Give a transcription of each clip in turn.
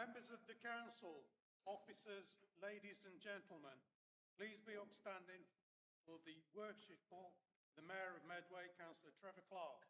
Members of the Council, officers, ladies and gentlemen, please be upstanding for the worship of the Mayor of Medway, Councillor Trevor Clark.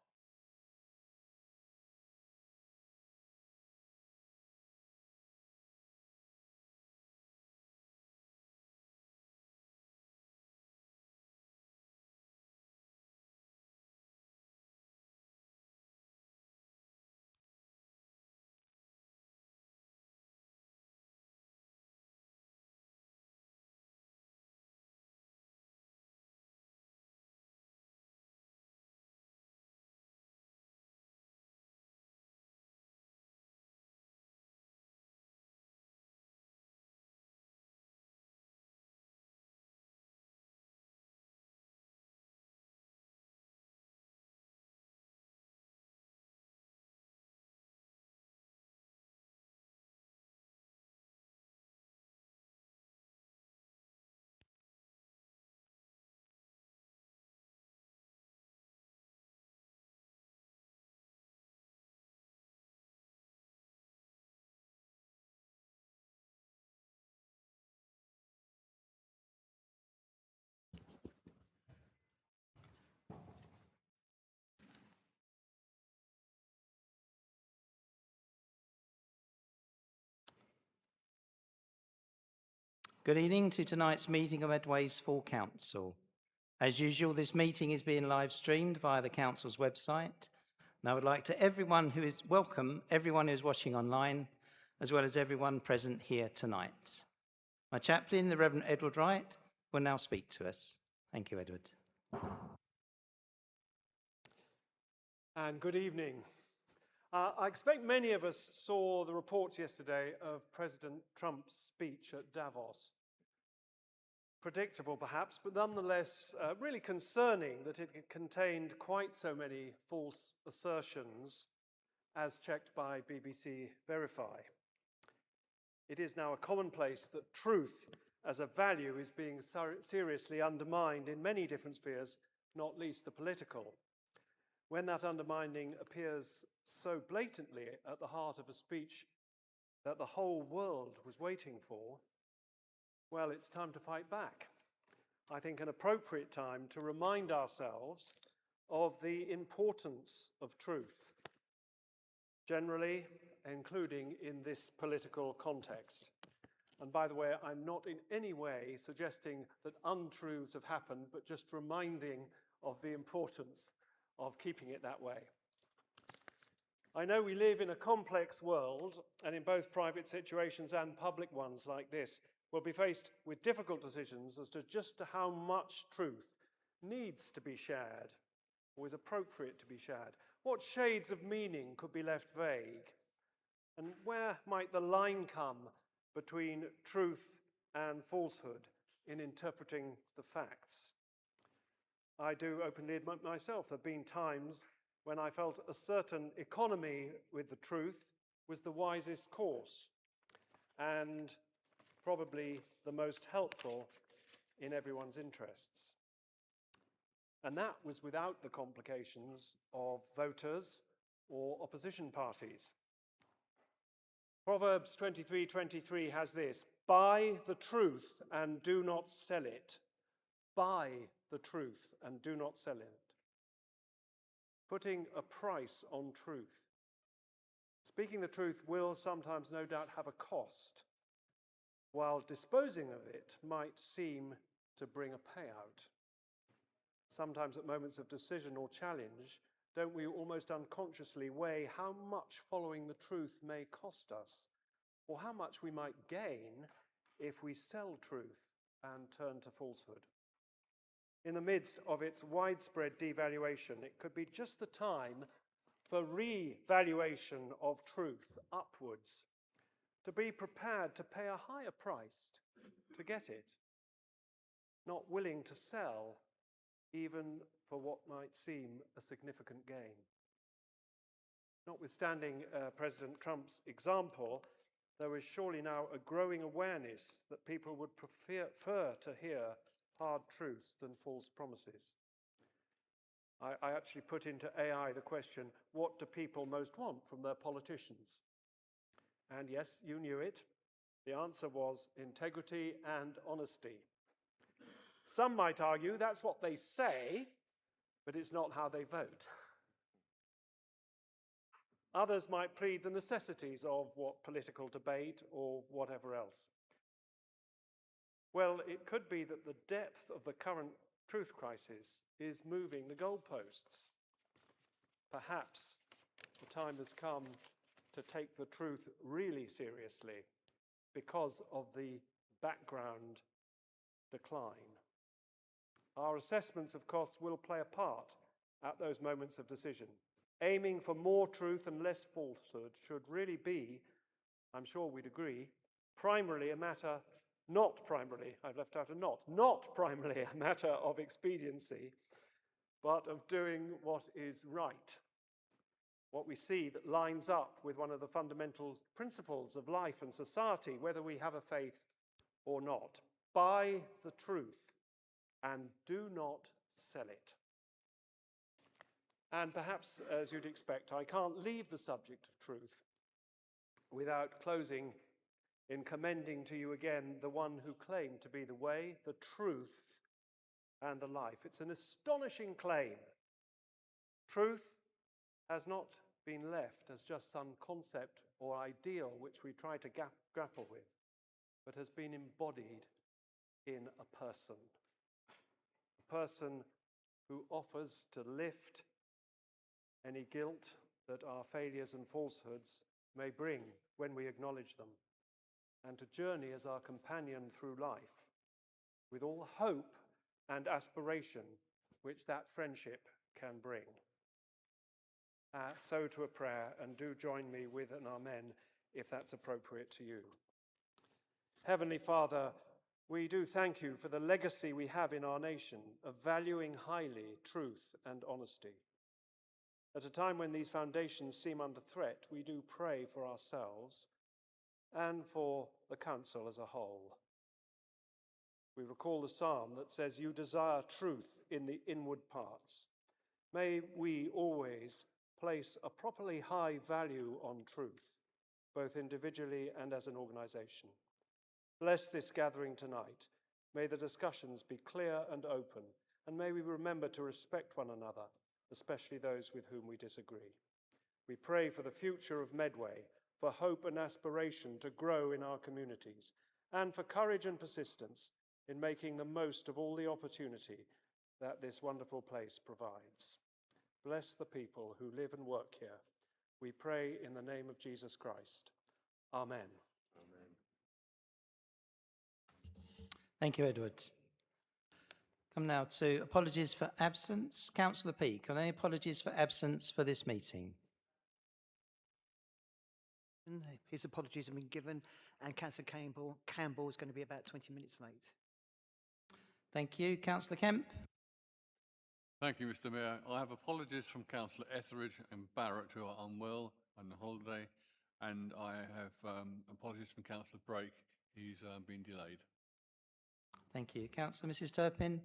Good evening to tonight's meeting of Medway's full council. As usual, this meeting is being live streamed via the council's website. And I would like to welcome everyone who's watching online, as well as everyone present here tonight. My chaplain, the Reverend Edward Wright, will now speak to us. Thank you, Edward. And good evening. I expect many of us saw the reports yesterday of President Trump's speech at Davos. Predictable perhaps, but nonetheless really concerning that it contained quite so many false assertions as checked by BBC Verify. It is now a commonplace that truth as a value is being seriously undermined in many different spheres, not least the political. When that undermining appears so blatantly at the heart of a speech that the whole world was waiting for, well, it's time to fight back. I think an appropriate time to remind ourselves of the importance of truth, generally, including in this political context. And by the way, I'm not in any way suggesting that untruths have happened, but just reminding of the importance of keeping it that way. I know we live in a complex world, and in both private situations and public ones like this, we'll be faced with difficult decisions as to just how much truth needs to be shared, or is appropriate to be shared. What shades of meaning could be left vague? And where might the line come between truth and falsehood in interpreting the facts? I do openly admit myself, there have been times when I felt a certain economy with the truth was the wisest course and probably the most helpful in everyone's interests. And that was without the complications of voters or opposition parties. Proverbs 23:23 has this: buy the truth and do not sell it. Buy the truth and do not sell it. Putting a price on truth. Speaking the truth will sometimes no doubt have a cost, while disposing of it might seem to bring a payout. Sometimes at moments of decision or challenge, don't we almost unconsciously weigh how much following the truth may cost us, or how much we might gain if we sell truth and turn to falsehood? In the midst of its widespread devaluation, it could be just the time for revaluation of truth upwards, to be prepared to pay a higher price to get it, not willing to sell even for what might seem a significant gain. Notwithstanding President Trump's example, there is surely now a growing awareness that people would prefer to hear hard truths than false promises. I actually put into AI the question, what do people most want from their politicians? And yes, you knew it. The answer was integrity and honesty. Some might argue that's what they say, but it's not how they vote. Others might plead the necessities of what political debate or whatever else. Well, it could be that the depth of the current truth crisis is moving the goalposts. Perhaps the time has come to take the truth really seriously because of the background decline. Our assessments, of course, will play a part at those moments of decision. Aiming for more truth and less falsehood should really be, I'm sure we'd agree, primarily a matter, not primarily, I've left out a not primarily a matter of expediency, but of doing what is right. What we see that lines up with one of the fundamental principles of life and society, whether we have a faith or not. Buy the truth and do not sell it. And perhaps, as you'd expect, I can't leave the subject of truth without closing in commending to you again the one who claimed to be the way, the truth, and the life. It's an astonishing claim. Truth has not been left as just some concept or ideal which we try to grapple with, but has been embodied in a person who offers to lift any guilt that our failures and falsehoods may bring when we acknowledge them, and to journey as our companion through life with all the hope and aspiration which that friendship can bring. So to a prayer, and do join me with an amen if that's appropriate to you. Heavenly Father, we do thank you for the legacy we have in our nation of valuing highly truth and honesty. At a time when these foundations seem under threat, we do pray for ourselves and for the council as a whole. We recall the psalm that says, "You desire truth in the inward parts." May we always place a properly high value on truth, both individually and as an organization. Bless this gathering tonight. May the discussions be clear and open, and may we remember to respect one another, especially those with whom we disagree. We pray for the future of Medway, for hope and aspiration to grow in our communities, and for courage and persistence in making the most of all the opportunity that this wonderful place provides. Bless the people who live and work here. We pray in the name of Jesus Christ. Amen. Amen. Thank you, Edward. Come now to apologies for absence. Councillor Peake, are there any apologies for absence for this meeting? His apologies have been given, and Councillor Campbell is going to be about 20 minutes late. Thank you. Councillor Kemp? Thank you, Mr. Mayor. I have apologies from Councillor Etheridge and Barrett, who are unwell on holiday, and I have apologies from Councillor Brake. He's been delayed. Thank you. Councillor Mrs Turpin?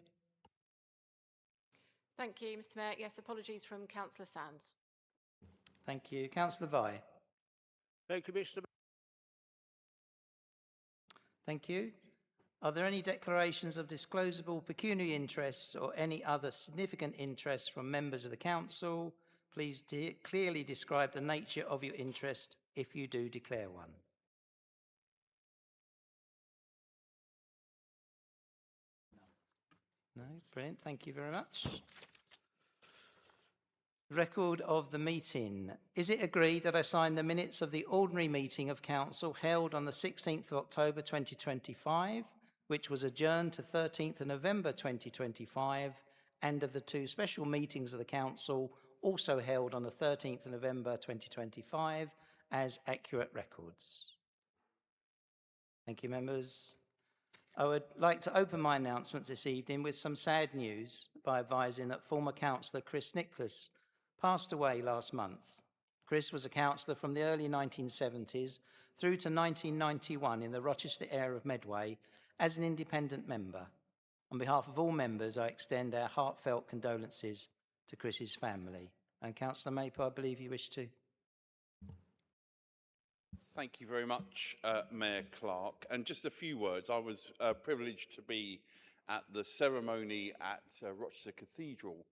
Thank you, Mr. Mayor. Yes, apologies from Councillor Sands. Thank you. Councillor Vi? Thank you, Mr. Mayor. Thank you. Are there any declarations of disclosable pecuniary interests or any other significant interests from members of the council? Please clearly describe the nature of your interest if you do declare one. No? Brilliant. Thank you very much. Record of the meeting. Is it agreed that I sign the minutes of the ordinary meeting of council held on the 16th of October 2025, which was adjourned to 13th of November 2025, and of the two special meetings of the council also held on the 13th of November 2025 as accurate records? Thank you, members. I would like to open my announcements this evening with some sad news by advising that former councillor Chris Nicholas passed away last month. Chris was a councillor from the early 1970s through to 1991 in the Rochester area of Medway as an independent member. On behalf of all members, I extend our heartfelt condolences to Chris's family. And Councillor Maple, I believe you wish to. Thank you very much, Mayor Clark. And just a few words. I was privileged to be at the ceremony at Rochester Cathedral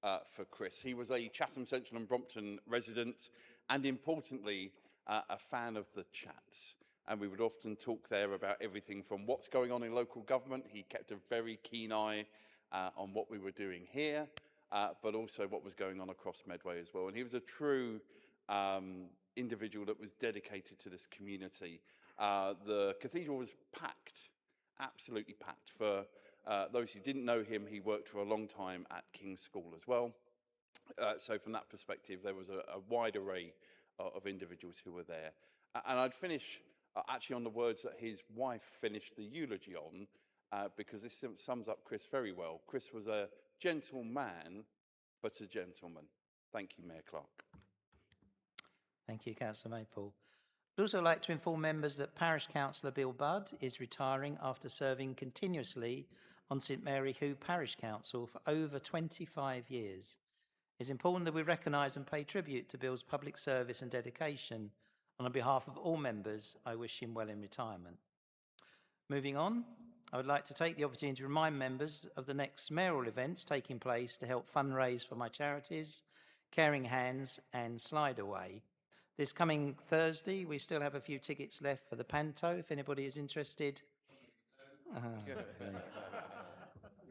for Chris. He was a Chatham Central and Brompton resident and, importantly, a fan of the chats. And we would often talk there about everything from what's going on in local government. He kept a very keen eye on what we were doing here, but also what was going on across Medway as well. And he was a true individual that was dedicated to this community. The cathedral was packed, absolutely packed. For those who didn't know him, he worked for a long time at King's School as well. So from that perspective, there was a wide array of individuals who were there. And I'd finish actually on the words that his wife finished the eulogy on, because this sums up Chris very well. Chris was a gentleman, but a gentleman. Thank you, Mayor Clark. Thank you, Councillor Maypole. I'd also like to inform members that Parish Councillor Bill Budd is retiring after serving continuously on St Mary Hu Parish Council for over 25 years. It's important that we recognise and pay tribute to Bill's public service and dedication, and on behalf of all members, I wish him well in retirement. Moving on, I would like to take the opportunity to remind members of the next mayoral events taking place to help fundraise for my charities, Caring Hands and Slide Away. This coming Thursday, we still have a few tickets left for the Panto, if anybody is interested. I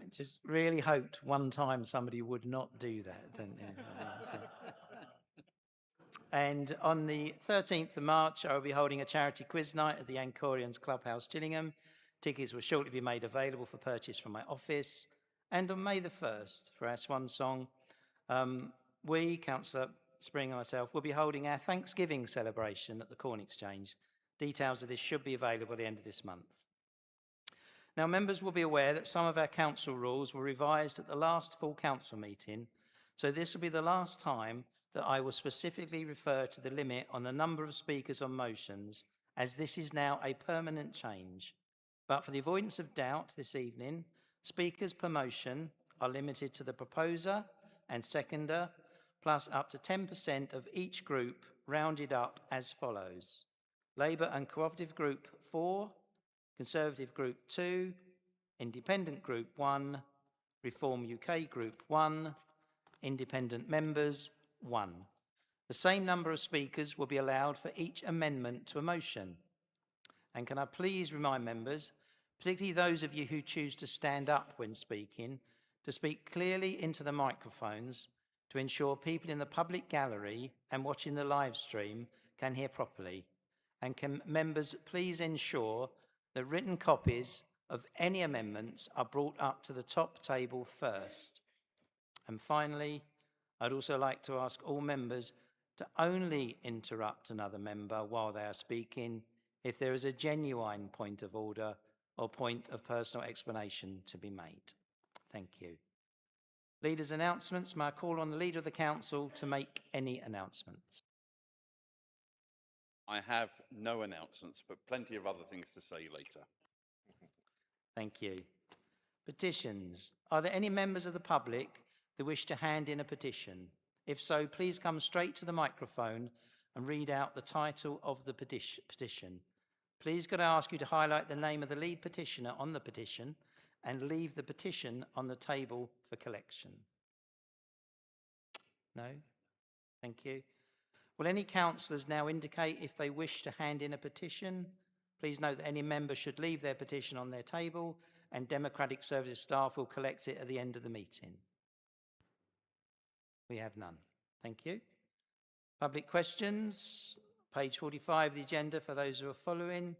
just really hoped one time somebody would not do that, don't you? And on the 13th of March, I will be holding a charity quiz night at the Anchorians Clubhouse, Gillingham. Tickets will shortly be made available for purchase from my office. And on May the 1st, for our swan song, we, Councillor Spring and myself, will be holding our Thanksgiving celebration at the Corn Exchange. Details of this should be available at the end of this month. Now, members will be aware that some of our council rules were revised at the last full council meeting, so this will be the last time that I will specifically refer to the limit on the number of speakers on motions, as this is now a permanent change. But for the avoidance of doubt this evening, speakers per motion are limited to the proposer and seconder, plus up to 10% of each group, rounded up as follows: Labour and Cooperative Group 4, Conservative Group 2, Independent Group 1, Reform UK Group 1, Independent Members 1. The same number of speakers will be allowed for each amendment to a motion. And can I please remind members, particularly those of you who choose to stand up when speaking, to speak clearly into the microphones to ensure people in the public gallery and watching the live stream can hear properly. And can members please ensure that written copies of any amendments are brought up to the top table first. And finally, I'd also like to ask all members to only interrupt another member while they are speaking if there is a genuine point of order or point of personal explanation to be made. Thank you. Leaders' announcements. May I call on the Leader of the Council to make any announcements? I have no announcements, but plenty of other things to say later. Thank you. Petitions. Are there any members of the public that wish to hand in a petition? If so, please come straight to the microphone and read out the title of the petition. Please could I ask you to highlight the name of the lead petitioner on the petition and leave the petition on the table for collection. No? Thank you. Will any councillors now indicate if they wish to hand in a petition? Please note that any member should leave their petition on their table and Democratic Services staff will collect it at the end of the meeting. We have none. Thank you. Public questions, page 45 of the agenda for those who are following.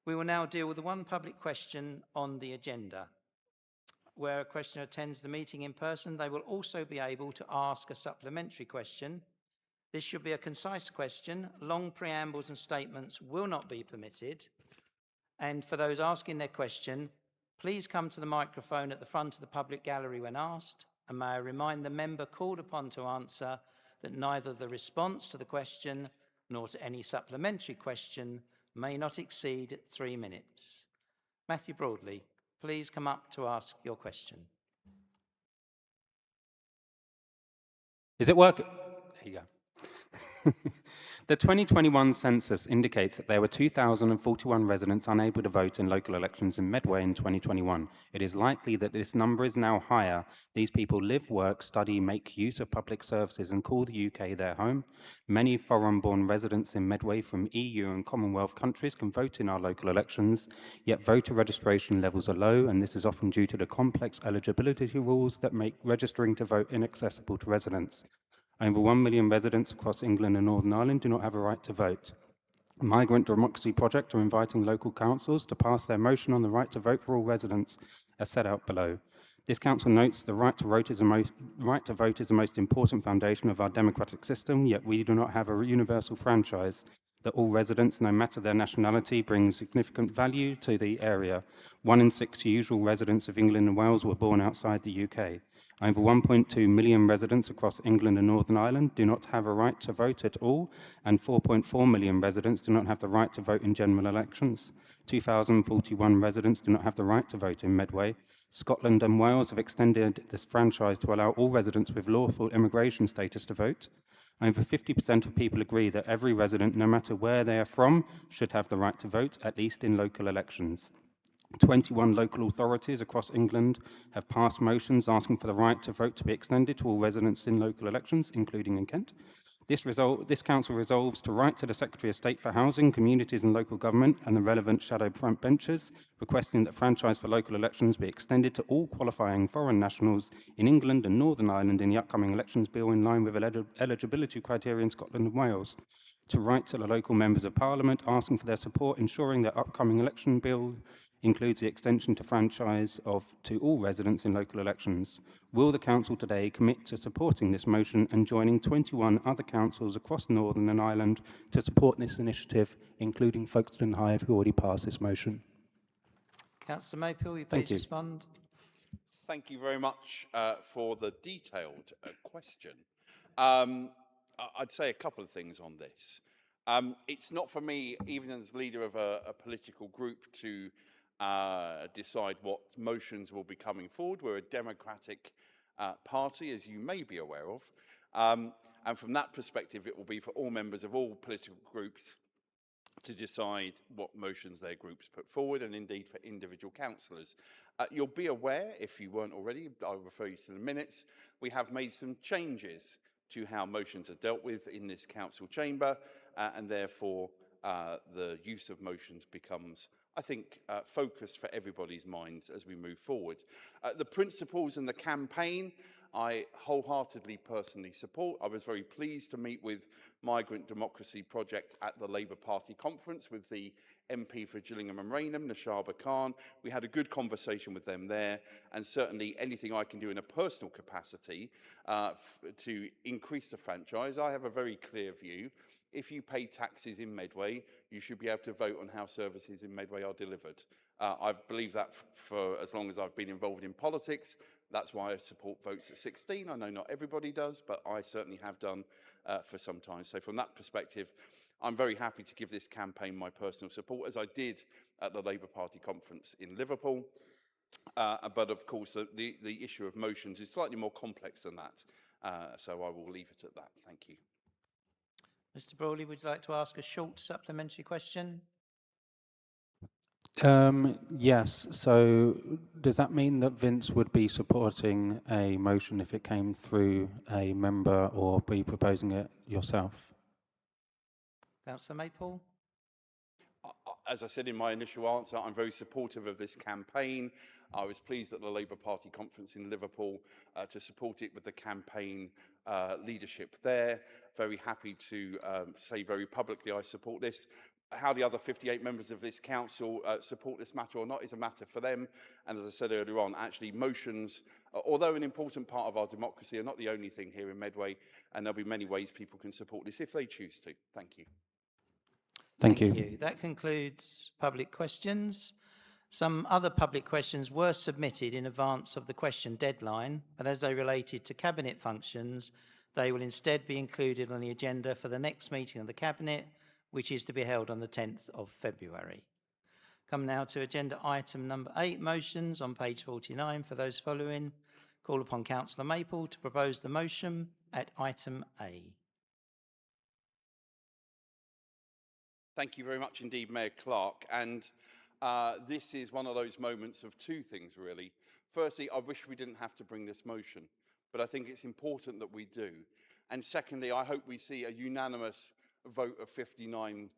We will now deal with the one public question on the agenda. Where a questioner attends the meeting in person, they will also be able to ask a supplementary question. This should be a concise question. Long preambles and statements will not be permitted. And for those asking their question, please come to the microphone at the front of the public gallery when asked. And may I remind the member called upon to answer that neither the response to the question nor to any supplementary question may not exceed 3 minutes. Matthew Broadley, please come up to ask your question. Is it working? There you go. The 2021 census indicates that there were 2,041 residents unable to vote in local elections in Medway in 2021. It is likely that this number is now higher. These people live, work, study, make use of public services and call the UK their home. Many foreign-born residents in Medway from EU and Commonwealth countries can vote in our local elections, yet voter registration levels are low, and this is often due to the complex eligibility rules that make registering to vote inaccessible to residents. Over 1 million residents across England and Northern Ireland do not have a right to vote. Migrant Democracy Project are inviting local councils to pass their motion on the right to vote for all residents, as set out below. This council notes the right to vote is the most important foundation of our democratic system, yet we do not have a universal franchise that all residents, no matter their nationality, bring significant value to the area. 1 in 6 usual residents of England and Wales were born outside the UK. Over 1.2 million residents across England and Northern Ireland do not have a right to vote at all, and 4.4 million residents do not have the right to vote in general elections. 2,041 residents do not have the right to vote in Medway. Scotland and Wales have extended this franchise to allow all residents with lawful immigration status to vote. Over 50% of people agree that every resident, no matter where they are from, should have the right to vote, at least in local elections. 21 local authorities across England have passed motions asking for the right to vote to be extended to all residents in local elections, including in Kent. This council resolves to write to the Secretary of State for Housing, Communities and Local Government and the relevant shadow front benches, requesting that franchise for local elections be extended to all qualifying foreign nationals in England and Northern Ireland in the upcoming elections bill in line with eligibility criteria in Scotland and Wales. To write to the local members of Parliament asking for their support, ensuring that upcoming election bill includes the extension to franchise to all residents in local elections. Will the council today commit to supporting this motion and joining 21 other councils across Northern Ireland to support this initiative, including Folkestone Hive, who already passed this motion? Councillor Maypole, will you Thank please you. respond? Thank you very much for the detailed question. I'd say a couple of things on this. It's not for me, even as leader of a political group, to decide what motions will be coming forward. We're a democratic party, as you may be aware of. And from that perspective, it will be for all members of all political groups to decide what motions their groups put forward, and indeed for individual councillors. You'll be aware, if you weren't already, I'll refer you to the minutes, we have made some changes to how motions are dealt with in this council chamber, and therefore the use of motions becomes, I think, focused for everybody's minds as we move forward. The principles and the campaign I wholeheartedly personally support. I was very pleased to meet with Migrant Democracy Project at the Labour Party conference with the MP for Gillingham and Rainham, Nashaba Khan. We had a good conversation with them there, and certainly anything I can do in a personal capacity to increase the franchise. I have a very clear view. If you pay taxes in Medway, you should be able to vote on how services in Medway are delivered. I've believed that for as long as I've been involved in politics. That's why I support votes at 16. I know not everybody does, but I certainly have done for some time. So from that perspective, I'm very happy to give this campaign my personal support, as I did at the Labour Party conference in Liverpool. But of course, the issue of motions is slightly more complex than that. So I will leave it at that. Thank you. Mr. Brawley, would you like to ask a short supplementary question? Yes. So does that mean that Vince would be supporting a motion if it came through a member, or be proposing it yourself? Councillor Maypole? As I said in my initial answer, I'm very supportive of this campaign. I was pleased at the Labour Party conference in Liverpool to support it with the campaign leadership there. Very happy to say very publicly I support this. How the other 58 members of this council support this matter or not is a matter for them. And as I said earlier on, actually motions, although an important part of our democracy, are not the only thing here in Medway, and there'll be many ways people can support this if they choose to. Thank you. Thank you. That concludes public questions. Some other public questions were submitted in advance of the question deadline, but as they related to Cabinet functions, they will instead be included on the agenda for the next meeting of the Cabinet, which is to be held on the 10th of February. Come now to agenda item number 8, motions on page 49. For those following, call upon Councillor Maypole to propose the motion at item A. Thank you very much indeed, Mayor Clark. And this is one of those moments of two things, really. Firstly, I wish we didn't have to bring this motion, but I think it's important that we do. And secondly, I hope we see a unanimous vote of 59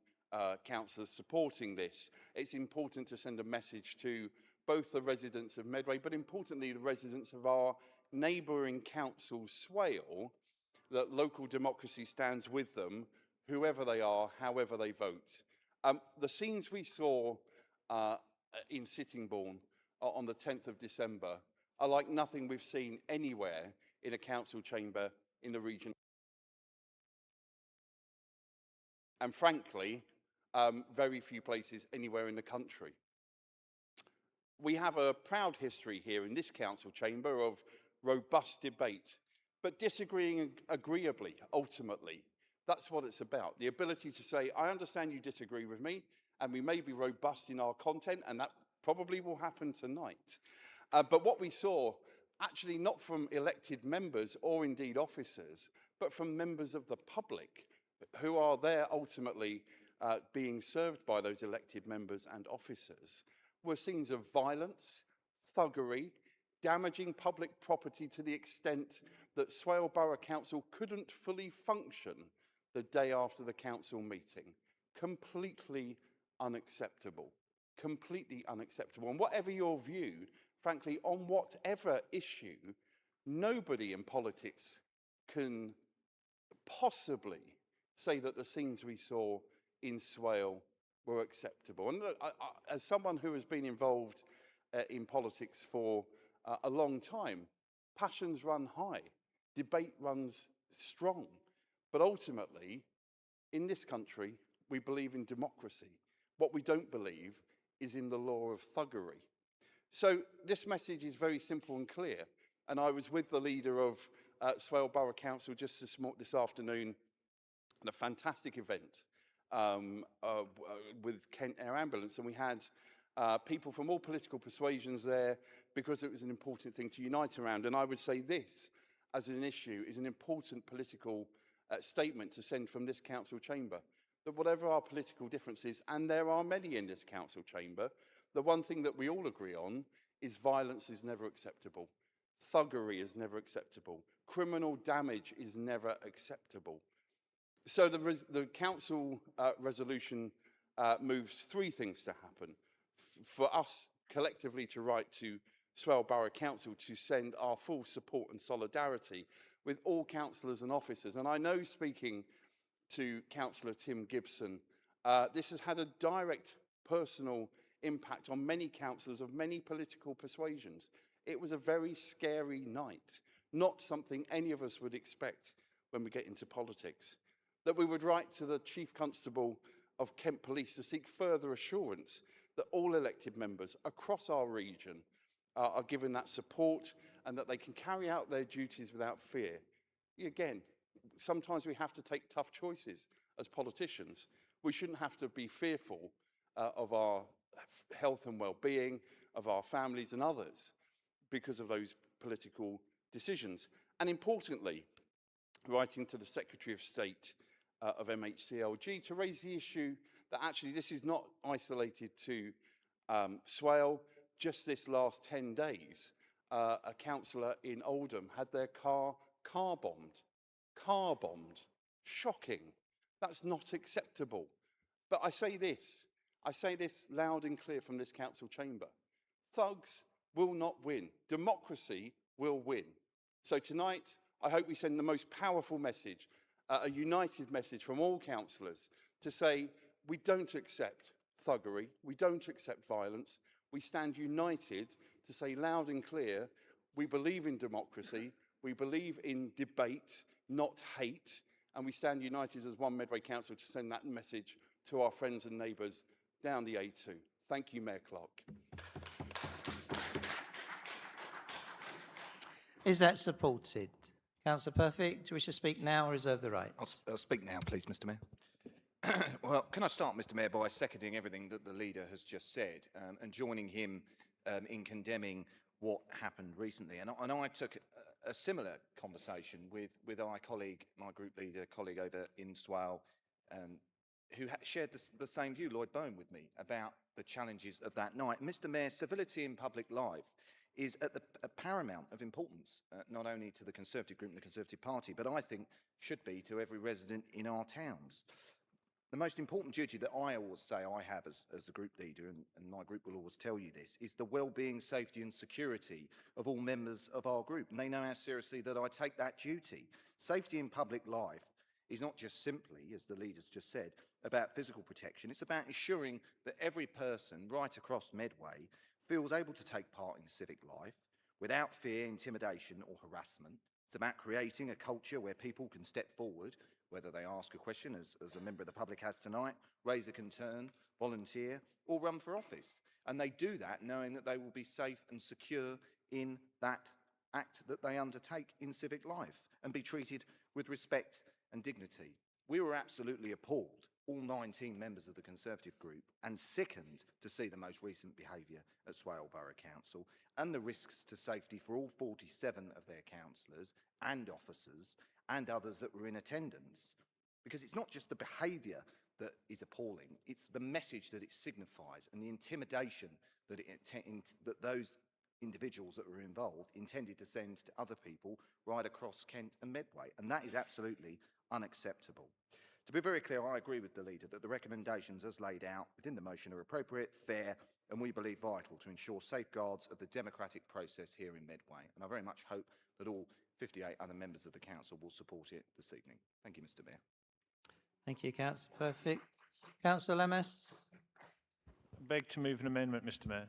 councillors supporting this. It's important to send a message to both the residents of Medway, but importantly, the residents of our neighbouring council, Swale, that local democracy stands with them, whoever they are, however they vote. The scenes we saw in Sittingbourne on the 10th of December are like nothing we've seen anywhere in a council chamber in the region. And frankly, very few places anywhere in the country. We have a proud history here in this council chamber of robust debate, but disagreeing agreeably, ultimately. That's what it's about. The ability to say, I understand you disagree with me, and we may be robust in our content, and that probably will happen tonight. But what we saw, actually not from elected members or indeed officers, but from members of the public who are there ultimately being served by those elected members and officers, were scenes of violence, thuggery, damaging public property to the extent that Swale Borough Council couldn't fully function the day after the council meeting. Completely unacceptable. Completely unacceptable. And whatever your view, frankly, on whatever issue, nobody in politics can possibly say that the scenes we saw in Swale were acceptable. And look, as someone who has been involved in politics for a long time, passions run high, debate runs strong. But ultimately, in this country, we believe in democracy. What we don't believe is in the law of thuggery. So this message is very simple and clear. And I was with the leader of Swale Borough Council just this afternoon at a fantastic event with Kent Air Ambulance. And we had people from all political persuasions there because it was an important thing to unite around. And I would say this, as an issue, is an important political statement to send from this council chamber. That whatever our political differences, and there are many in this council chamber, the one thing that we all agree on is violence is never acceptable. Thuggery is never acceptable. Criminal damage is never acceptable. So the council resolution moves three things to happen. For us collectively to write to Swale Borough Council to send our full support and solidarity with all councillors and officers. And I know, speaking to Councillor Tim Gibson, this has had a direct personal impact on many councillors of many political persuasions. It was a very scary night, not something any of us would expect when we get into politics. That we would write to the Chief Constable of Kent Police to seek further assurance that all elected members across our region are given that support and that they can carry out their duties without fear. Again, sometimes we have to take tough choices as politicians. We shouldn't have to be fearful of our health and well-being, of our families and others because of those political decisions. And importantly, writing to the Secretary of State of MHCLG to raise the issue that actually this is not isolated to Swale. Just this last 10 days, a councillor in Oldham had their car bombed. Car bombed. Shocking. That's not acceptable. But I say this loud and clear from this council chamber. Thugs will not win. Democracy will win. So tonight, I hope we send the most powerful message, a united message from all councillors to say we don't accept thuggery, we don't accept violence, we stand united to say loud and clear, we believe in democracy, we believe in debate, not hate, and we stand united as one Medway Council to send that message to our friends and neighbours down the A2. Thank you, Mayor Clark. Is that supported? Councillor Perfect, do you wish to speak now or reserve the right? I'll speak now, please, Mr Mayor. Well, can I start, Mr Mayor, by seconding everything that the leader has just said and joining him in condemning what happened recently. And I took a similar conversation with my colleague, my group leader, colleague over in Swale, who shared the same view, Lloyd Bowen, with me about the challenges of that night. Mr. Mayor, civility in public life is at the paramount of importance, not only to the Conservative group and the Conservative Party, but I think should be to every resident in our towns. The most important duty that I always say I have as the group leader, and my group will always tell you this, is the well-being, safety and security of all members of our group. And they know how seriously that I take that duty. Safety in public life is not just simply, as the leaders just said, about physical protection. It's about ensuring that every person right across Medway feels able to take part in civic life without fear, intimidation or harassment. It's about creating a culture where people can step forward, whether they ask a question, as a member of the public has tonight, raise a concern, volunteer, or run for office. And they do that knowing that they will be safe and secure in that act that they undertake in civic life and be treated with respect and dignity. We were absolutely appalled, all 19 members of the Conservative group, and sickened to see the most recent behaviour at Swale Borough Council and the risks to safety for all 47 of their councillors and officers and others that were in attendance. Because it's not just the behaviour that is appalling, it's the message that it signifies and the intimidation that, that those individuals that were involved intended to send to other people right across Kent and Medway. And that is absolutely unacceptable. To be very clear, I agree with the leader that the recommendations as laid out within the motion are appropriate, fair, and we believe vital to ensure safeguards of the democratic process here in Medway. And I very much hope that all 58 other members of the council will support it this evening. Thank you, Mr. Mayor. Thank you, Councillor Perfect. Councillor Lemes. I beg to move an amendment, Mr. Mayor.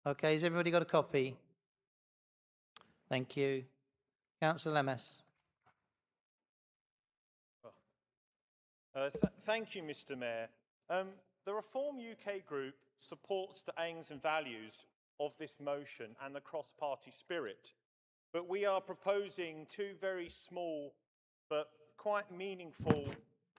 Okay, has everybody got a copy? Thank you. Councillor Lemes. Thank you, Mr. Mayor. The Reform UK group supports the aims and values of this motion and the cross-party spirit, but we are proposing two very small but quite meaningful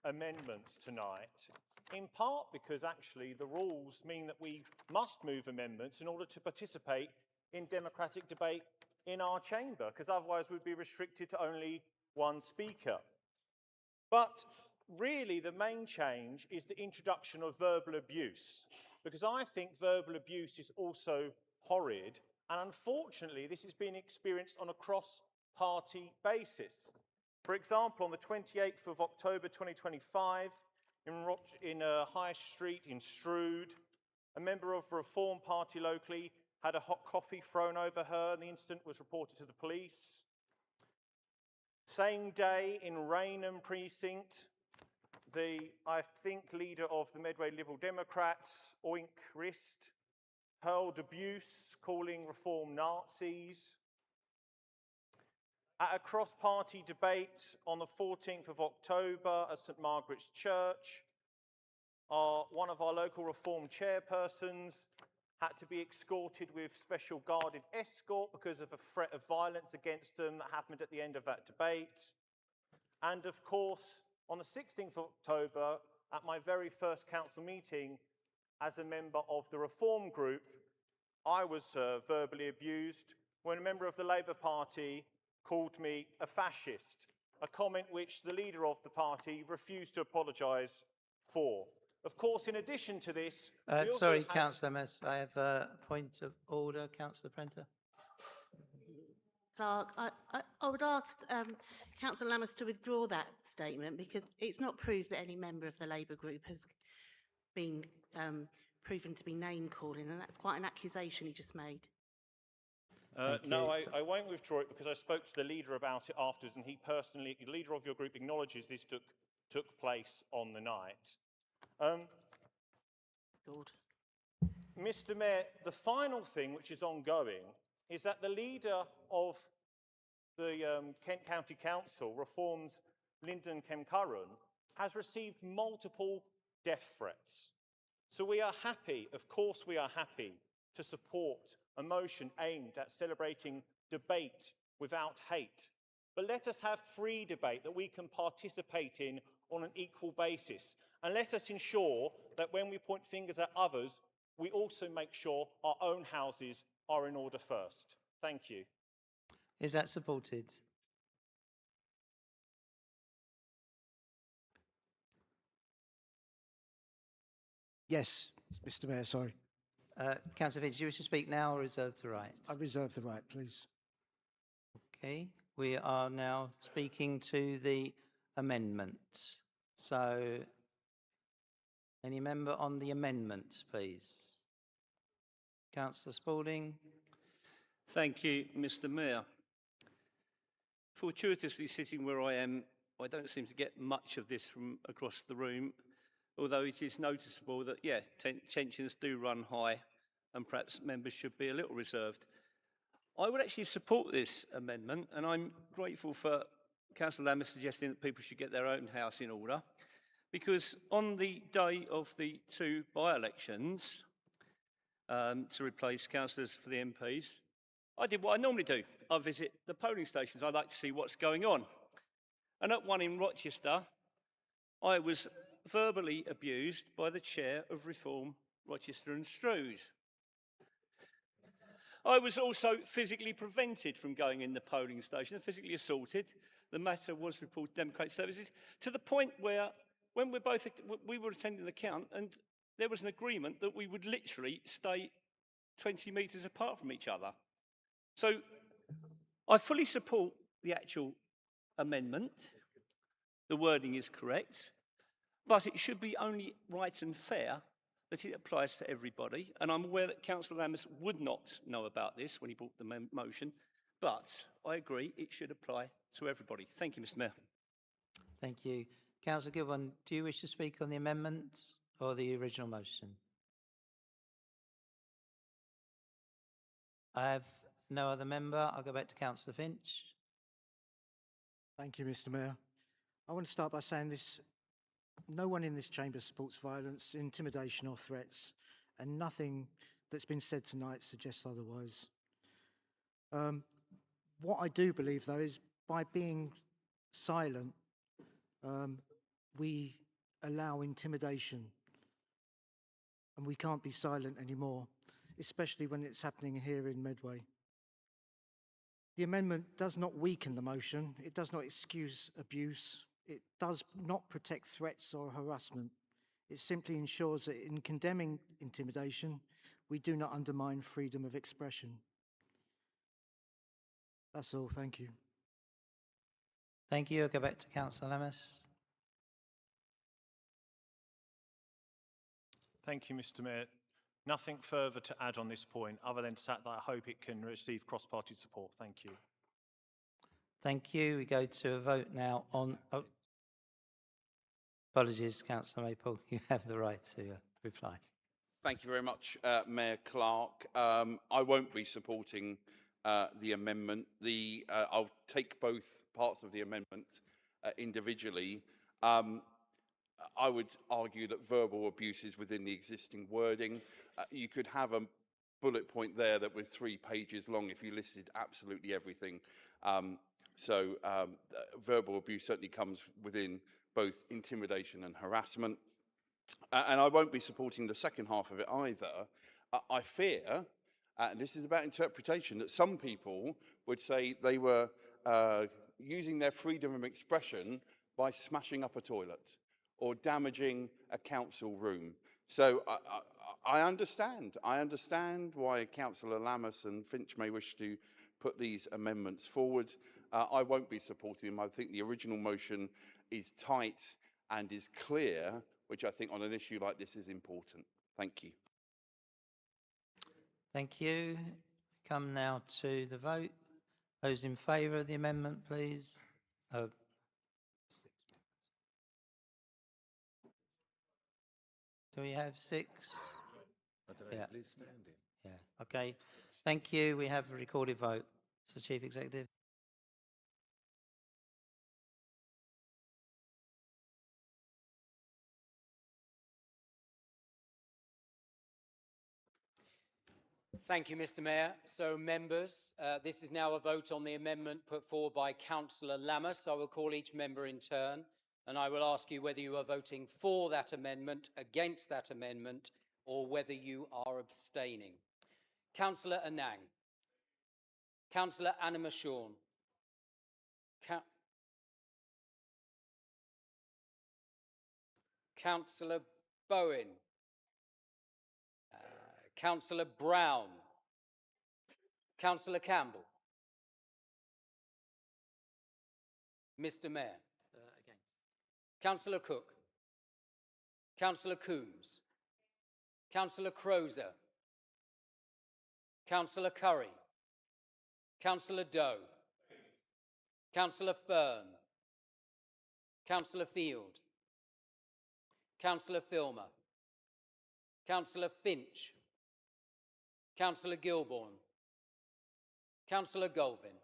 amendments tonight, in part because actually the rules mean that we must move amendments in order to participate in democratic debate in our chamber, because otherwise we'd be restricted to only one speaker. But really the main change is the introduction of verbal abuse, because I think verbal abuse is also horrid, and unfortunately this is being experienced on a cross-party basis. For example, on the 28th of October 2025, in High Street in Strood, a member of the Reform Party locally had a hot coffee thrown over her, and the incident was reported to the police. Same day in Rainham Precinct, I think, leader of the Medway Liberal Democrats, Oink Rist, hurled abuse, calling Reform Nazis. At a cross-party debate on the 14th of October at St Margaret's Church, one of our local Reform chairpersons had to be escorted with special guarded escort because of a threat of violence against them that happened at the end of that debate. And of course, on the 16th of October, at my very first council meeting as a member of the Reform Group, I was verbally abused when a member of the Labour Party called me a fascist, a comment which the leader of the party refused to apologise for. Of course, in addition to this... Sorry, Councillor Mess, I have a point of order. Councillor Prenter. Clark, I would ask Councillor Lammas to withdraw that statement because it's not proved that any member of the Labour group has been proven to be name-calling, and that's quite an accusation he just made. No, I won't withdraw it because I spoke to the leader about it afterwards, and he personally, the leader of your group, acknowledges this took place on the night. Good. Mr. Mayor, the final thing which is ongoing is that the leader of the Kent County Council, Reform's Lyndon Kemcurran, has received multiple death threats. So we are happy, of course we are happy, to support a motion aimed at celebrating debate without hate. But let us have free debate that we can participate in on an equal basis. And let us ensure that when we point fingers at others, we also make sure our own houses are in order first. Thank you. Is that supported? Yes, Mr. Mayor, sorry. Councillor Finch, do you wish to speak now or reserve the right? I reserve the right, please. Okay, we are now speaking to the amendment. So, any member on the amendment, please? Councillor Spalding. Thank you, Mr. Mayor. Fortuitously sitting where I am, I don't seem to get much of this from across the room, although it is noticeable that, yeah, tensions do run high and perhaps members should be a little reserved. I would actually support this amendment, and I'm grateful for Councillor Lammas suggesting that people should get their own house in order, because on the day of the two by-elections to replace councillors for the MPs, I did what I normally do. I visit the polling stations. I like to see what's going on. And at one in Rochester, I was verbally abused by the chair of Reform Rochester and Strood. I was also physically prevented from going in the polling station and physically assaulted. The matter was reported to Democratic Services to the point where, when we were attending the count, and there was an agreement that we would literally stay 20 metres apart from each other. So I fully support the actual amendment. The wording is correct, but it should be only right and fair that it applies to everybody. And I'm aware that Councillor Lammas would not know about this when he brought the motion, but I agree it should apply to everybody. Thank you, Mr. Mayor. Thank you. Councillor Gilbon, do you wish to speak on the amendment or the original motion? I have no other member. I'll go back to Councillor Finch. Thank you, Mr. Mayor. I want to start by saying this. No one in this chamber supports violence, intimidation or threats, and nothing that's been said tonight suggests otherwise. What I do believe, though, is by being silent, we allow intimidation, and we can't be silent anymore, especially when it's happening here in Medway. The amendment does not weaken the motion. It does not excuse abuse. It does not protect threats or harassment. It simply ensures that in condemning intimidation, we do not undermine freedom of expression. That's all. Thank you. Thank you. I'll go back to Councillor Lammas. Thank you, Mr. Mayor. Nothing further to add on this point other than to say that I hope it can receive cross-party support. Thank you. Thank you. We go to a vote now on... Oh, apologies, Councillor Maple. You have the right to reply. Thank you very much, Mayor Clark. I won't be supporting the amendment. I'll take both parts of the amendment individually. I would argue that verbal abuse is within the existing wording. You could have bullet point there that was 3 pages long if you listed absolutely everything. Verbal abuse certainly comes within both intimidation and harassment. And I won't be supporting the second half of it either. I fear, and this is about interpretation, that some people would say they were using their freedom of expression by smashing up a toilet or damaging a council room. So I understand why Councillor Lammas and Finch may wish to put these amendments forward. I won't be supporting them. I think the original motion is tight and is clear, which I think on an issue like this is important. Thank you. Thank you. Come now to the vote. Those in favour of the amendment, please. Do we have 6? I don't know, Yeah. Liz standing. Yeah. Okay. Thank you. We have a recorded vote. Mr. Chief Executive. Thank you, Mr. Mayor. So, members, this is now a vote on the amendment put forward by Councillor Lammas. I will call each member in turn, and I will ask you whether you are voting for that amendment, against that amendment, or whether you are abstaining. Councillor Anang. Councillor Anna-Mashorn. Councillor Bowen. Councillor Brown. Councillor Campbell. Mr. Mayor. Against. Councillor Cook. Councillor Coombs. Councillor Crozer. Councillor Curry. Councillor Doe. Councillor Fern. Councillor Field. Councillor Filmer. Councillor Finch. Councillor Gilbourne. Councillor Golvin.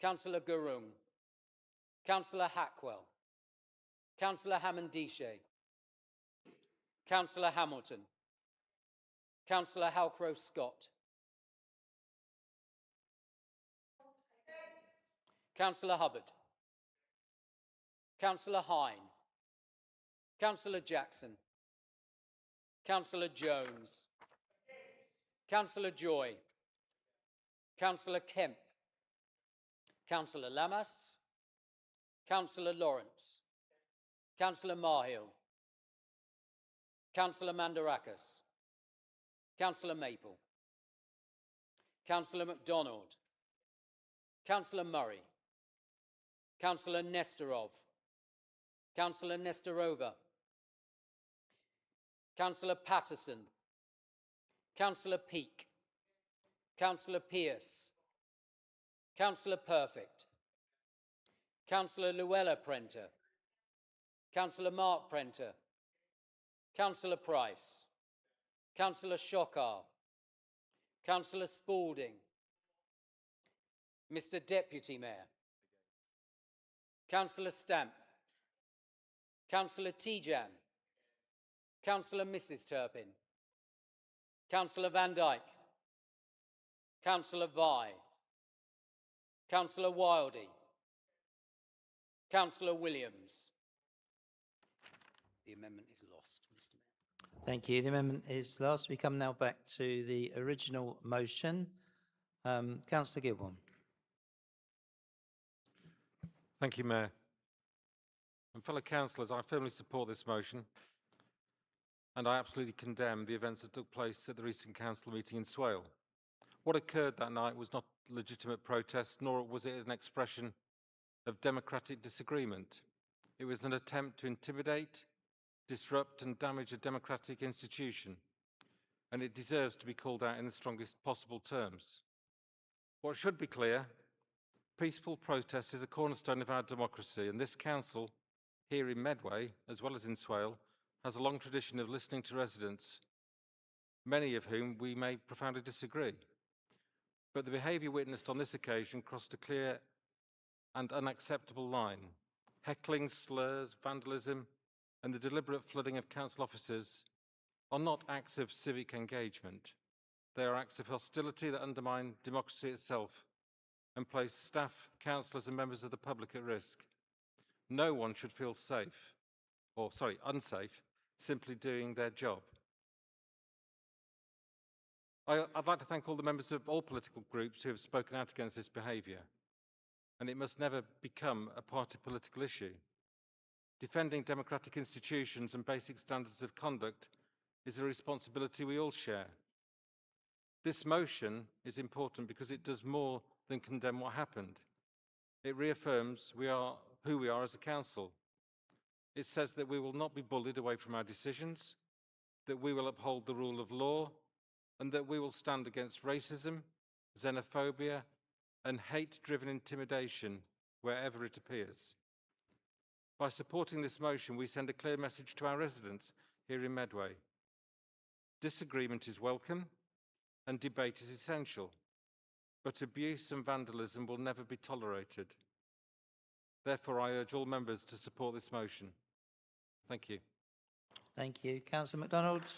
Councillor Gurung. Councillor Hackwell. Councillor Hammond-Dishay. Councillor Hamilton. Councillor Halcrow-Scott. Councillor Hubbard. Councillor Hine. Councillor Jackson. Councillor Jones. Councillor Joy. Councillor Kemp. Councillor Lammas. Councillor Lawrence. Councillor Marhill. Councillor Mandarakis. Councillor Maple. Councillor MacDonald. Councillor Murray. Councillor Nestorov. Councillor Nestorova. Councillor Patterson. Councillor Peake. Councillor Pearce. Councillor Perfect. Councillor Luella Prenter. Councillor Mark Prenter. Councillor Price. Councillor Shockar. Councillor Spalding. Mr. Deputy Mayor. Councillor Stamp. Councillor Tijan. Councillor Mrs. Turpin. Councillor Van Dyke. Councillor Vi. Councillor Wildey. Councillor Williams. The amendment is lost, Mr. Mayor. Thank you. The amendment is lost. We come now back to the original motion. Councillor Gilbourne. Thank you, Mayor. And fellow councillors, I firmly support this motion, and I absolutely condemn the events that took place at the recent council meeting in Swale. What occurred that night was not legitimate protest, nor was it an expression of democratic disagreement. It was an attempt to intimidate, disrupt and damage a democratic institution, and it deserves to be called out in the strongest possible terms. What should be clear, peaceful protest is a cornerstone of our democracy, and this council, here in Medway, as well as in Swale, has a long tradition of listening to residents, many of whom we may profoundly disagree. But the behaviour witnessed on this occasion crossed a clear and unacceptable line. Heckling, slurs, vandalism, and the deliberate flooding of council offices are not acts of civic engagement. They are acts of hostility that undermine democracy itself and place staff, councillors and members of the public at risk. No one should feel unsafe, simply doing their job. I'd like to thank all the members of all political groups who have spoken out against this behaviour, and it must never become a party political issue. Defending democratic institutions and basic standards of conduct is a responsibility we all share. This motion is important because it does more than condemn what happened. It reaffirms who we are as a council. It says that we will not be bullied away from our decisions, that we will uphold the rule of law, and that we will stand against racism, xenophobia, and hate-driven intimidation wherever it appears. By supporting this motion, we send a clear message to our residents here in Medway. Disagreement is welcome, and debate is essential, but abuse and vandalism will never be tolerated. Therefore, I urge all members to support this motion. Thank you. Thank you. Councillor MacDonald.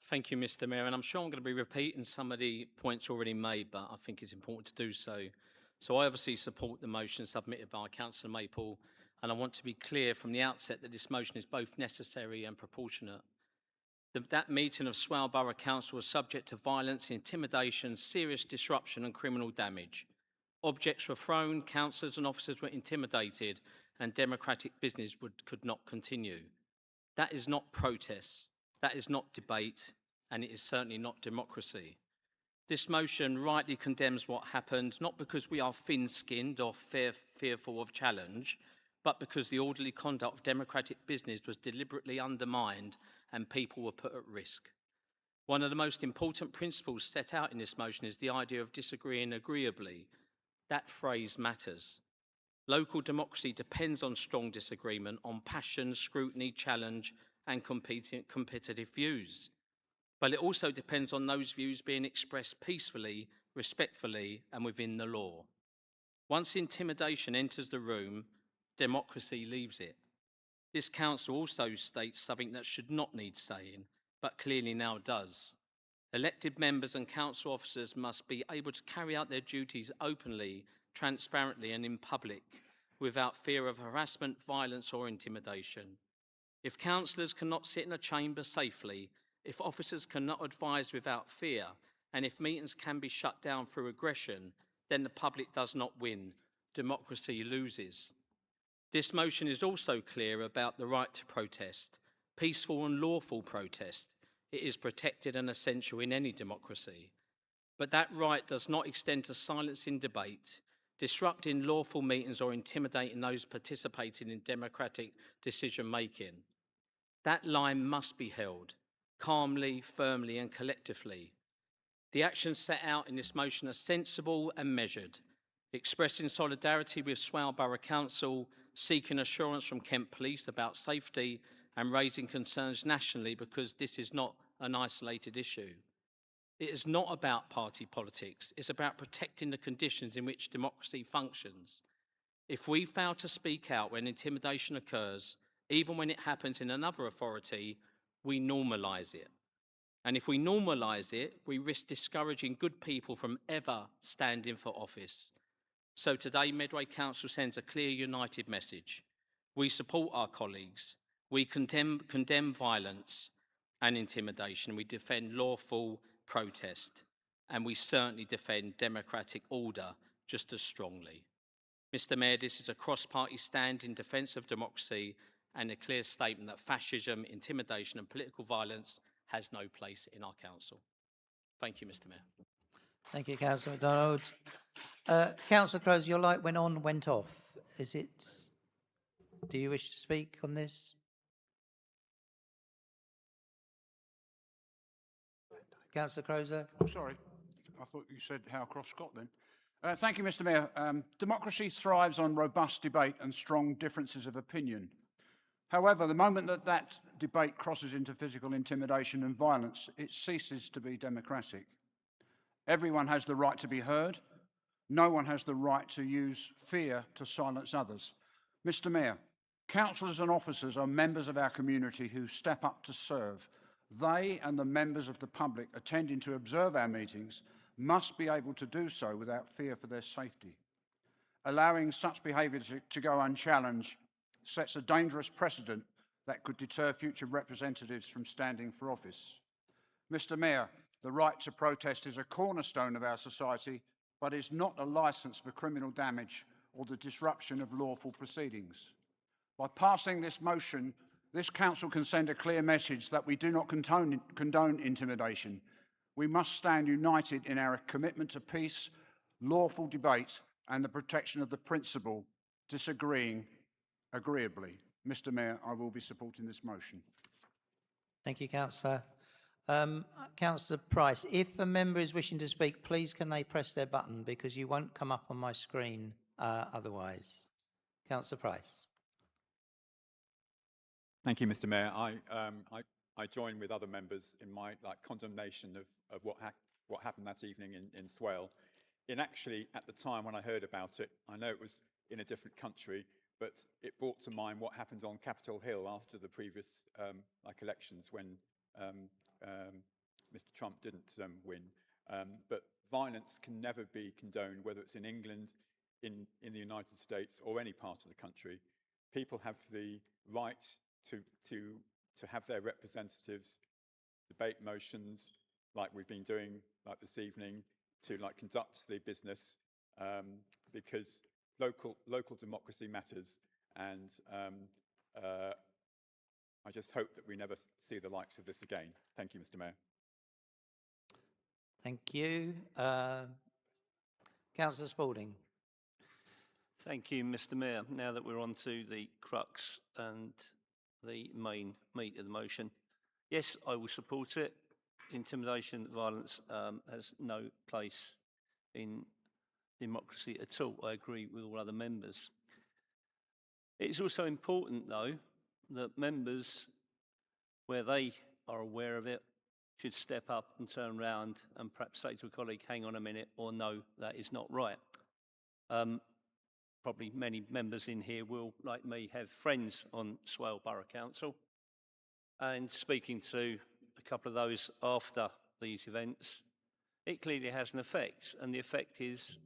Thank you, Mr. Mayor, and I'm sure I'm going to be repeating some of the points already made, but I think it's important to do so. So I obviously support the motion submitted by Councillor Maple, and I want to be clear from the outset that this motion is both necessary and proportionate. That meeting of Swale Borough Council was subject to violence, intimidation, serious disruption and criminal damage. Objects were thrown, councillors and officers were intimidated, and democratic business could not continue. That is not protest, that is not debate, and it is certainly not democracy. This motion rightly condemns what happened, not because we are thin-skinned or fearful of challenge, but because the orderly conduct of democratic business was deliberately undermined and people were put at risk. One of the most important principles set out in this motion is the idea of disagreeing agreeably. That phrase matters. Local democracy depends on strong disagreement, on passion, scrutiny, challenge, and competitive views. But it also depends on those views being expressed peacefully, respectfully, and within the law. Once intimidation enters the room, democracy leaves it. This council also states something that should not need saying, but clearly now does. Elected members and council officers must be able to carry out their duties openly, transparently, and in public, without fear of harassment, violence, or intimidation. If councillors cannot sit in a chamber safely, if officers cannot advise without fear, and if meetings can be shut down through aggression, then the public does not win. Democracy loses. This motion is also clear about the right to protest, peaceful and lawful protest. It is protected and essential in any democracy. But that right does not extend to silencing debate, disrupting lawful meetings, or intimidating those participating in democratic decision-making. That line must be held calmly, firmly, and collectively. The actions set out in this motion are sensible and measured, expressing solidarity with Swale Borough Council, seeking assurance from Kent Police about safety, and raising concerns nationally because this is not an isolated issue. It is not about party politics, it's about protecting the conditions in which democracy functions. If we fail to speak out when intimidation occurs, even when it happens in another authority, we normalise it. And if we normalise it, we risk discouraging good people from ever standing for office. So today, Medway Council sends a clear, united message. We support our colleagues. We condemn violence and intimidation. We defend lawful protest. And we certainly defend democratic order just as strongly. Mr. Mayor, this is a cross-party stand in defence of democracy and a clear statement that fascism, intimidation and political violence has no place in our council. Thank you, Mr. Mayor. Thank you, Councillor MacDonald. Councillor Crowes, your light went on, went off. Do you wish to speak on this? Councillor Crozer. Oh, sorry, I thought you said how cross got then. Thank you, Mr. Mayor. Democracy thrives on robust debate and strong differences of opinion. However, the moment that debate crosses into physical intimidation and violence, it ceases to be democratic. Everyone has the right to be heard. No one has the right to use fear to silence others. Mr. Mayor, councillors and officers are members of our community who step up to serve. They and the members of the public attending to observe our meetings must be able to do so without fear for their safety. Allowing such behaviour to go unchallenged sets a dangerous precedent that could deter future representatives from standing for office. Mr. Mayor, the right to protest is a cornerstone of our society, but is not a licence for criminal damage or the disruption of lawful proceedings. By passing this motion, this Council can send a clear message that we do not condone intimidation. We must stand united in our commitment to peace, lawful debate and the protection of the principle, disagreeing agreeably. Mr. Mayor, I will be supporting this motion. Thank you, Councillor. Councillor Price, if a member is wishing to speak, please can they press their button because you won't come up on my screen otherwise. Councillor Price. Thank you, Mr. Mayor. I join with other members in my condemnation of what happened that evening in Swale. Actually, at the time when I heard about it, I know it was in a different country, but it brought to mind what happened on Capitol Hill after the previous elections when Mr. Trump didn't win. But violence can never be condoned, whether it's in England, in the United States, or any part of the country. People have the right to have their representatives debate motions like we've been doing like this evening, to conduct the business because local democracy matters, and I just hope that we never see the likes of this again. Thank you, Mr. Mayor. Thank you. Councillor Spalding. Thank you, Mr. Mayor. Now that we're on to the crux and the main meat of the motion, yes, I will support it. Intimidation, violence has no place in democracy at all. I agree with all other members. It's also important, though, that members, where they are aware of it, should step up and turn around and perhaps say to a colleague, hang on a minute, or no, that is not right. Probably many members in here will, like me, have friends on Swale Borough Council. And speaking to a couple of those after these events, it clearly has an effect. And the effect is,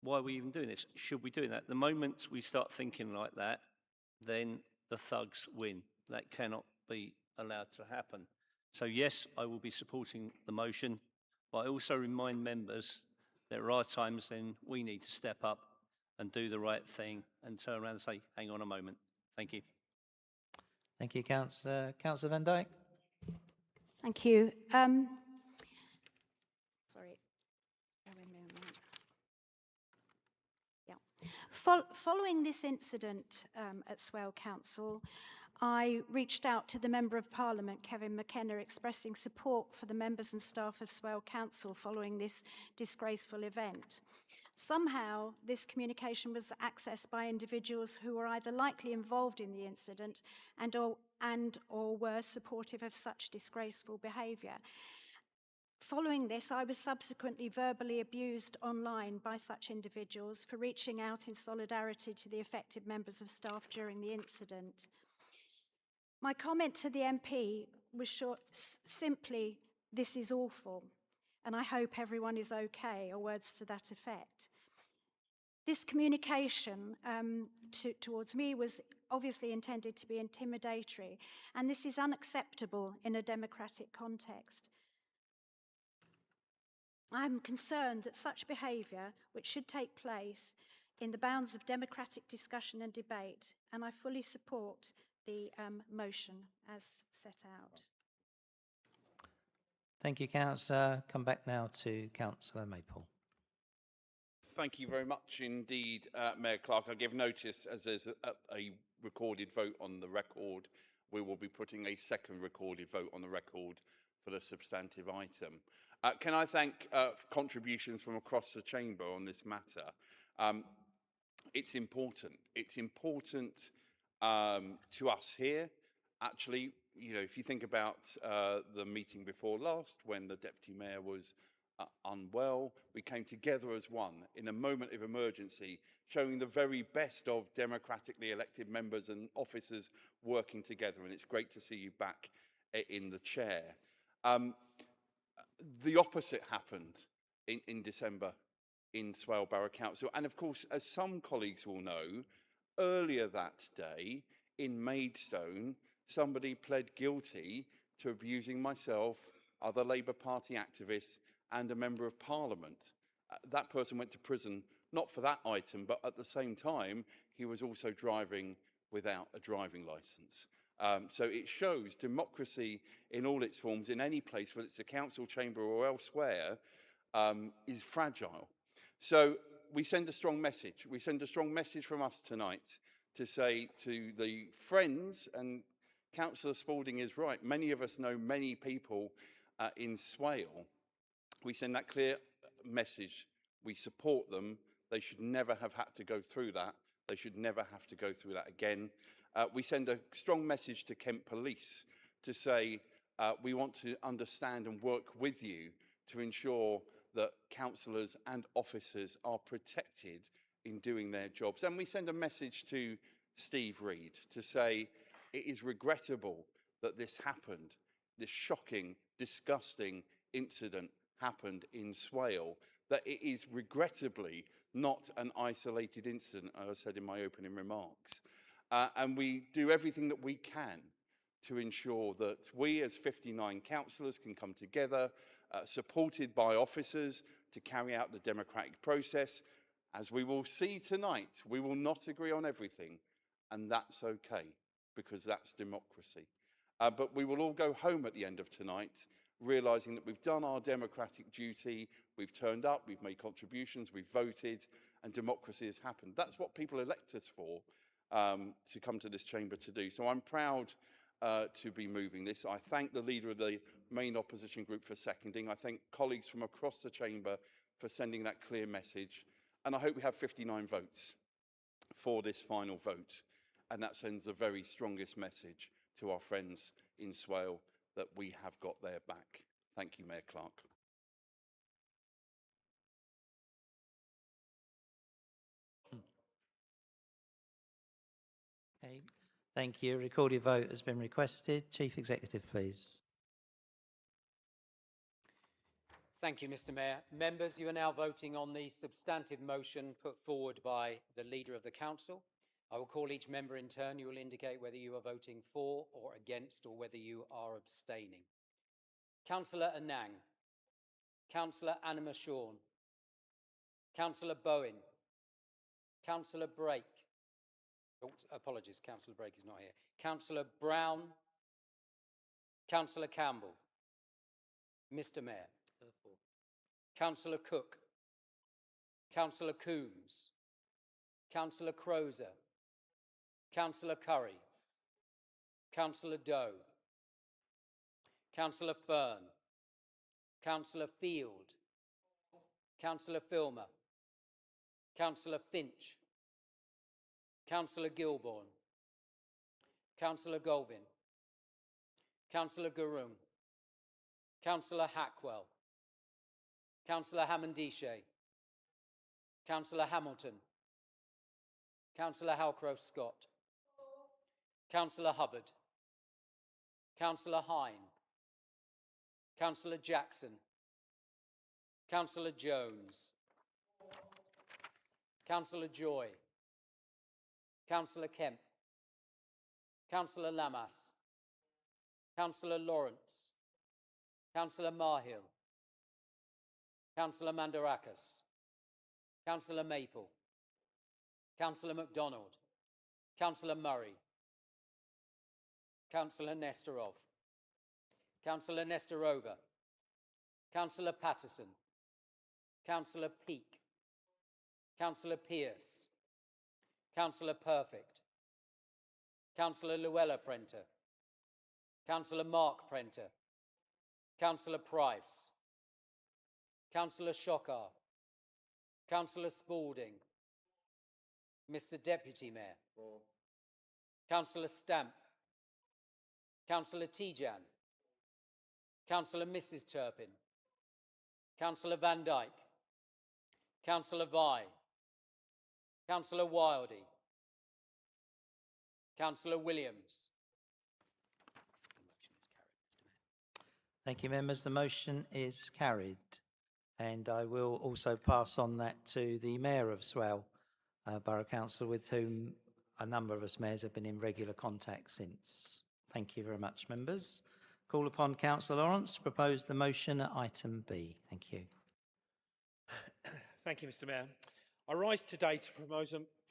why are we even doing this? Should we do that? The moment we start thinking like that, then the thugs win. That cannot be allowed to happen. So yes, I will be supporting the motion, but I also remind members there are times then we need to step up and do the right thing and turn around and say, hang on a moment. Thank you. Thank you, Councillor. Councillor Van Dijk. Thank you. Sorry. Yeah. Following this incident at Swale Council, I reached out to the Member of Parliament, Kevin McKenna, expressing support for the members and staff of Swale Council following this disgraceful event. Somehow, this communication was accessed by individuals who were either likely involved in the incident and or were supportive of such disgraceful behaviour. Following this, I was subsequently verbally abused online by such individuals for reaching out in solidarity to the affected members of staff during the incident. My comment to the MP was simply, this is awful, and I hope everyone is okay, or words to that effect. This communication towards me was obviously intended to be intimidatory, and this is unacceptable in a democratic context. I'm concerned that such behaviour, which should take place in the bounds of democratic discussion and debate, and I fully support the motion as set out. Thank you, Councillor. Come back now to Councillor Maple. Thank you very much indeed, Mayor Clark. I give notice, as there's a recorded vote on the record, we will be putting a second recorded vote on the record for the substantive item. Can I thank contributions from across the chamber on this matter? It's important. It's important to us here. Actually, you know, if you think about the meeting before last, when the Deputy Mayor was unwell, we came together as one in a moment of emergency, showing the very best of democratically elected members and officers working together. And it's great to see you back in the chair. The opposite happened in December in Swale Borough Council. And of course, as some colleagues will know, earlier that day in Maidstone, somebody pled guilty to abusing myself, other Labour Party activists, and a Member of Parliament. That person went to prison, not for that item, but at the same time, he was also driving without a driving licence. So it shows democracy in all its forms, in any place, whether it's the council chamber or elsewhere, is fragile. So we send a strong message. We send a strong message from us tonight to say to the friends, and Councillor Spalding is right, many of us know many people in Swale. We send that clear message. We support them. They should never have had to go through that. They should never have to go through that again. We send a strong message to Kent Police to say we want to understand and work with you to ensure that councillors and officers are protected in doing their jobs. And we send a message to Steve Reed to say it is regrettable that this happened, this shocking, disgusting incident happened in Swale, that it is regrettably not an isolated incident, as I said in my opening remarks. And we do everything that we can to ensure that we as 59 councillors can come together, supported by officers, to carry out the democratic process. As we will see tonight, we will not agree on everything, and that's okay, because that's democracy. But we will all go home at the end of tonight, realising that we've done our democratic duty, we've turned up, we've made contributions, we've voted, and democracy has happened. That's what people elect us for, to come to this chamber to do. So I'm proud to be moving this. I thank the leader of the main opposition group for seconding. I thank colleagues from across the chamber for sending that clear message. And I hope we have 59 votes for this final vote. And that sends the very strongest message to our friends in Swale that we have got their back. Thank you, Mayor Clark. Okay. Thank you. A recorded vote has been requested. Chief Executive, please. Thank you, Mr. Mayor. Members, you are now voting on the substantive motion put forward by the Leader of the Council. I will call each member in turn. You will indicate whether you are voting for or against, or whether you are abstaining. Councillor Anang. Councillor Anima Shawn. Councillor Bowen. Councillor Brake. Oh, apologies, Councillor Brake is not here. Councillor Brown. Councillor Campbell. Mr. Mayor. Councillor Cook. Councillor Coombs. Councillor Crozer. Councillor Curry. Councillor Doe. Councillor Fern. Councillor Field. Councillor Filmer. Councillor Finch. Councillor Gilbourne. Councillor Golvin. Councillor Garoon. Councillor Hackwell. Councillor Hammondishe. Councillor Hamilton. Councillor Halcroft-Scott. Councillor Hubbard. Councillor Hine. Councillor Jackson. Councillor Jones. Councillor Joy. Councillor Kemp. Councillor Lamas. Councillor Lawrence. Councillor Marhill. Councillor Mandarakis. Councillor Maple. Councillor MacDonald. Councillor Murray. Councillor Nestorov. Councillor Nestorova. Councillor Patterson. Councillor Peake. Councillor Pearce. Councillor Perfect. Councillor Luella Prenter. Councillor Mark Prenter. Councillor Price. Councillor Shockar. Councillor Spalding. Mr. Deputy Mayor. Councillor Stamp. Councillor Tijan. Councillor Mrs. Turpin. Councillor Van Dyke. Councillor Vi. Councillor Wildey. Councillor Williams. Thank you, members. The motion is carried. And I will also pass on that to the Mayor of Swale Borough Council, with whom a number of us mayors have been in regular contact since. Thank you very much, members. Call upon Councillor Lawrence to propose the motion at item B. Thank you. Thank you, Mr. Mayor. I rise today to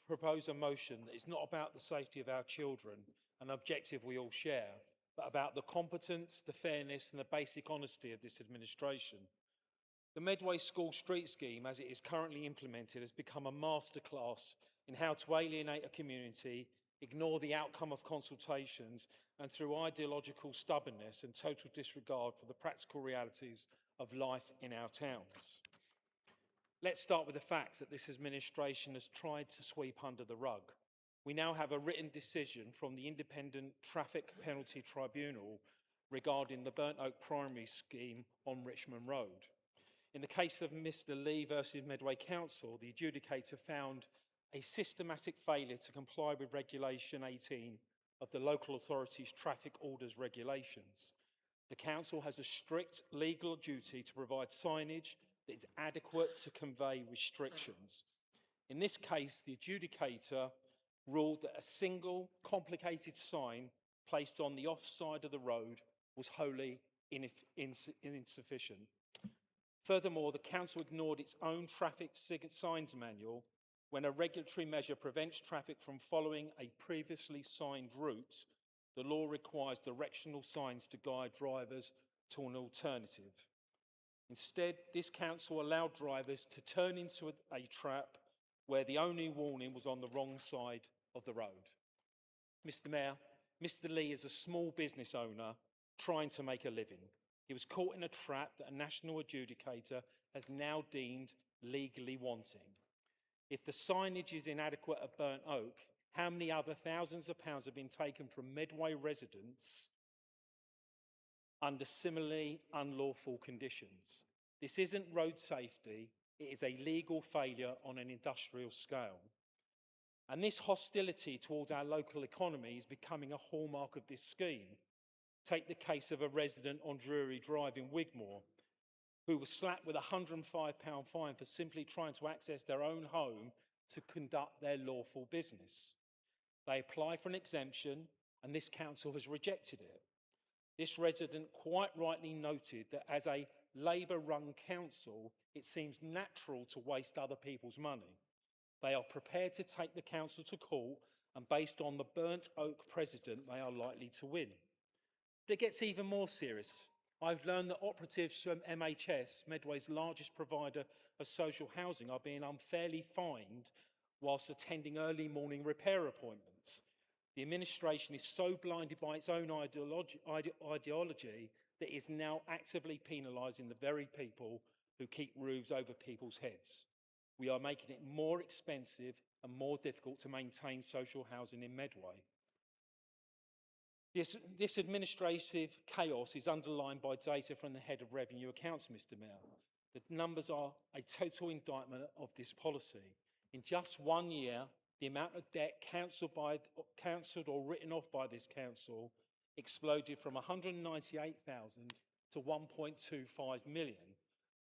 propose a motion that is not about the safety of our children, an objective we all share, but about the competence, the fairness and the basic honesty of this administration. The Medway School Street Scheme, as it is currently implemented, has become a masterclass in how to alienate a community, ignore the outcome of consultations, and through ideological stubbornness and total disregard for the practical realities of life in our towns. Let's start with the facts that this administration has tried to sweep under the rug. We now have a written decision from the Independent Traffic Penalty Tribunal regarding the Burnt Oak Primary Scheme on Richmond Road. In the case of Mr. Lee versus Medway Council, the adjudicator found a systematic failure to comply with Regulation 18 of the local authority's traffic orders regulations. The council has a strict legal duty to provide signage that is adequate to convey restrictions. In this case, the adjudicator ruled that a single complicated sign placed on the offside of the road was wholly insufficient. Furthermore, the council ignored its own traffic signs manual when a regulatory measure prevents traffic from following a previously signed route. The law requires directional signs to guide drivers to an alternative. Instead, this council allowed drivers to turn into a trap where the only warning was on the wrong side of the road. Mr. Mayor, Mr. Lee is a small business owner trying to make a living. He was caught in a trap that a national adjudicator has now deemed legally wanting. If the signage is inadequate at Burnt Oak, how many other thousands of pounds have been taken from Medway residents under similarly unlawful conditions? This isn't road safety, it is a legal failure on an industrial scale. And this hostility towards our local economy is becoming a hallmark of this scheme. Take the case of a resident on Drury Drive in Wigmore, who was slapped with a £105 fine for simply trying to access their own home to conduct their lawful business. They applied for an exemption and this council has rejected it. This resident quite rightly noted that as a Labour-run council, it seems natural to waste other people's money. They are prepared to take the council to court, and based on the Burnt Oak precedent, they are likely to win. But it gets even more serious. I've learned that operatives from MHS, Medway's largest provider of social housing, are being unfairly fined whilst attending early morning repair appointments. The administration is so blinded by its own ideology that it is now actively penalising the very people who keep roofs over people's heads. We are making it more expensive and more difficult to maintain social housing in Medway. This administrative chaos is underlined by data from the head of Revenue Accounts, Mr. Mayor. The numbers are a total indictment of this policy. In just 1 year, the amount of debt cancelled or written off by this council exploded from 198,000 to 1.25 million.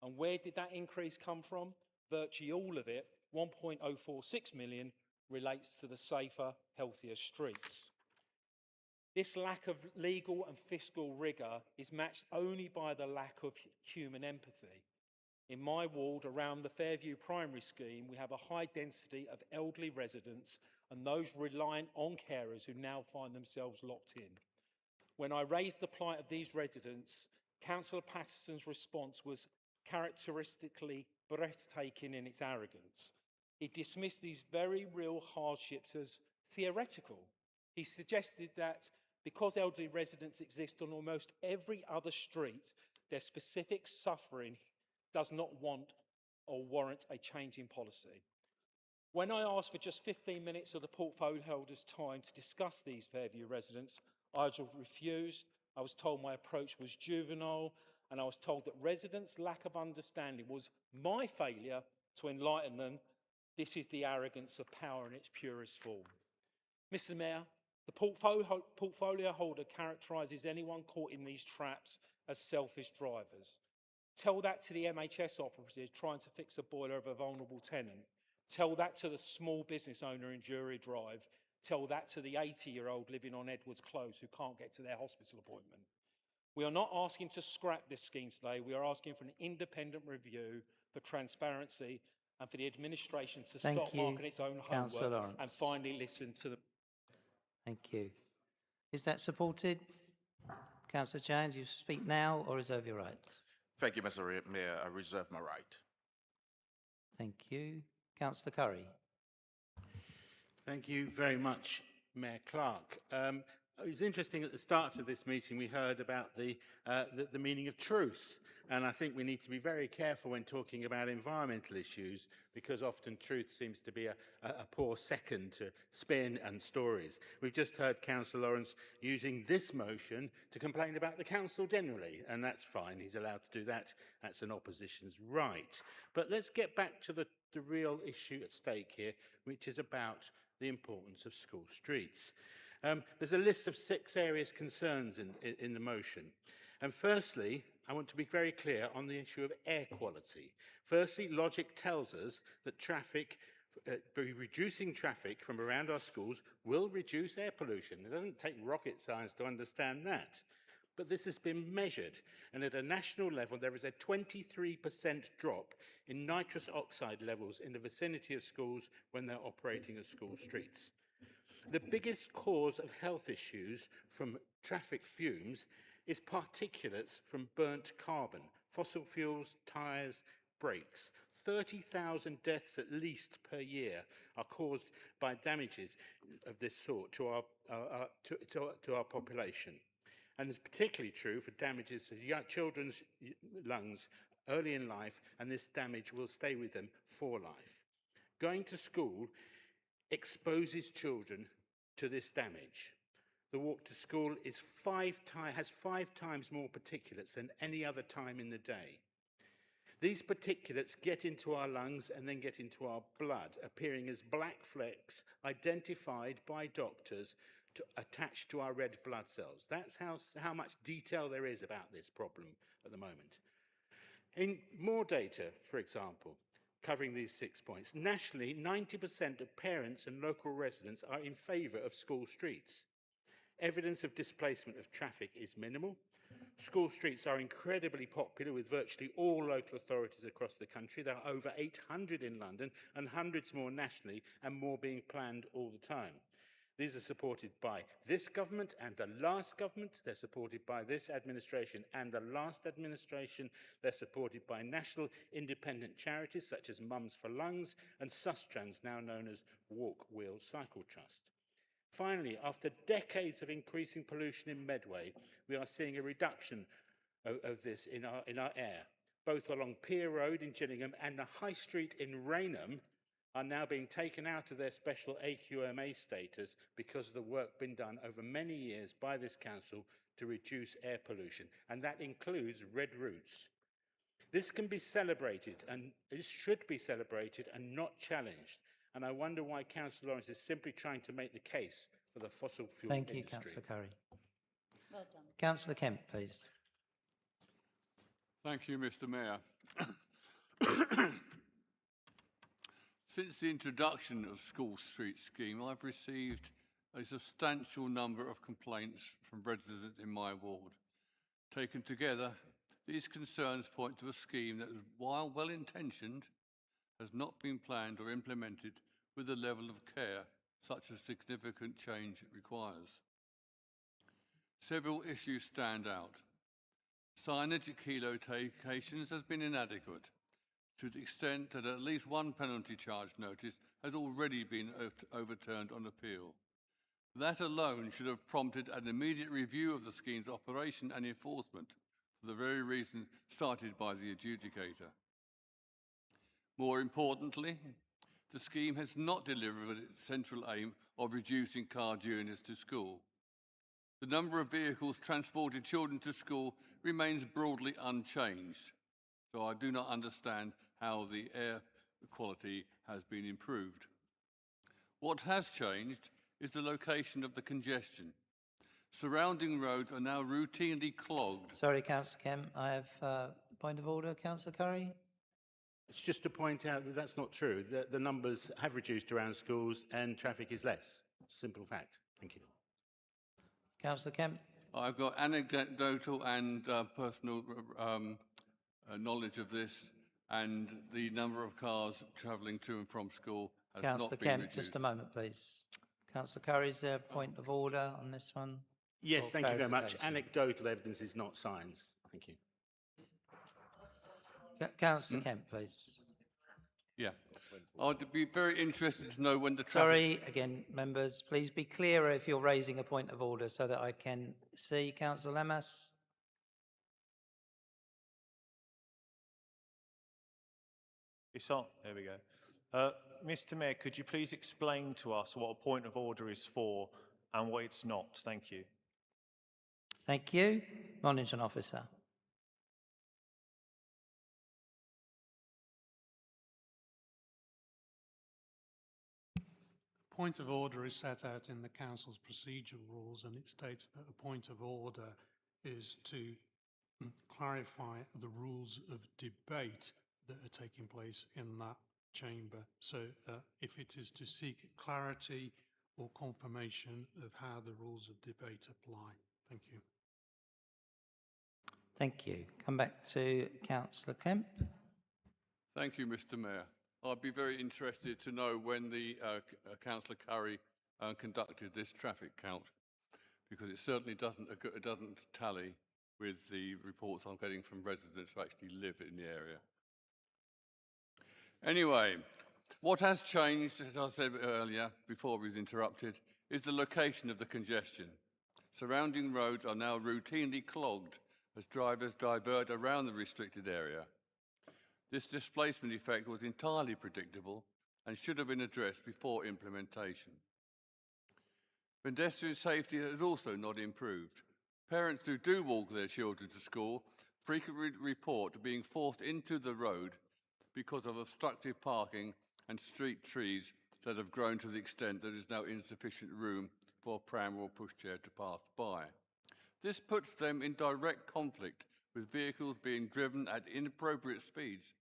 And where did that increase come from? Virtually all of it, 1.046 million, relates to the safer, healthier streets. This lack of legal and fiscal rigour is matched only by the lack of human empathy. In my ward, around the Fairview Primary Scheme, we have a high density of elderly residents and those reliant on carers who now find themselves locked in. When I raised the plight of these residents, Councillor Patterson's response was characteristically breathtaking in its arrogance. He dismissed these very real hardships as theoretical. He suggested that because elderly residents exist on almost every other street, their specific suffering does not want or warrant a change in policy. When I asked for just 15 minutes of the portfolio holder's time to discuss these Fairview residents, I was refused. I was told my approach was juvenile, and I was told that residents' lack of understanding was my failure to enlighten them. This is the arrogance of power in its purest form. Mr. Mayor, the portfolio holder characterises anyone caught in these traps as selfish drivers. Tell that to the MHS operative trying to fix the boiler of a vulnerable tenant. Tell that to the small business owner in Jury Drive. Tell that to the 80-year-old living on Edwards Close who can't get to their hospital appointment. We are not asking to scrap this scheme today. We are asking for an independent review, for transparency, and for the administration to Thank stop you, marking its own Councillor homework Lawrence. and finally listen to the... Thank you. Is that supported? Councillor Chan, do you speak now or reserve your right? Thank you, Mr. Mayor. I reserve my right. Thank you. Councillor Curry. Thank you very much, Mayor Clark. It was interesting at the start of this meeting we heard about the meaning of truth, and I think we need to be very careful when talking about environmental issues because often truth seems to be a poor second to spin and stories. We've just heard Councillor Lawrence using this motion to complain about the council generally, and that's fine, he's allowed to do that, that's an opposition's right. But let's get back to the real issue at stake here, which is about the importance of school streets. There's a list of 6 areas concerns in the motion. And firstly, I want to be very clear on the issue of air quality. Firstly, logic tells us that reducing traffic from around our schools will reduce air pollution. It doesn't take rocket science to understand that. But this has been measured, and at a national level, there is a 23% drop in nitrous oxide levels in the vicinity of schools when they're operating as school streets. The biggest cause of health issues from traffic fumes is particulates from burnt carbon, fossil fuels, tyres, brakes. 30,000 deaths at least per year are caused by damages of this sort to our population. And it's particularly true for damages to children's lungs early in life, and this damage will stay with them for life. Going to school exposes children to this damage. The walk to school has 5 times more particulates than any other time in the day. These particulates get into our lungs and then get into our blood, appearing as black flecks identified by doctors attached to our red blood cells. That's how much detail there is about this problem at the moment. In more data, for example, covering these 6 points, nationally, 90% of parents and local residents are in favour of school streets. Evidence of displacement of traffic is minimal. School streets are incredibly popular with virtually all local authorities across the country. There are over 800 in London and hundreds more nationally, and more being planned all the time. These are supported by this government and the last government. They're supported by this administration and the last administration. They're supported by national independent charities such as Mums for Lungs and Sustrans, now known as Walk, Wheel, Cycle Trust. Finally, after decades of increasing pollution in Medway, we are seeing a reduction of this in our air. Both along Pier Road in Gillingham and the High Street in Rainham are now being taken out of their special AQMA status because of the work been done over many years by this council to reduce air pollution, and that includes red routes. This can be celebrated, and this should be celebrated and not challenged. And I wonder why Councillor Lawrence is simply trying to make the case for the fossil fuel Thank you, industry. Councillor Curry. Well done. Councillor Kemp, please. Thank you, Mr. Mayor. Since the introduction of School Street Scheme, I've received a substantial number of complaints from residents in my ward. Taken together, these concerns point to a scheme that, while well-intentioned, has not been planned or implemented with the level of care such as significant change it requires. Several issues stand out. Signage at key locations has been inadequate, to the extent that at least one penalty charge notice has already been overturned on appeal. That alone should have prompted an immediate review of the scheme's operation and enforcement, for the very reasons cited by the adjudicator. More importantly, the scheme has not delivered its central aim of reducing car journeys to school. The number of vehicles transporting children to school remains broadly unchanged, so I do not understand how the air quality has been improved. What has changed is the location of the congestion. Surrounding roads are now routinely clogged. Sorry, Councillor Kemp. I have point of order. Councillor Curry. It's just to point out that that's not true. The numbers have reduced around schools and traffic is less. Simple fact. Thank you. Councillor Kemp. I've got anecdotal and personal knowledge of this, and the number of cars travelling to and from school has Councillor not been Kemp, reduced. just a moment, please. Councillor Curry, is there a point of order on this one? Yes, Or thank you very much. clarification? Anecdotal evidence is not science. Thank you. Councillor Kemp, please. Yeah. I'd be very interested to know when the traffic... Sorry, again, members, please be clearer if you're raising a point of order so that I can see. Councillor Lamas. It's on. There we go. Mr. Mayor, could you please explain to us what a point of order is for and what it's not? Thank you. Thank you. Monitoring Officer. Point of order is set out in the Council's procedural rules, and it states that a point of order is to clarify the rules of debate that are taking place in that chamber. So if it is to seek clarity or confirmation of how the rules of debate apply. Thank you. Thank you. Come back to Councillor Kemp. Thank you, Mr. Mayor. I'd be very interested to know when the Councillor Curry conducted this traffic count, because it certainly doesn't tally with the reports I'm getting from residents who actually live in the area. Anyway, what has changed, as I said earlier, before we was interrupted, is the location of the congestion. Surrounding roads are now routinely clogged as drivers divert around the restricted area. This displacement effect was entirely predictable and should have been addressed before implementation. Pedestrian safety has also not improved. Parents who do walk their children to school frequently report being forced into the road because of obstructive parking and street trees that have grown to the extent that there is now insufficient room for a pram or pushchair to pass by. This puts them in direct conflict with vehicles being driven at inappropriate speeds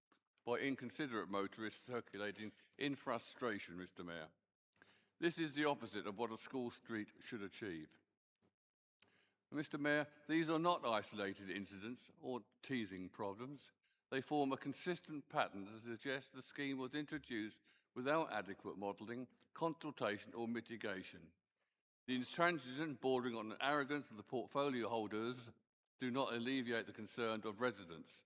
by inconsiderate motorists circulating in frustration, Mr. Mayor. This is the opposite of what a school street should achieve. Mr. Mayor, these are not isolated incidents or teething problems. They form a consistent pattern that suggests the scheme was introduced without adequate modelling, consultation or mitigation. The intransigent bordering on arrogance of the portfolio holders do not alleviate the concerns of residents.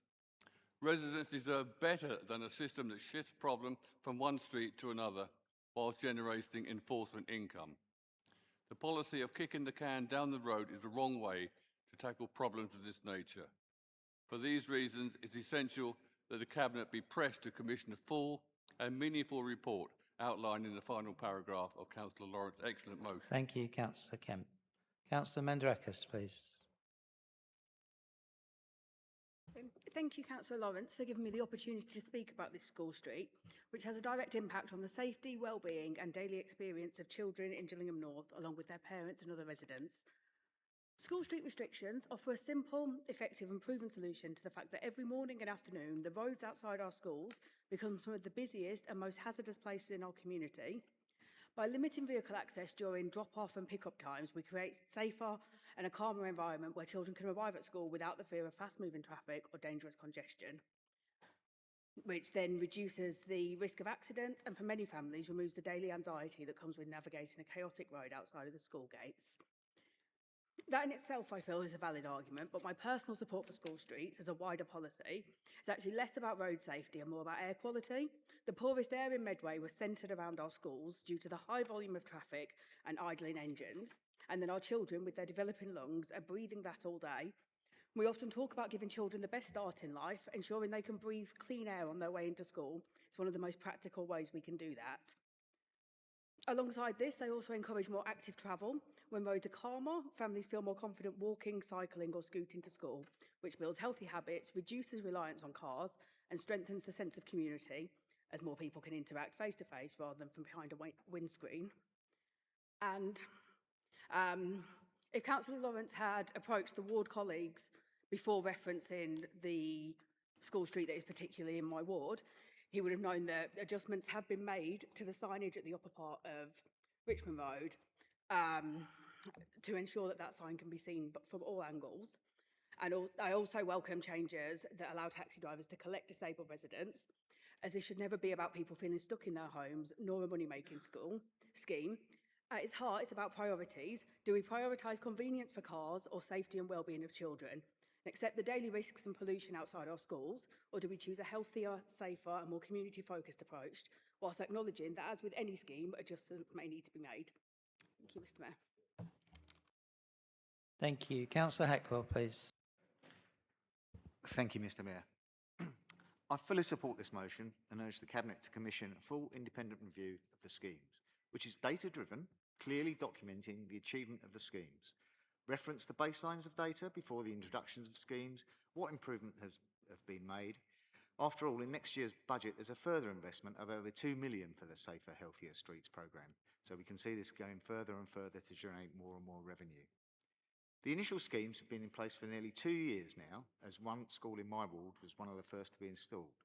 Residents deserve better than a system that shifts problem from one street to another whilst generating enforcement income. The policy of kicking the can down the road is the wrong way to tackle problems of this nature. For these reasons, it's essential that the Cabinet be pressed to commission a full and meaningful report outlined in the final paragraph of Councillor Lawrence's excellent motion. Thank you, Councillor Kemp. Councillor Mendrakis, please. Thank you, Councillor Lawrence, for giving me the opportunity to speak about this school street, which has a direct impact on the safety, well-being and daily experience of children in Gillingham North, along with their parents and other residents. School street restrictions offer a simple, effective and proven solution to the fact that every morning and afternoon, the roads outside our schools become some of the busiest and most hazardous places in our community. By limiting vehicle access during drop-off and pick-up times, we create safer and a calmer environment where children can arrive at school without the fear of fast-moving traffic or dangerous congestion, which then reduces the risk of accidents and for many families removes the daily anxiety that comes with navigating a chaotic road outside of the school gates. That in itself, I feel, is a valid argument, but my personal support for school streets as a wider policy is actually less about road safety and more about air quality. The poorest air in Medway was centred around our schools due to the high volume of traffic and idling engines, and then our children, with their developing lungs, are breathing that all day. We often talk about giving children the best start in life, ensuring they can breathe clean air on their way into school. It's one of the most practical ways we can do that. Alongside this, they also encourage more active travel. When roads are calmer, families feel more confident walking, cycling or scooting to school, which builds healthy habits, reduces reliance on cars and strengthens the sense of community as more people can interact face-to-face rather than from behind a windscreen. And If Councillor Lawrence had approached the ward colleagues before referencing the school street that is particularly in my ward, he would have known that adjustments have been made to the signage at the upper part of Richmond Road to ensure that that sign can be seen from all angles. And I also welcome changes that allow taxi drivers to collect disabled residents, as this should never be about people feeling stuck in their homes, nor a money-making scheme. At its heart, it's about priorities. Do we prioritise convenience for cars or safety and well-being of children? And accept the daily risks and pollution outside our schools, or do we choose a healthier, safer and more community-focused approach, whilst acknowledging that, as with any scheme, adjustments may need to be made? Thank you, Mr Mayor. Thank you. Councillor Hackwell, please. Thank you, Mr Mayor. I fully support this motion and urge the Cabinet to commission a full independent review of the schemes, which is data-driven, clearly documenting the achievement of the schemes. Reference the baselines of data before the introductions of schemes, what improvement have been made. After all, in next year's budget, there's a further investment of over £2 million for the Safer, Healthier Streets programme, so we can see this going further and further to generate more and more revenue. The initial schemes have been in place for nearly 2 years now, as one school in my ward was one of the first to be installed.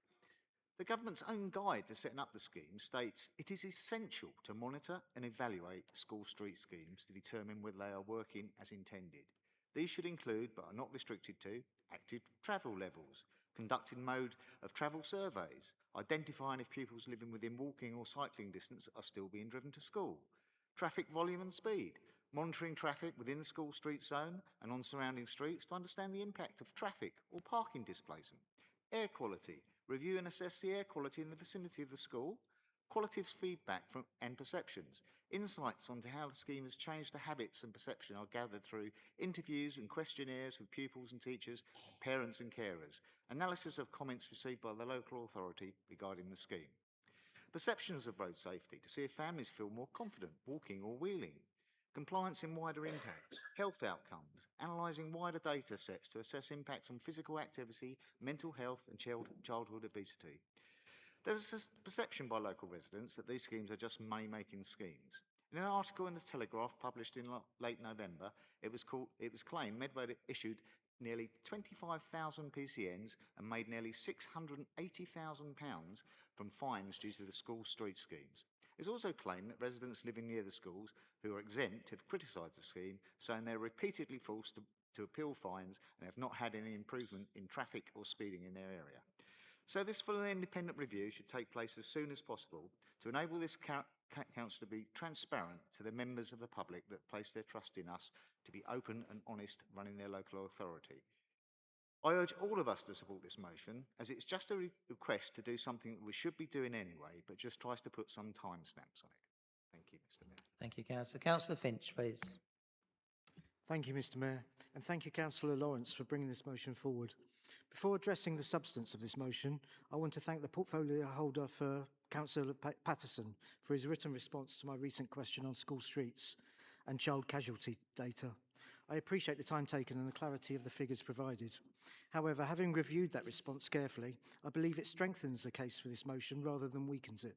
The government's own guide to setting up the scheme states it is essential to monitor and evaluate school street schemes to determine whether they are working as intended. These should include, but are not restricted to, active travel levels, conducting mode of travel surveys, identifying if pupils living within walking or cycling distance are still being driven to school, traffic volume and speed, monitoring traffic within the school street zone and on surrounding streets to understand the impact of traffic or parking displacement, air quality, review and assess the air quality in the vicinity of the school, qualitative feedback and perceptions, insights onto how the scheme has changed the habits and perception are gathered through interviews and questionnaires with pupils and teachers, parents and carers, analysis of comments received by the local authority regarding the scheme. Perceptions of road safety to see if families feel more confident walking or wheeling, compliance in wider impacts, health outcomes, analysing wider data sets to assess impacts on physical activity, mental health and childhood obesity. There is a perception by local residents that these schemes are just money-making schemes. In an article in the Telegraph published in late November, it was claimed Medway issued nearly 25,000 PCNs and made nearly £680,000 from fines due to the school street schemes. It's also claimed that residents living near the schools who are exempt have criticised the scheme, saying they're repeatedly forced to appeal fines and have not had any improvement in traffic or speeding in their area. So this full and independent review should take place as soon as possible to enable this council to be transparent to the members of the public that place their trust in us to be open and honest running their local authority. I urge all of us to support this motion, as it's just a request to do something that we should be doing anyway, but just tries to put some timestamps on it. Thank you, Mr Mayor. Thank you, Councillor. Councillor Finch, please. Thank you, Mr Mayor, and thank you, Councillor Lawrence, for bringing this motion forward. Before addressing the substance of this motion, I want to thank the portfolio holder for Councillor Patterson for his written response to my recent question on school streets and child casualty data. I appreciate the time taken and the clarity of the figures provided. However, having reviewed that response carefully, I believe it strengthens the case for this motion rather than weakens it.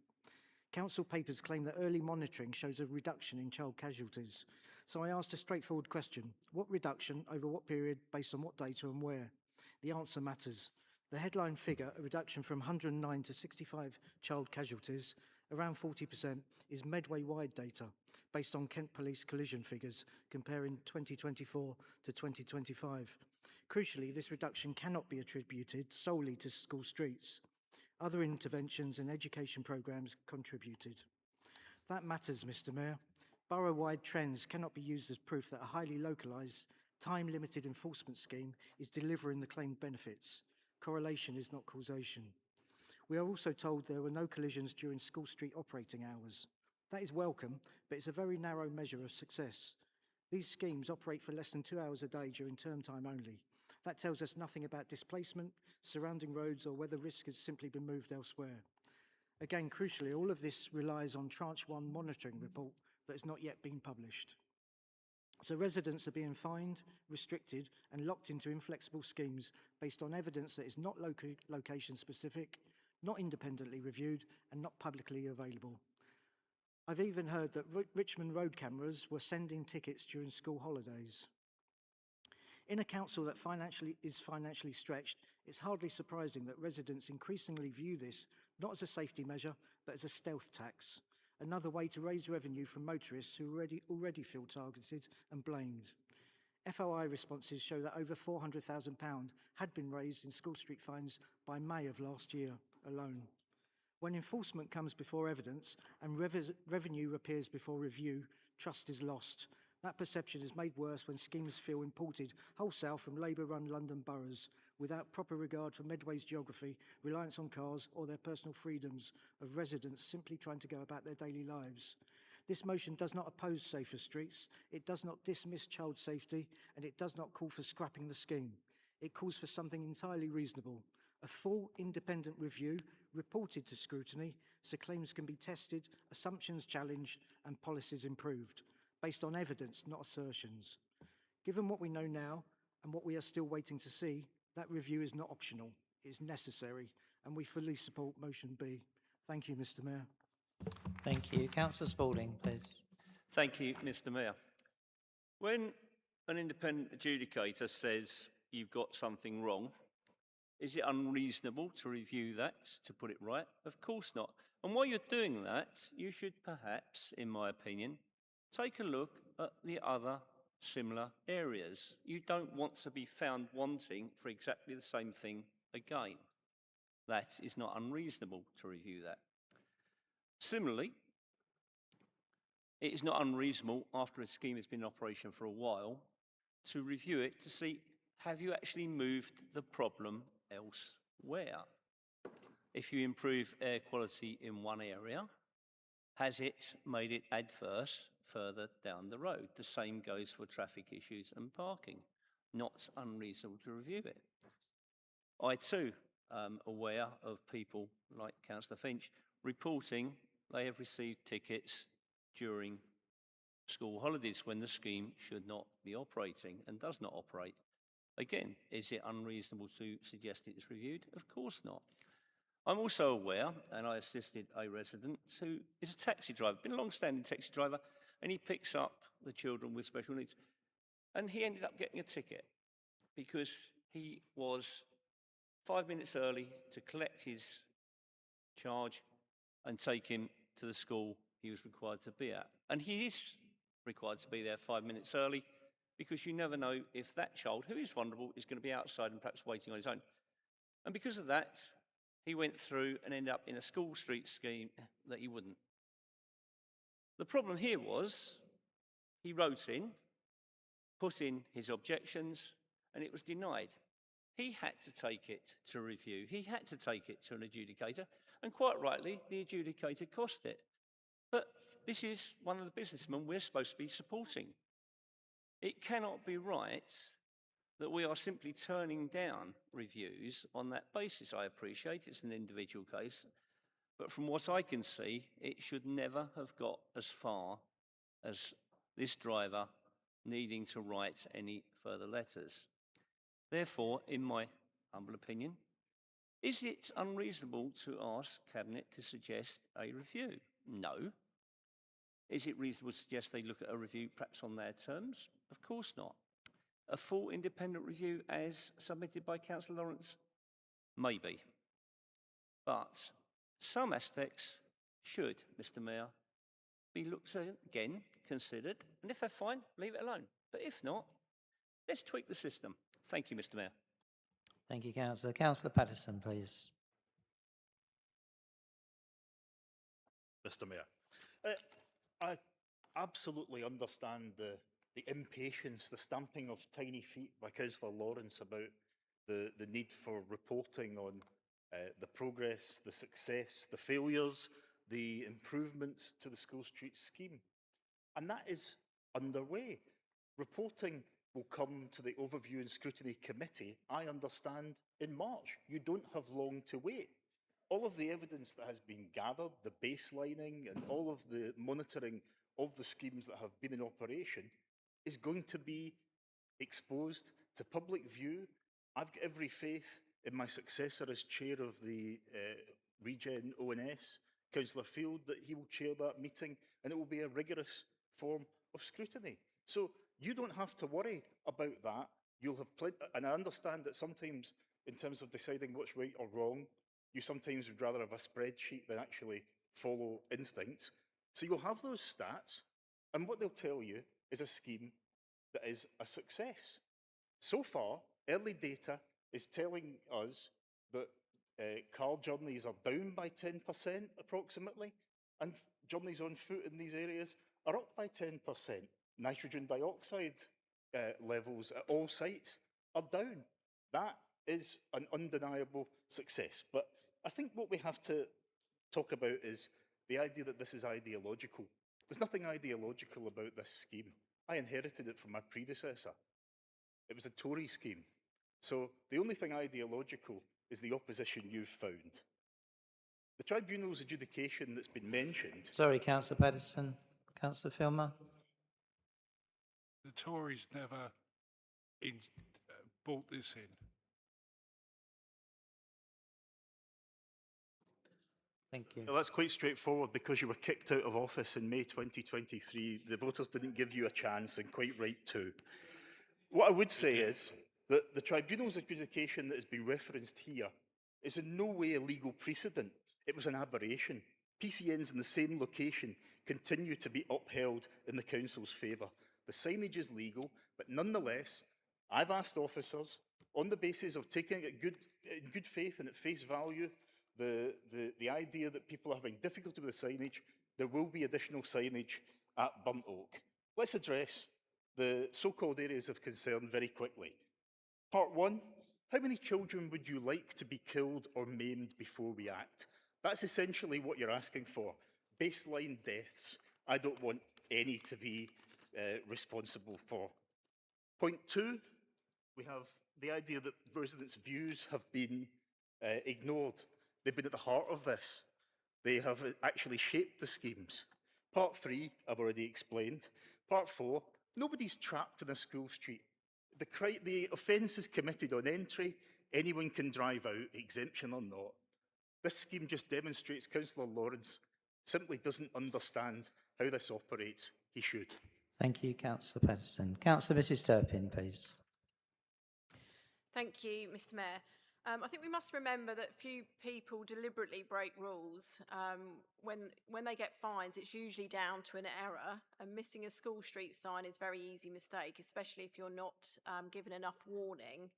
Council papers claim that early monitoring shows a reduction in child casualties. So I asked a straightforward question: what reduction, over what period, based on what data and where? The answer matters. The headline figure, a reduction from 109 to 65 child casualties, around 40%, is Medway-wide data, based on Kent Police collision figures, comparing 2024 to 2025. Crucially, this reduction cannot be attributed solely to school streets. Other interventions and education programmes contributed. That matters, Mr Mayor. Borough-wide trends cannot be used as proof that a highly localised, time-limited enforcement scheme is delivering the claimed benefits. Correlation is not causation. We are also told there were no collisions during school street operating hours. That is welcome, but it's a very narrow measure of success. These schemes operate for less than 2 hours a day during term time only. That tells us nothing about displacement, surrounding roads, or whether risk has simply been moved elsewhere. Again, crucially, all of this relies on Tranche 1 monitoring report that has not yet been published. So residents are being fined, restricted, and locked into inflexible schemes based on evidence that is not location specific, not independently reviewed, and not publicly available. I've even heard that Richmond road cameras were sending tickets during school holidays. In a council that is financially stretched, it's hardly surprising that residents increasingly view this not as a safety measure, but as a stealth tax, another way to raise revenue from motorists who already feel targeted and blamed. FOI responses show that over £400,000 had been raised in School Street fines by May of last year alone. When enforcement comes before evidence and revenue appears before review, trust is lost. That perception is made worse when schemes feel imported wholesale from Labour-run London boroughs without proper regard for Medway's geography, reliance on cars or their personal freedoms of residents simply trying to go about their daily lives. This motion does not oppose safer streets, it does not dismiss child safety, and it does not call for scrapping the scheme. It calls for something entirely reasonable, a full independent review reported to scrutiny so claims can be tested, assumptions challenged and policies improved, based on evidence, not assertions. Given what we know now and what we are still waiting to see, that review is not optional, it is necessary, and we fully support motion B. Thank you, Mr. Mayor. Thank you. Councillor Spalding, please. Thank you, Mr. Mayor. When an independent adjudicator says you've got something wrong, is it unreasonable to review that, to put it right? Of course not. And while you're doing that, you should perhaps, in my opinion, take a look at the other similar areas. You don't want to be found wanting for exactly the same thing again. That is not unreasonable to review that. Similarly, it is not unreasonable after a scheme has been in operation for a while to review it to see, have you actually moved the problem elsewhere? If you improve air quality in one area, has it made it adverse further down the road? The same goes for traffic issues and parking. Not unreasonable to review it. I too am aware of people like Councillor Finch reporting they have received tickets during school holidays when the scheme should not be operating and does not operate. Again, is it unreasonable to suggest it is reviewed? Of course not. I'm also aware, and I assisted a resident who is a taxi driver, been a long-standing taxi driver, and he picks up the children with special needs. And he ended up getting a ticket because he was 5 minutes early to collect his charge and take him to the school he was required to be at. And he is required to be there 5 minutes early because you never know if that child, who is vulnerable, is going to be outside and perhaps waiting on his own. And because of that, he went through and ended up in a school street scheme that he wouldn't. The problem here was he wrote in, put in his objections, and it was denied. He had to take it to review. He had to take it to an adjudicator, and quite rightly, the adjudicator cost it. But this is one of the businessmen we're supposed to be supporting. It cannot be right that we are simply turning down reviews on that basis. I appreciate it's an individual case, but from what I can see, it should never have got as far as this driver needing to write any further letters. Therefore, in my humble opinion, is it unreasonable to ask Cabinet to suggest a review? No. Is it reasonable to suggest they look at a review perhaps on their terms? Of course not. A full independent review as submitted by Councillor Lawrence? Maybe. But some aspects should, Mr. Mayor, be looked at again, considered, and if they're fine, leave it alone. But if not, let's tweak the system. Thank you, Mr. Mayor. Thank you, Councillor. Councillor Patterson, please. Mr. Mayor, I absolutely understand the impatience, the stamping of tiny feet by Councillor Lawrence about the need for reporting on the progress, the success, the failures, the improvements to the School Street scheme. And that is underway. Reporting will come to the Overview and Scrutiny Committee, I understand, in March. You don't have long to wait. All of the evidence that has been gathered, the baselining and all of the monitoring of the schemes that have been in operation is going to be exposed to public view. I've got every faith in my successor as chair of the Regen ONS, Councillor Field that he will chair that meeting, and it will be a rigorous form of scrutiny. So you don't have to worry about that. You'll have plenty, and I understand that sometimes in terms of deciding what's right or wrong, you sometimes would rather have a spreadsheet than actually follow instincts. So you'll have those stats, and what they'll tell you is a scheme that is a success. So far, early data is telling us that car journeys are down by 10% approximately, and journeys on foot in these areas are up by 10%. Nitrogen dioxide levels at all sites are down. That is an undeniable success. But I think what we have to talk about is the idea that this is ideological. There's nothing ideological about this scheme. I inherited it from my predecessor. It was a Tory scheme. So the only thing ideological is the opposition you've found. The tribunal's adjudication that's been mentioned... Sorry, Councillor Patterson. Councillor Filmer. The Tories never brought this in. Thank you. Well, that's quite straightforward. Because you were kicked out of office in May 2023, the voters didn't give you a chance, and quite right too. What I would say is that the tribunal's adjudication that has been referenced here is in no way a legal precedent. It was an aberration. PCNs in the same location continue to be upheld in the council's favour. The signage is legal, but nonetheless, I've asked officers, on the basis of taking it in good faith and at face value, the idea that people are having difficulty with the signage, there will be additional signage at Burnt Oak. Let's address the so-called areas of concern very quickly. Part one, how many children would you like to be killed or maimed before we act? That's essentially what you're asking for. Baseline deaths. I don't want any to be responsible for. Point two, we have the idea that residents' views have been ignored. They've been at the heart of this. They have actually shaped the schemes. Part three, I've already explained. Part four, nobody's trapped in a school street. The offence is committed on entry. Anyone can drive out, exemption or not. This scheme just demonstrates Councillor Lawrence simply doesn't understand how this operates. He should. Thank you, Councillor Patterson. Councillor Mrs Turpin, please. Thank you, Mr Mayor. I think we must remember that few people deliberately break rules. When they get fines, it's usually down to an error, and missing a school street sign is a very easy mistake, especially if you're not given enough warning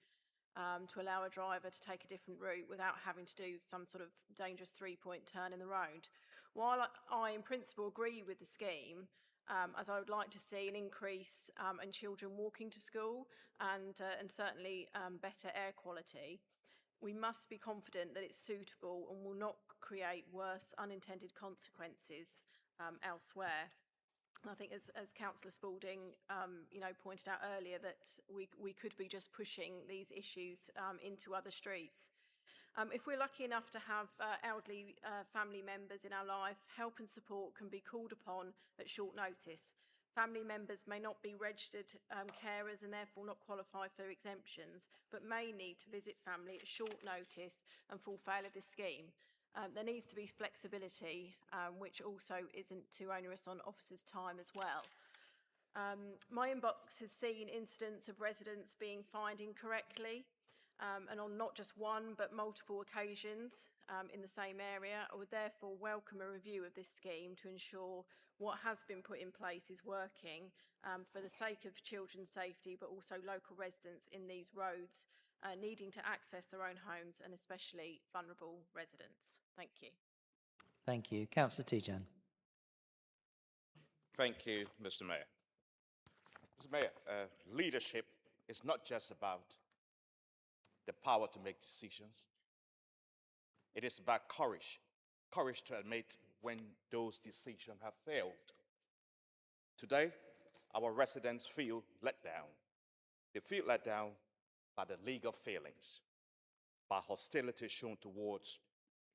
to allow a driver to take a different route without having to do some sort of dangerous three-point turn in the road. While I in principle agree with the scheme, as I would like to see an increase in children walking to school and certainly better air quality, we must be confident that it's suitable and will not create worse unintended consequences elsewhere. And I think as Councillor Spalding pointed out earlier, that we could be just pushing these issues into other streets. If we're lucky enough to have elderly family members in our life, help and support can be called upon at short notice. Family members may not be registered carers and therefore not qualify for exemptions, but may need to visit family at short notice and full fail of this scheme. There needs to be flexibility, which also isn't too onerous on officers' time as well. My inbox has seen incidents of residents being fined incorrectly, and on not just one but multiple occasions in the same area. I would therefore welcome a review of this scheme to ensure what has been put in place is working for the sake of children's safety, but also local residents in these roads needing to access their own homes, and especially vulnerable residents. Thank you. Thank you. Councillor Tijan. Thank you, Mr. Mayor. Mr. Mayor, leadership is not just about the power to make decisions. It is about courage. Courage to admit when those decisions have failed. Today, our residents feel let down. They feel let down by the legal failings, by hostility shown towards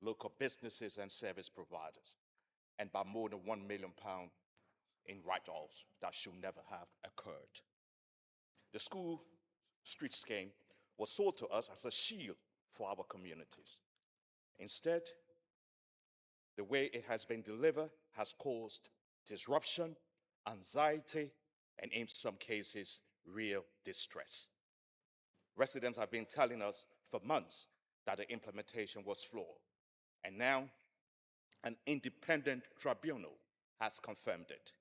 local businesses and service providers, and by more than £1 million in write-offs that should never have occurred. The school street scheme was sold to us as a shield for our communities. Instead, The way it has been delivered has caused disruption, anxiety, and in some cases, real distress. Residents have been telling us for months that the implementation was flawed. And now, an independent tribunal has confirmed it.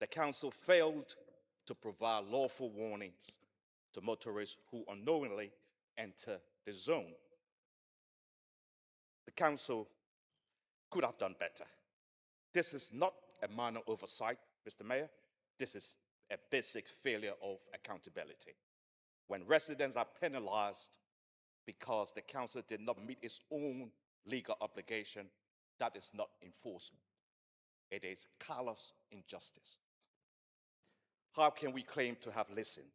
The council failed to provide lawful warnings to motorists who unknowingly enter the zone. The council could have done better. This is not a minor oversight, Mr. Mayor. This is a basic failure of accountability. When residents are penalized because the council did not meet its own legal obligation, that is not enforcement. It is callous injustice. How can we claim to have listened?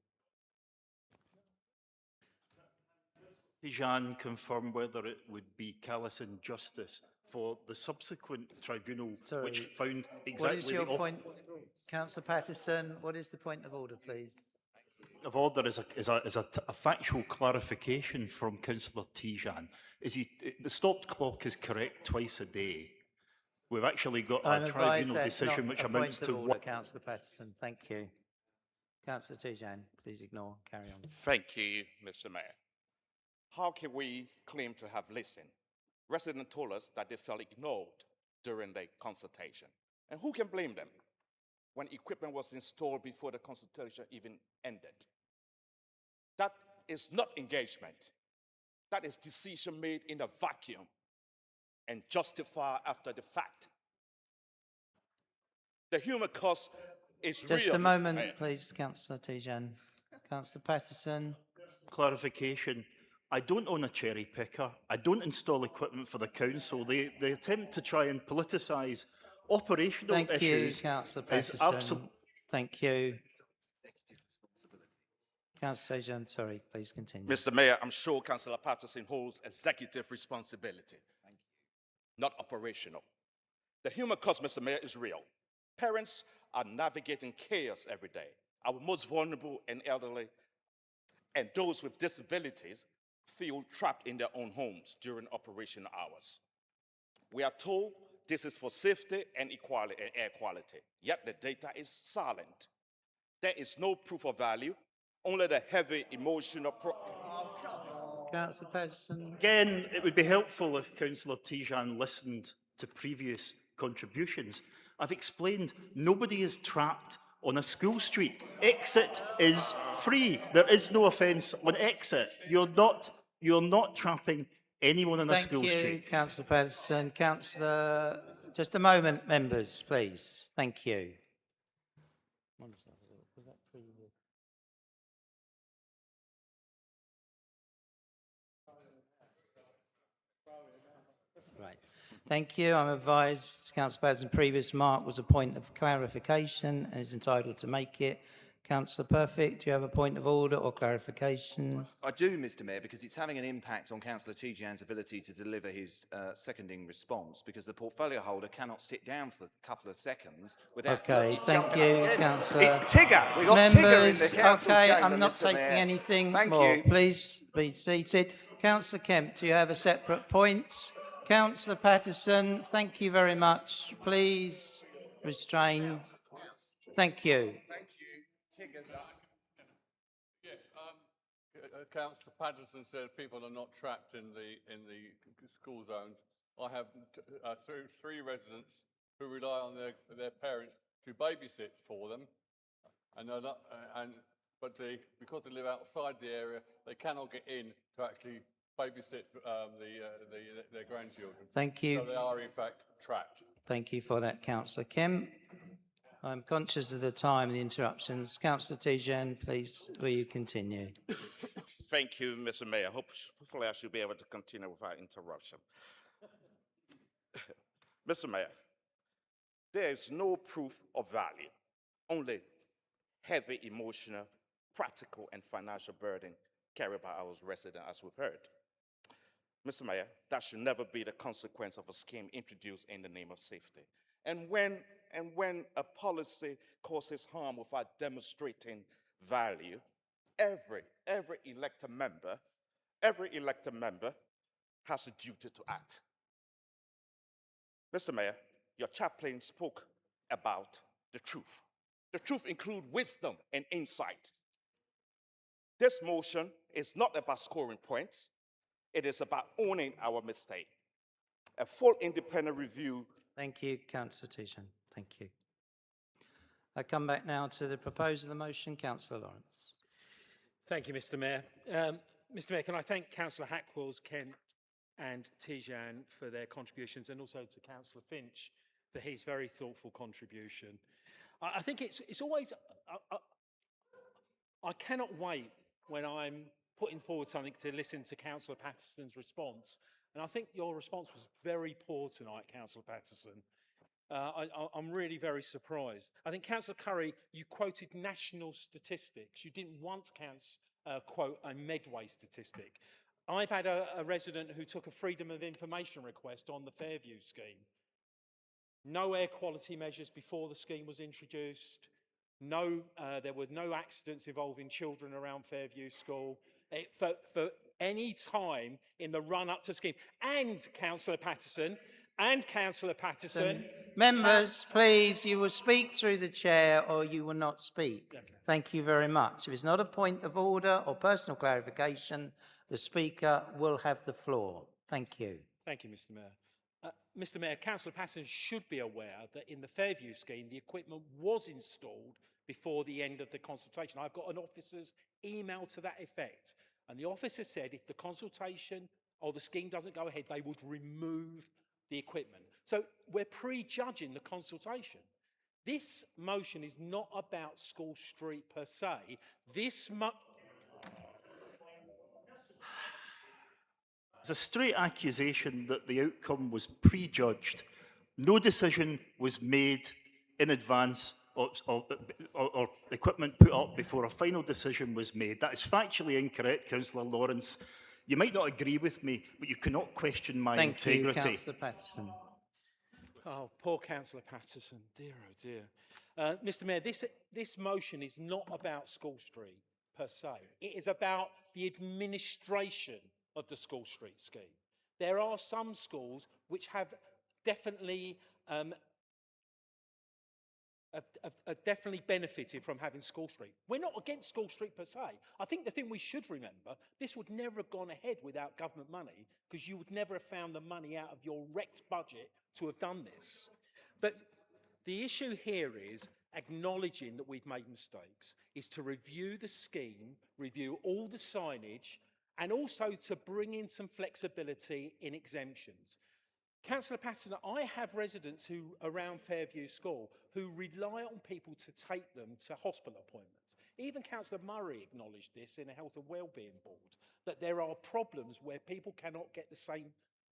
Jean confirm whether it would be callous injustice for the subsequent tribunal which found exactly What is your the point, Councillor Patterson? What is the point of order, please? of order is a factual clarification from Councillor Tijan. The stopped clock is correct twice a day. We've actually got I'm a advised tribunal that's decision not which a amounts point to of order, one. Councillor Patterson. Thank you. Councillor Tijan, please ignore. Carry on. Thank you, Mr. Mayor. How can we claim to have listened? Residents told us that they felt ignored during the consultation. And who can blame them when equipment was installed before the consultation even ended? That is not engagement. That is decision made in a vacuum and justified after the fact. The human cost is real, Just a Mr. moment, Mayor. please, Councillor Tijan. Councillor Patterson. Clarification. I don't own a cherry picker. I don't install equipment for the council. They attempt to try and politicise operational Thank issues. you, Councillor is Patterson. Thank you. Councillor Tijan, sorry, please continue. Mr. Mayor, I'm sure Councillor Patterson holds executive responsibility, not operational. The human cost, Mr. Mayor, is real. Parents are navigating chaos every day. Our most vulnerable and elderly and those with disabilities feel trapped in their own homes during operational hours. We are told this is for safety and equality and air quality, yet the data is silent. There is no proof of value, only the heavy emotional Councillor Patterson. Again, it would be helpful if Councillor Tijan listened to previous contributions. I've explained nobody is trapped on a school street. Exit is free. There is no offence on exit. You're not trapping anyone on a school street. Thank you, Councillor Patterson. Councillor, just a moment, members, please. Thank you. Right. Thank you. I'm advised Councillor Patterson's previous mark was a point of clarification and is entitled to make it. Councillor Perfect, do you have a point of order or clarification? I do, Mr. Mayor, because it's having an impact on Councillor Tijan's ability to deliver his seconding response, because the portfolio holder cannot sit down for a couple of seconds without... Okay, thank you, Councillor. It's Tigger. We've got Members, Tigger in the council okay, chamber, I'm not Mr. taking Mayor. anything Thank more. you. Please be seated. Councillor Kemp, do you have a separate point? Councillor Patterson, thank you very much. Please restrain. Thank you. Thank you. Yes, Councillor Patterson said people are not trapped in the school zones. I have three residents who rely on their parents to babysit for them, and they're not, because they live outside the area, they cannot get in to actually babysit their grandchildren. Thank you. So they are in fact trapped. Thank you for that, Councillor Kemp. I'm conscious of the time and the interruptions. Councillor Tijan, please, will you continue? Thank you, Mr. Mayor. Hopefully I should be able to continue without interruption. Mr. Mayor, there is no proof of value, only heavy emotional, practical, and financial burden carried by our residents, as we've heard. Mr. Mayor, that should never be the consequence of a scheme introduced in the name of safety. And when a policy causes harm without demonstrating value, every elected member has a duty to act. Mr. Mayor, your chaplain spoke about the truth. The truth includes wisdom and insight. This motion is not about scoring points. It is about owning our mistake. A full independent review. Thank you, Councillor Tishan. Thank you. I come back now to the proposer of the motion, Councillor Lawrence. Thank you, Mr. Mayor. Mr. Mayor, can I thank Councillor Hackwells, Kent and Tijan for their contributions, and also to Councillor Finch for his very thoughtful contribution. I think it's always, I cannot wait when I'm putting forward something to listen to Councillor Patterson's response. And I think your response was very poor tonight, Councillor Patterson. I'm really very surprised. I think, Councillor Curry, you quoted national statistics. You didn't once quote a Medway statistic. I've had a resident who took a Freedom of Information request on the Fairview scheme. No air quality measures before the scheme was introduced. There were no accidents involving children around Fairview School for any time in the run-up to the scheme. And, Councillor Patterson, Members, please, you will speak through the chair or you will not speak. Okay. Thank you very much. If it's not a point of order or personal clarification, the Speaker will have the floor. Thank you. Thank you, Mr. Mayor. Mr. Mayor, Councillor Patterson should be aware that in the Fairview scheme, the equipment was installed before the end of the consultation. I've got an officer's email to that effect. And the officer said if the consultation or the scheme doesn't go ahead, they would remove the equipment. So we're prejudging the consultation. This motion is not about School Street per se. It's a straight accusation that the outcome was prejudged. No decision was made in advance or equipment put up before a final decision was made. That is factually incorrect, Councillor Lawrence. You might not agree with me, but you cannot question my integrity. Thank you, Councillor Patterson. Oh, poor Councillor Patterson. Dear, oh dear. Mr. Mayor, this motion is not about School Street per se. It is about the administration of the School Street scheme. There are some schools which have definitely benefited from having School Street. We're not against School Street per se. I think the thing we should remember, this would never have gone ahead without government money, because you would never have found the money out of your wrecked budget to have done this. But the issue here is acknowledging that we've made mistakes, is to review the scheme, review all the signage, and also to bring in some flexibility in exemptions. Councillor Patterson, I have residents who around Fairview School who rely on people to take them to hospital appointments. Even Councillor Murray acknowledged this in a Health and Wellbeing Board, that there are problems where people cannot get the same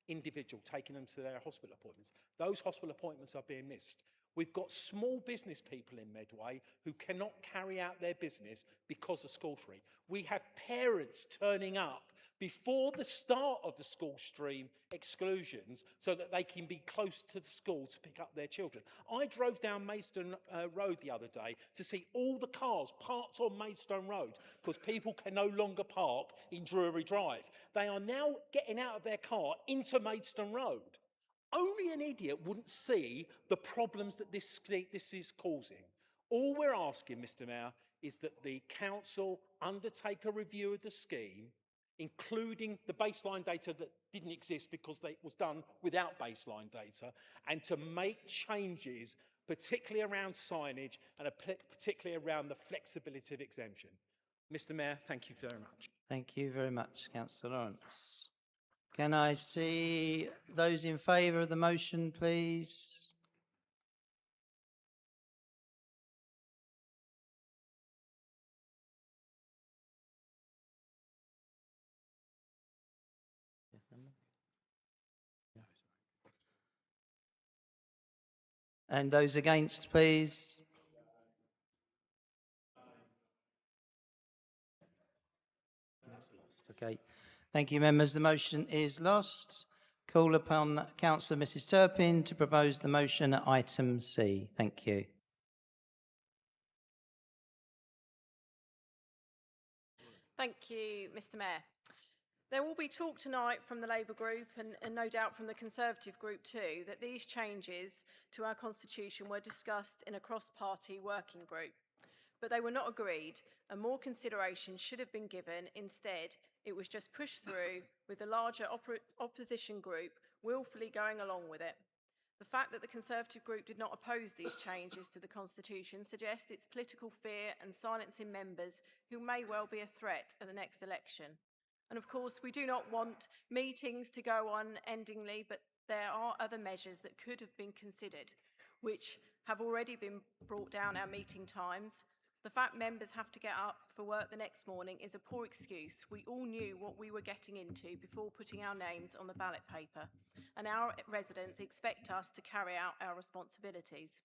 individual taking them to their hospital appointments. Those hospital appointments are being missed. We've got small business people in Medway who cannot carry out their business because of School Street. We have parents turning up before the start of the school stream exclusions so that they can be close to the school to pick up their children. I drove down Maidstone Road the other day to see all the cars parked on Maidstone Road because people can no longer park in Drury Drive. They are now getting out of their car into Maidstone Road. Only an idiot wouldn't see the problems that this is causing. All we're asking, Mr. Mayor, is that the council undertake a review of the scheme, including the baseline data that didn't exist because it was done without baseline data, and to make changes, particularly around signage and particularly around the flexibility of exemption. Mr. Mayor, thank you very much. Thank you very much, Councillor Lawrence. Can I see those in favour of the motion, please? And those against, please? Okay. Thank you, members. The motion is lost. Call upon Councillor Mrs Turpin to propose the motion at item C. Thank you. Thank you, Mr. Mayor. There will be talk tonight from the Labour group and no doubt from the Conservative group too, that these changes to our constitution were discussed in a cross-party working group. But they were not agreed and more consideration should have been given. Instead, it was just pushed through with the larger opposition group willfully going along with it. The fact that the Conservative group did not oppose these changes to the Constitution suggests its political fear and silencing members who may well be a threat at the next election. And of course, we do not want meetings to go on endingly, but there are other measures that could have been considered, which have already been brought down our meeting times. The fact members have to get up for work the next morning is a poor excuse. We all knew what we were getting into before putting our names on the ballot paper, and our residents expect us to carry out our responsibilities.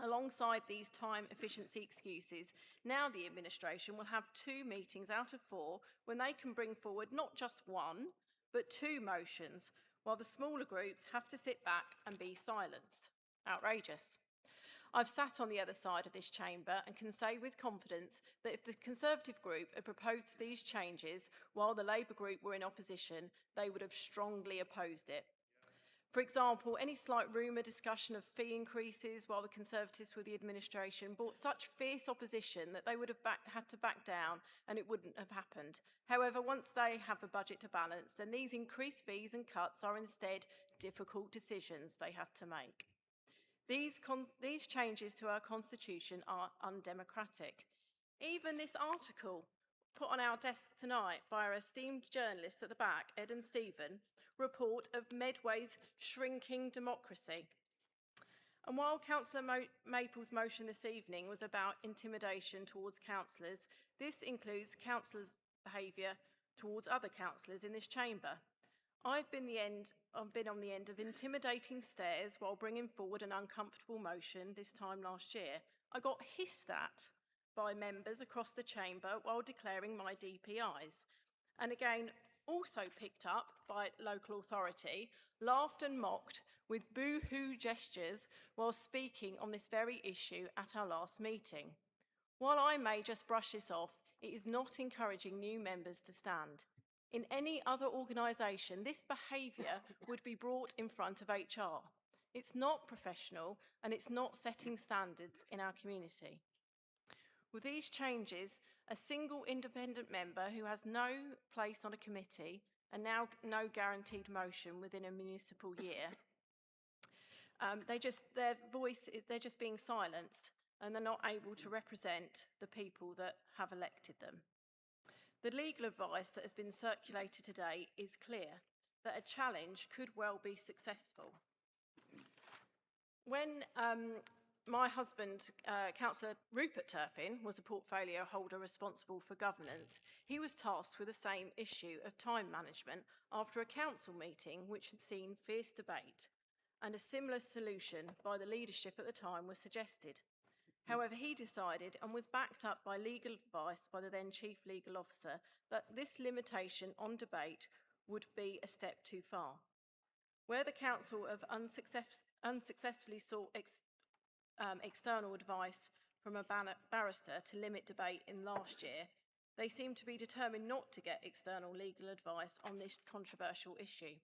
Alongside these time efficiency excuses, now the administration will have 2 meetings out of 4 when they can bring forward not just 1, but 2 motions, while the smaller groups have to sit back and be silenced. Outrageous. I've sat on the other side of this chamber and can say with confidence that if the Conservative group had proposed these changes while the Labour group were in opposition, they would have strongly opposed it. For example, any slight rumour discussion of fee increases while the Conservatives were the administration brought such fierce opposition that they would have had to back down and it wouldn't have happened. However, once they have a budget to balance, then these increased fees and cuts are instead difficult decisions they have to make. These changes to our constitution are undemocratic. Even this article put on our desk tonight by our esteemed journalists at the back, Ed and Stephen, report of Medway's shrinking democracy. And while Councillor Maple's motion this evening was about intimidation towards councillors, this includes councillors' behaviour towards other councillors in this chamber. I've been on the end of intimidating stares while bringing forward an uncomfortable motion this time last year. I got hissed at by members across the chamber while declaring my DPIs. And again, also picked up by local authority, laughed and mocked with boo-hoo gestures while speaking on this very issue at our last meeting. While I may just brush this off, it is not encouraging new members to stand. In any other organisation, this behaviour would be brought in front of HR. It's not professional and it's not setting standards in our community. With these changes, a single independent member who has no place on a committee and now no guaranteed motion within a municipal year, they're just being silenced and they're not able to represent the people that have elected them. The legal advice that has been circulated today is clear, that a challenge could well be successful. When my husband, Councillor Rupert Turpin, was a portfolio holder responsible for governance, he was tasked with the same issue of time management after a council meeting which had seen fierce debate, and a similar solution by the leadership at the time was suggested. However, he decided, and was backed up by legal advice by the then Chief Legal Officer, that this limitation on debate would be a step too far. Where the Council have unsuccessfully sought external advice from a barrister to limit debate in last year, they seem to be determined not to get external legal advice on this controversial issue.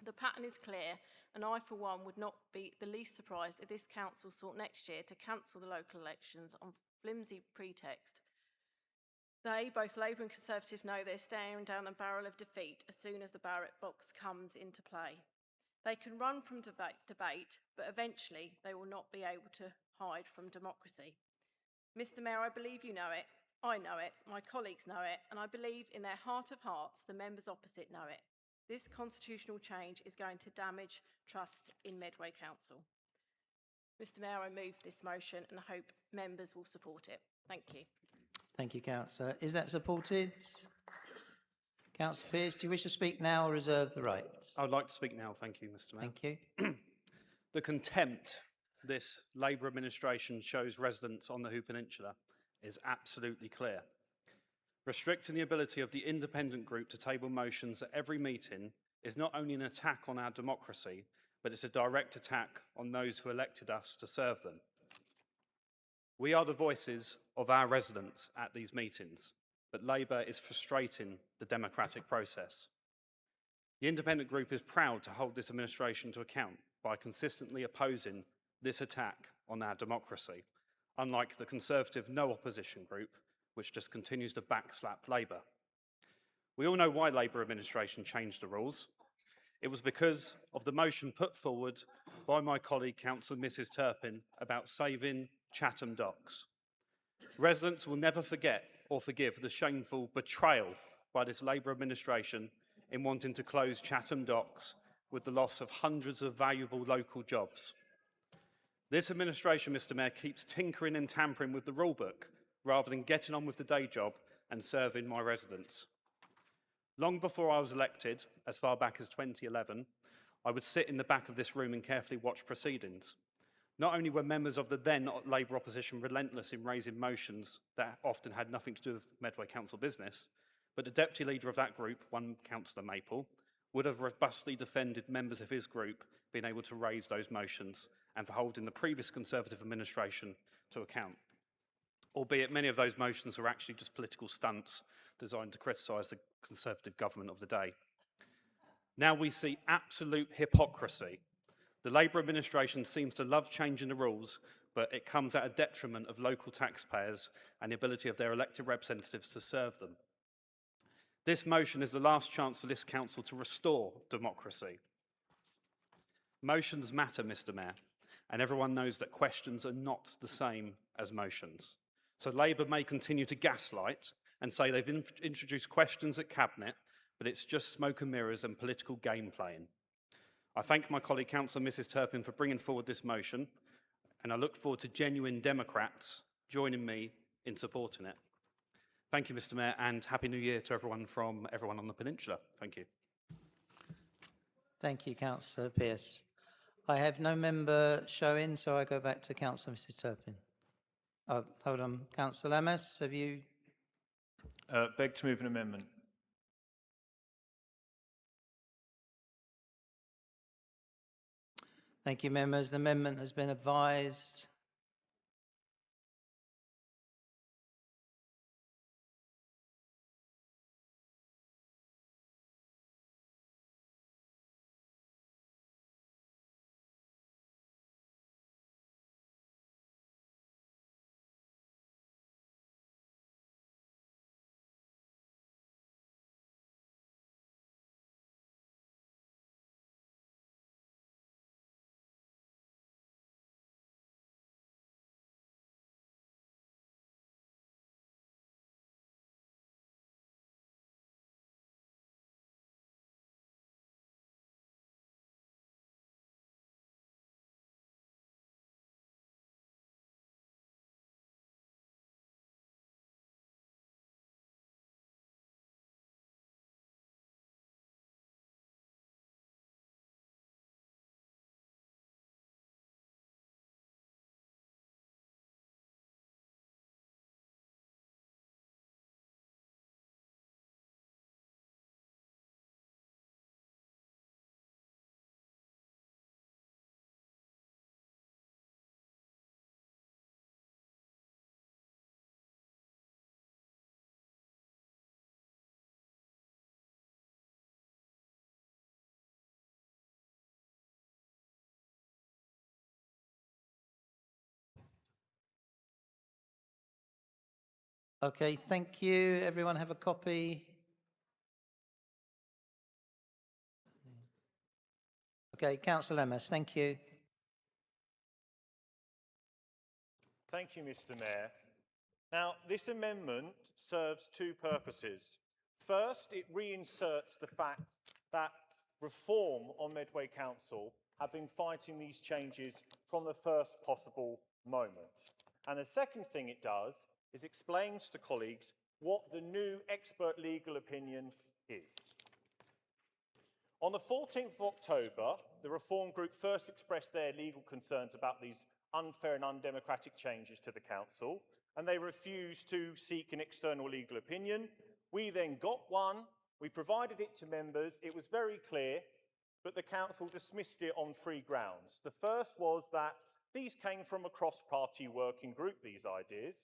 The pattern is clear, and I, for one, would not be the least surprised if this council sought next year to cancel the local elections on flimsy pretext. They, both Labour and Conservative, know they're staring down the barrel of defeat as soon as the ballot box comes into play. They can run from debate, but eventually they will not be able to hide from democracy. Mr. Mayor, I believe you know it, I know it, my colleagues know it, and I believe in their heart of hearts the members opposite know it. This constitutional change is going to damage trust in Medway Council. Mr. Mayor, I move this motion and I hope members will support it. Thank you. Thank you, Councillor. Is that supported? Councillor Pearce, do you wish to speak now or reserve the right? I would like to speak now, thank you, Mr. Mayor. Thank you. The contempt this Labour administration shows residents on the Hoo Peninsula is absolutely clear. Restricting the ability of the independent group to table motions at every meeting is not only an attack on our democracy, but it's a direct attack on those who elected us to serve them. We are the voices of our residents at these meetings. but Labour is frustrating the democratic process. The independent group is proud to hold this administration to account by consistently opposing this attack on our democracy, unlike the Conservative no opposition group, which just continues to backslap Labour. We all know why Labour administration changed the rules. It was because of the motion put forward by my colleague, Councillor Mrs Turpin, about saving Chatham docks. Residents will never forget or forgive the shameful betrayal by this Labour administration in wanting to close Chatham docks with the loss of hundreds of valuable local jobs. This administration, Mr Mayor, keeps tinkering and tampering with the rulebook rather than getting on with the day job and serving my residents. Long before I was elected, as far back as 2011, I would sit in the back of this room and carefully watch proceedings. Not only were members of the then Labour opposition relentless in raising motions that often had nothing to do with Medway Council business, but the deputy leader of that group, one Councillor Maple, would have robustly defended members of his group being able to raise those motions and for holding the previous Conservative administration to account. Albeit many of those motions were actually just political stunts designed to criticise the Conservative government of the day. Now we see absolute hypocrisy. The Labour administration seems to love changing the rules, but it comes at a detriment of local taxpayers and the ability of their elected representatives to serve them. This motion is the last chance for this council to restore democracy. Motions matter, Mr Mayor, and everyone knows that questions are not the same as motions. So Labour may continue to gaslight and say they've introduced questions at Cabinet, but it's just smoke and mirrors and political game playing. I thank my colleague Councillor Mrs Turpin for bringing forward this motion, and I look forward to genuine Democrats joining me in supporting it. Thank you, Mr Mayor, and Happy New Year to everyone from everyone on the peninsula. Thank you. Thank you, Councillor Pearce. I have no member showing, so I go back to Councillor Mrs Turpin. Oh, hold on. Councillor Lammas, have you? Beg to move an amendment. Thank you, members. The amendment has been advised. Okay, thank you. Everyone have a copy? Okay, Councillor Lammas, thank you. Thank you, Mr Mayor. Now, this amendment serves two purposes. First, it reinserts the fact that Reform on Medway Council have been fighting these changes from the first possible moment. And the second thing it does is explains to colleagues what the new expert legal opinion is. On the 14th of October, the Reform Group first expressed their legal concerns about these unfair and undemocratic changes to the Council, and they refused to seek an external legal opinion. We then got one, we provided it to members, it was very clear, but the Council dismissed it on three grounds. The first was that these came from a cross-party working group, these ideas.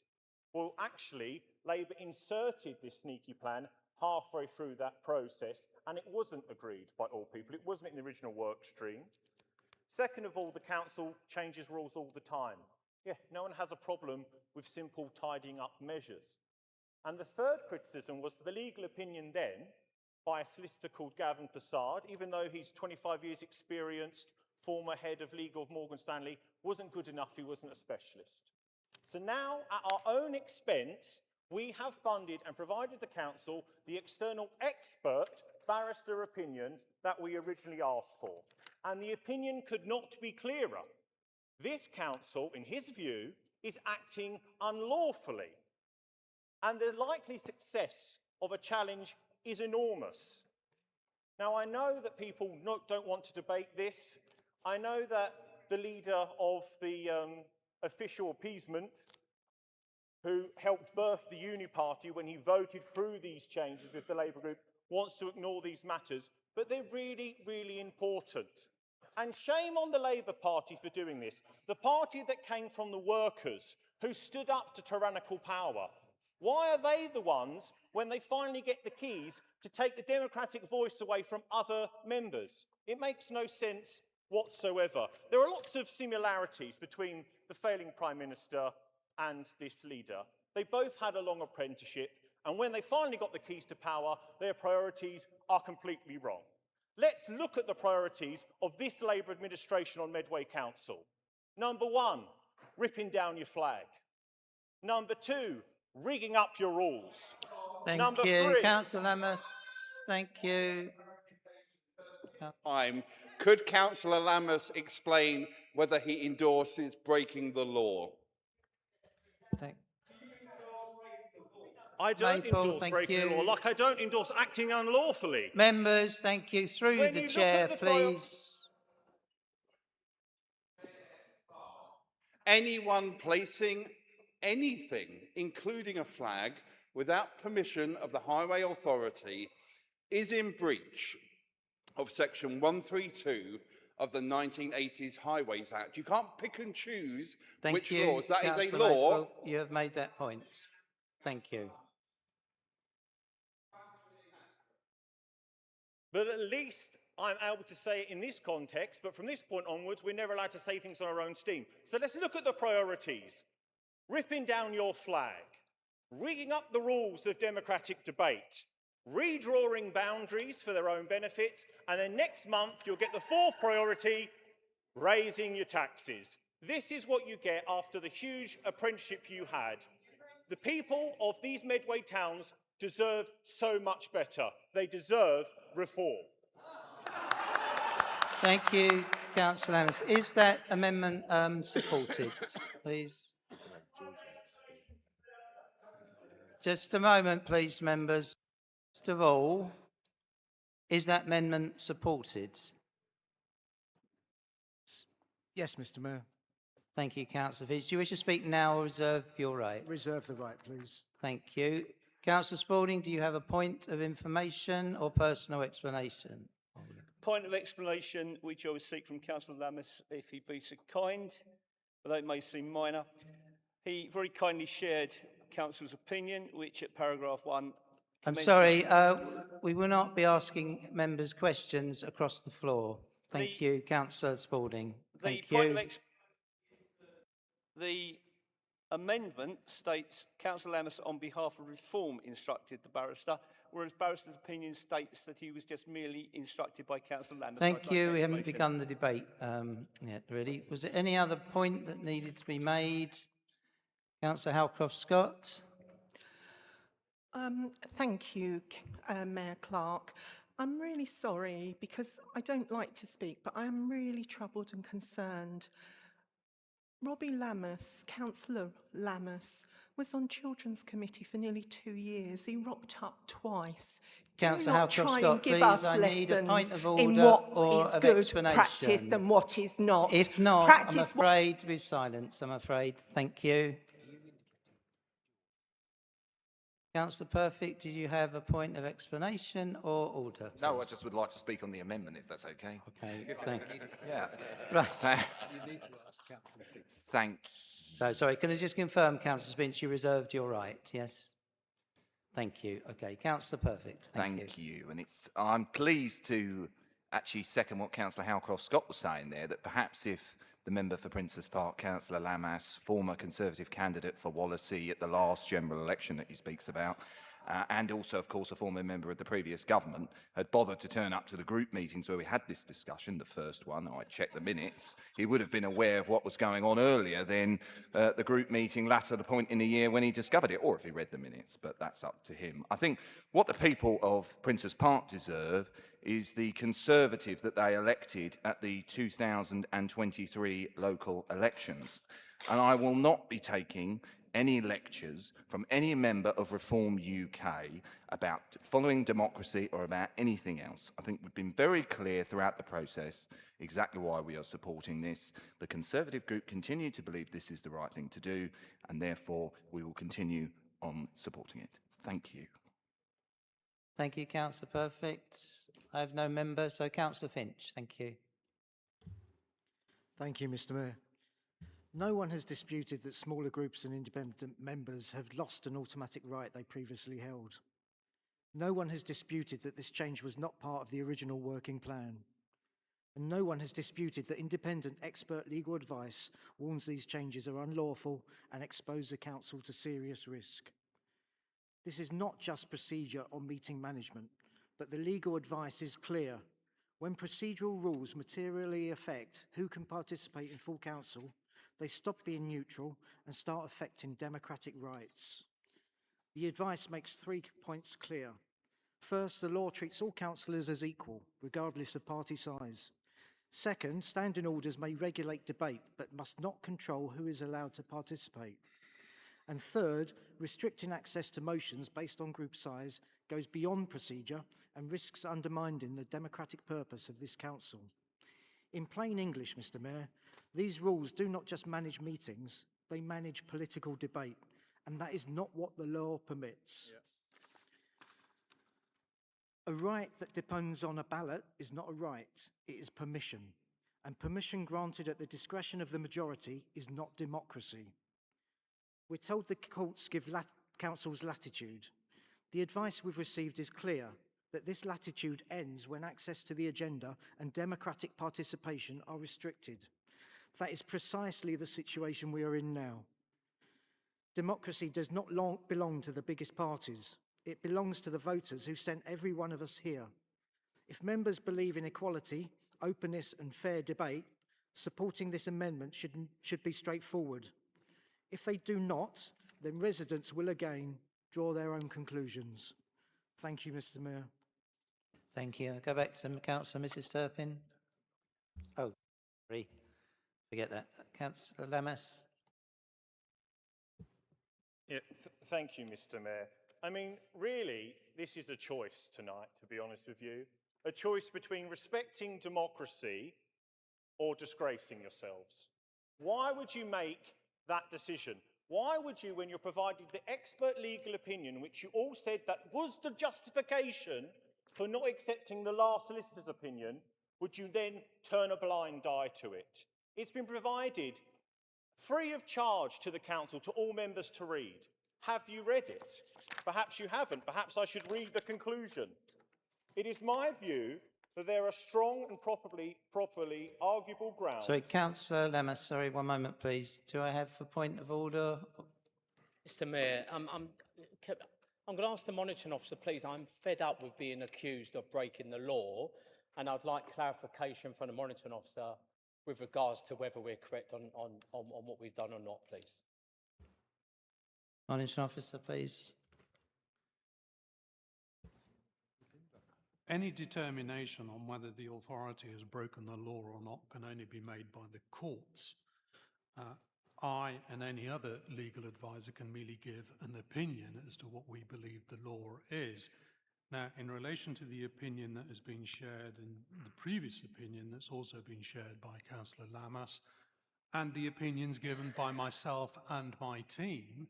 Well, actually, Labour inserted this sneaky plan halfway through that process, and it wasn't agreed by all people. It wasn't in the original work stream. Second of all, the council changes rules all the time. Yeah, no one has a problem with simple tidying up measures. And the third criticism was the legal opinion then by a solicitor called Gavin Passard, even though he's 25 years experienced, former head of legal of Morgan Stanley, wasn't good enough, he wasn't a specialist. So now, at our own expense, we have funded and provided the council the external expert barrister opinion that we originally asked for. And the opinion could not be clearer. This council, in his view, is acting unlawfully. And the likely success of a challenge is enormous. Now, I know that people don't want to debate this. I know that the leader of the official appeasement, who helped birth the Uni Party when he voted through these changes with the Labour group, wants to ignore these matters, but they're really, really important. And shame on the Labour Party for doing this. The party that came from the workers, who stood up to tyrannical power. Why are they the ones, when they finally get the keys, to take the democratic voice away from other members? It makes no sense whatsoever. There are lots of similarities between the failing Prime Minister and this leader. They both had a long apprenticeship, and when they finally got the keys to power, their priorities are completely wrong. Let's look at the priorities of this Labour administration on Medway Council. Number one, ripping down your flag. Number two, rigging up your rules. Thank Number you, three. Councillor Lammas. Thank you. Could Councillor Lammas explain whether he endorses breaking the law? I don't Maple, endorse thank breaking the law, you. like I don't endorse acting unlawfully. Members, thank you. Through When the you look chair, at the please. Anyone placing anything, including a flag, without permission of the Highway Authority is in breach of Section 132 of the 1980s Highways Act. You can't pick and choose which laws. That is a Councillor law. Maple, you have made that point. Thank you. But at least I'm able to say it in this context, but from this point onwards, we're never allowed to say things on our own steam. So let's look at the priorities. Ripping down your flag, rigging up the rules of democratic debate, redrawing boundaries for their own benefit, and then next month you'll get the fourth priority, raising your taxes. This is what you get after the huge apprenticeship you had. The people of these Medway towns deserve so much better. They deserve reform. Thank you, Councillor Lammas. Is that amendment supported, please? Just a moment, please, members. First of all, is that amendment supported? Yes, Mr Mayor. Thank you, Councillor Fitz. Do you wish to speak now or reserve your right? Reserve the right, please. Thank you. Councillor Spalding, do you have a point of information or personal explanation? Point of explanation, which I would seek from Councillor Lammas, if he'd be so kind, although it may seem minor. He very kindly shared Council's opinion, which at paragraph 1... I'm sorry, we will not be asking members questions across the floor. Thank you, Councillor Spalding. Thank you. The amendment states Councillor Lammas on behalf of Reform instructed the barrister, whereas barrister's opinion states that he was just merely instructed by Councillor Lammas. Thank you. We haven't begun the debate yet, really. Was there any other point that needed to be made? Councillor Halcroft-Scott. Thank you, Mayor Clark. I'm really sorry because I don't like to speak, but I am really troubled and concerned. Robbie Lammas, Councillor Lammas, was on Children's Committee for nearly 2 years. He rocked up twice. Councillor Halcroft-Scott, please, I need a point of order in what or is of good explanation. practice and what is not. If not, practice I'm afraid to be silence, I'm afraid. Thank you. Councillor Perfect, do you have a point of explanation or order? Please? No, I just would like to speak on the amendment, if that's okay. Okay, thank you. Yeah. Right. You need to ask Councillor Fitz. Thank So, sorry, can I just confirm, Councillor Spinch, you reserved your right, yes? Thank you. Okay, Councillor Perfect. Thank you. And I'm pleased to actually second what Councillor Howcroft-Scott was saying there, that perhaps if the member for Princess Park, Councillor Lamas, former Conservative candidate for Wallasey at the last general election that he speaks about, and also, of course, a former member of the previous government, had bothered to turn up to the group meetings where we had this discussion, the first one, I checked the minutes, he would have been aware of what was going on earlier than the group meeting latter the point in the year when he discovered it, or if he read the minutes, but that's up to him. I think what the people of Princess Park deserve is the Conservative that they elected at the 2023 local elections. And I will not be taking any lectures from any member of Reform UK about following democracy or about anything else. I think we've been very clear throughout the process exactly why we are supporting this. The Conservative group continue to believe this is the right thing to do, and therefore we will continue on supporting it. Thank you. Thank you, Councillor Perfect. I have no member, so Councillor Finch, thank you. Thank you, Mr. Mayor. No one has disputed that smaller groups and independent members have lost an automatic right they previously held. No one has disputed that this change was not part of the original working plan. And no one has disputed that independent expert legal advice warns these changes are unlawful and expose the council to serious risk. This is not just procedure or meeting management, but the legal advice is clear. When procedural rules materially affect who can participate in full council, they stop being neutral and start affecting democratic rights. The advice makes 3 points clear. First, the law treats all councillors as equal, regardless of party size. Second, standing orders may regulate debate, but must not control who is allowed to participate. And third, restricting access to motions based on group size goes beyond procedure and risks undermining the democratic purpose of this council. In plain English, Mr. Mayor, these rules do not just manage meetings, they manage political debate, and that is not what the law permits. A right that depends on a ballot is not a right, it is permission. And permission granted at the discretion of the majority is not democracy. We're told the courts give councils latitude. The advice we've received is clear, that this latitude ends when access to the agenda and democratic participation are restricted. That is precisely the situation we are in now. Democracy does not belong to the biggest parties. It belongs to the voters who sent every one of us here. If members believe in equality, openness and fair debate, supporting this amendment should be straightforward. If they do not, then residents will again draw their own conclusions. Thank you, Mr. Mayor. Thank you. I'll go back to Councillor Mrs Turpin. Oh, sorry. Forget that. Councillor Lamas. Yeah, thank you, Mr. Mayor. I mean, really, this is a choice tonight, to be honest with you. A choice between respecting democracy or disgracing yourselves. Why would you make that decision? Why would you, when you're provided the expert legal opinion, which you all said that was the justification for not accepting the last solicitor's opinion, would you then turn a blind eye to it? It's been provided free of charge to the council, to all members to read. Have you read it? Perhaps you haven't. Perhaps I should read the conclusion. It is my view that there are strong and properly arguable grounds. Sorry, Councillor Lamas, sorry, one moment, please. Do I have a point of order? Mr. Mayor, I'm going to ask the monitoring officer, please. I'm fed up with being accused of breaking the law, and I'd like clarification from the monitoring officer with regards to whether we're correct on what we've done or not, please. Monitoring officer, please. Any determination on whether the authority has broken the law or not can only be made by the courts. I and any other legal advisor can merely give an opinion as to what we believe the law is. Now, in relation to the opinion that has been shared and the previous opinion that's also been shared by Councillor Lamas, and the opinions given by myself and my team,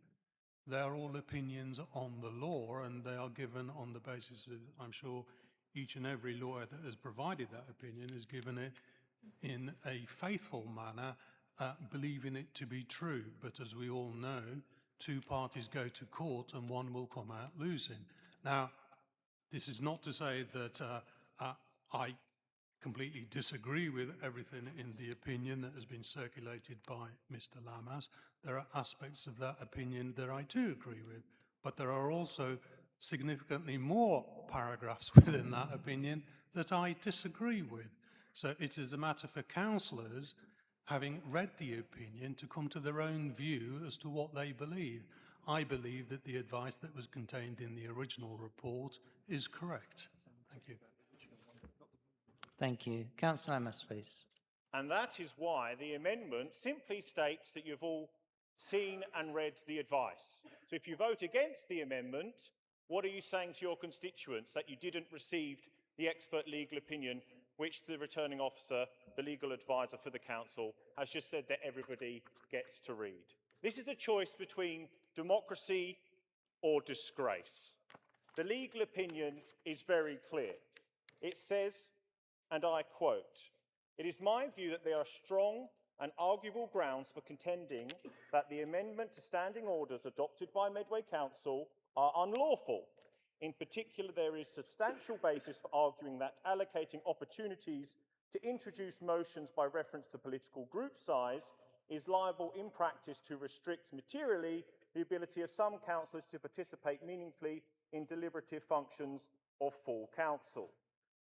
they're all opinions on the law, and they are given on the basis of, I'm sure, each and every lawyer that has provided that opinion has given it in a faithful manner believing it to be true. But as we all know, two parties go to court and one will come out losing. Now, this is not to say that I completely disagree with everything in the opinion that has been circulated by Mr. Lamas. There are aspects of that opinion that I do agree with, but there are also significantly more paragraphs within that opinion that I disagree with. So it is a matter for councillors, having read the opinion, to come to their own view as to what they believe. I believe that the advice that was contained in the original report is correct. Thank you. Thank you. Councillor Amos, please. And that is why the amendment simply states that you've all seen and read the advice. So if you vote against the amendment, what are you saying to your constituents? That you didn't receive the expert legal opinion which the returning officer, the legal advisor for the council, has just said that everybody gets to read. This is a choice between democracy or disgrace. The legal opinion is very clear. It says, and I quote, "It is my view that there are strong and arguable grounds for contending that the amendment to standing orders adopted by Medway Council are unlawful. In particular, there is substantial basis for arguing that allocating opportunities to introduce motions by reference to political group size is liable in practice to restrict materially the ability of some councillors to participate meaningfully in deliberative functions of full council.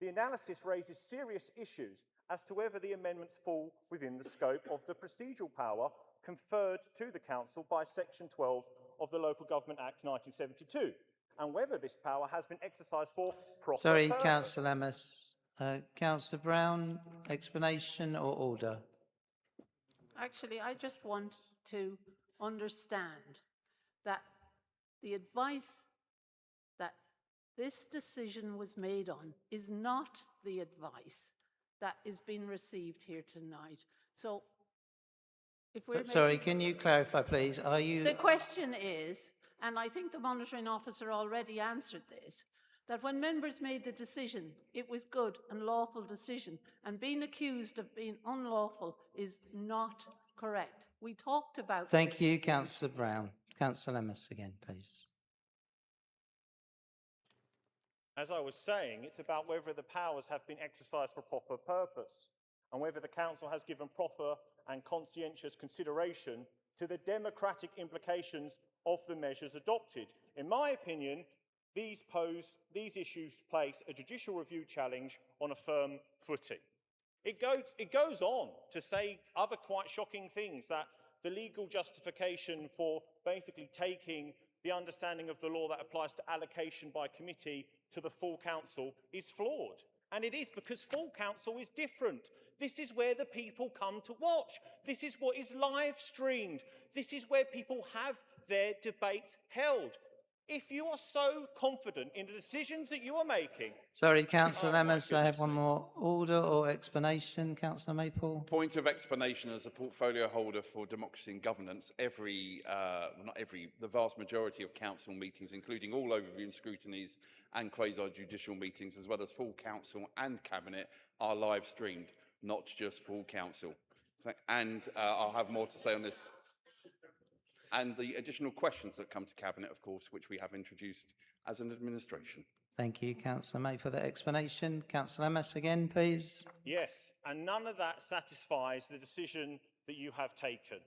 The analysis raises serious issues as to whether the amendments fall within the scope of the procedural power conferred to the council by Section 12 of the Local Government Act 1972, and whether this power has been exercised for proper Sorry, purpose." Councillor Amos. Councillor Brown, explanation or order? Actually, I just want to understand that the advice that this decision was made on is not the advice that is being received here tonight. So, if we're Sorry, can you clarify, please? Are you... The question is, and I think the monitoring officer already answered this, that when members made the decision, it was good and lawful decision, and being accused of being unlawful is not correct. We talked about Thank this. you, Councillor Brown. Councillor Amos again, please. As I was saying, it's about whether the powers have been exercised for proper purpose and whether the council has given proper and conscientious consideration to the democratic implications of the measures adopted. In my opinion, these issues place a judicial review challenge on a firm footing. It goes on to say other quite shocking things, that the legal justification for basically taking the understanding of the law that applies to allocation by committee to the full council is flawed. And it is, because full council is different. This is where the people come to watch. This is what is live streamed. This is where people have their debates held. If you are so confident in the decisions that you are making... Sorry, Councillor Amos, I have one more order or explanation. Councillor Maypole. Point of explanation: as a portfolio holder for democracy and governance, the vast majority of council meetings, including all overview and scrutinies and quasi-judicial meetings, as well as full council and cabinet, are live streamed, not just full council. And I'll have more to say on this. And the additional questions that come to cabinet, of course, which we have introduced as an administration. Thank you, Councillor May, for that explanation. Councillor Amos again, please. Yes, and none of that satisfies the decision that you have taken.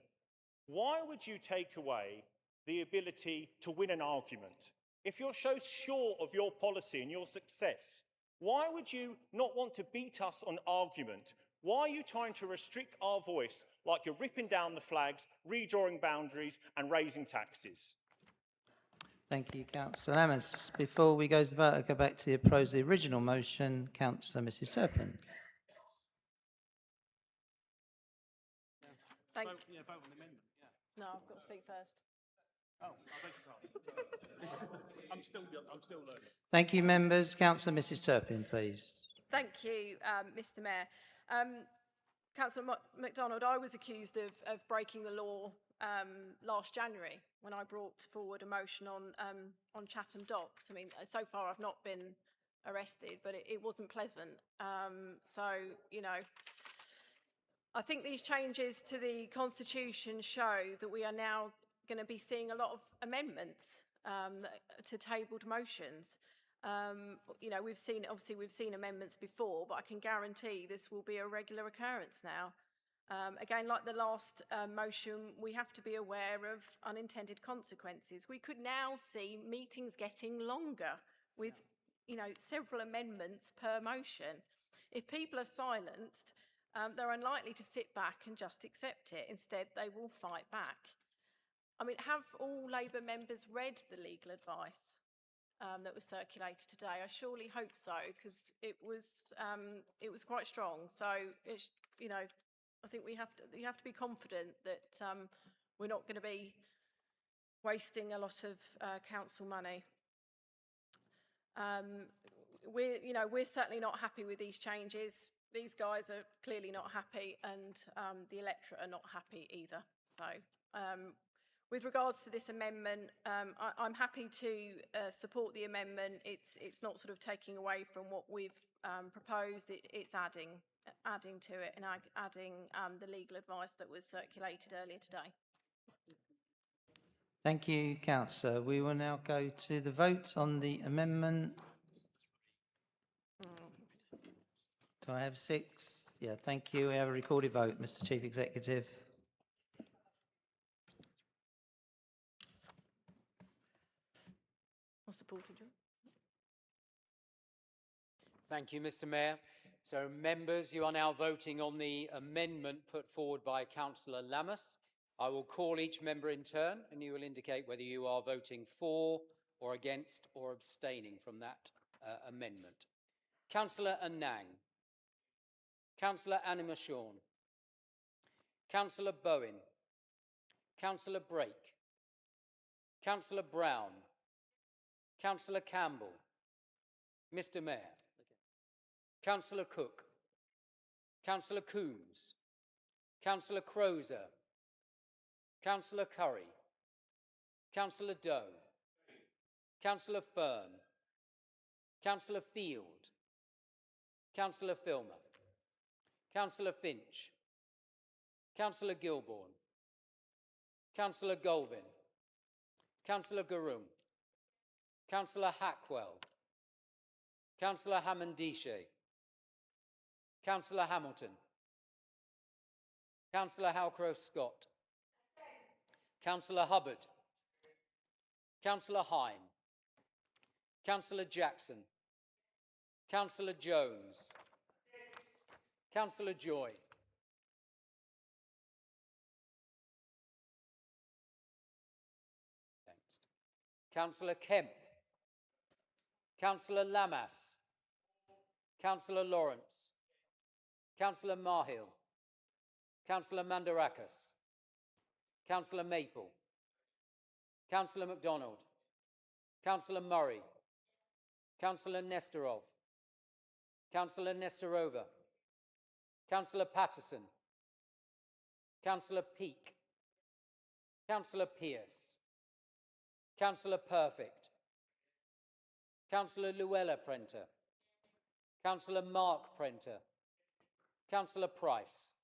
Why would you take away the ability to win an argument? If you're so sure of your policy and your success, why would you not want to beat us on argument? Why are you trying to restrict our voice like you're ripping down the flags, redrawing boundaries and raising taxes? Thank you, Councillor Amos. Before we go to the vote, I'll go back to the original motion. Councillor Mrs Turpin. Thank you. Vote on the amendment. Yeah. No, I've got to speak first. Oh, I beg your pardon. I'm still learning. Thank you, members. Councillor Mrs Turpin, please. Thank you, Mr Mayor. Councillor MacDonald, I was accused of breaking the law last January when I brought forward a motion on Chatham docks. I mean, so far I've not been arrested, but it wasn't pleasant. So, you know, I think these changes to the Constitution show that we are now going to be seeing a lot of amendments to tabled motions. You know, we've seen amendments before, but I can guarantee this will be a regular occurrence now. Again, like the last motion, we have to be aware of unintended consequences. We could now see meetings getting longer with, you know, several amendments per motion. If people are silenced, they're unlikely to sit back and just accept it. Instead, they will fight back. I mean, have all Labour members read the legal advice that was circulated today? I surely hope so, because it was quite strong. So it's, you know, I think you have to be confident that we're not going to be wasting a lot of council money. We're certainly not happy with these changes. These guys are clearly not happy, and the electorate are not happy either. So with regards to this amendment, I'm happy to support the amendment. It's not sort of taking away from what we've proposed. It's adding to it and adding the legal advice that was circulated earlier today. Thank you, Councillor. We will now go to the vote on the amendment. Do I have 6? Yeah, thank you. We have a recorded vote, Mr. Chief Executive. Supported, John. Thank you, Mr. Mayor. So, members, you are now voting on the amendment put forward by Councillor Lammas. I will call each member in turn, and you will indicate whether you are voting for or against or abstaining from that amendment. Councillor Anang. Councillor Animashawn. Councillor Bowen. Councillor Brake. Councillor Brown. Councillor Campbell. Mr. Mayor. Councillor Cook. Councillor Coombs. Councillor Crozer. Councillor Curry. Councillor Doe. Councillor Fern. Councillor Field. Councillor Filmer. Councillor Finch. Councillor Gilbourne. Councillor Golvin. Councillor Garoon. Councillor Hackwell. Councillor Hammondishe. Councillor Hamilton. Councillor Howcroft-Scott. Councillor Hubbard. Councillor Hine. Councillor Jackson. Councillor Jones. Councillor Joy. Thanks. Councillor Kemp. Councillor Lammas. Councillor Lawrence. Councillor Marhill. Councillor Mandarakas. Councillor Maple. Councillor MacDonald. Councillor Murray. Councillor Nestorov. Councillor Nestorova. Councillor Patterson. Councillor Peake. Councillor Pearce. Councillor Perfect. Councillor Luella Prenter. Councillor Mark Prenter. Councillor Price.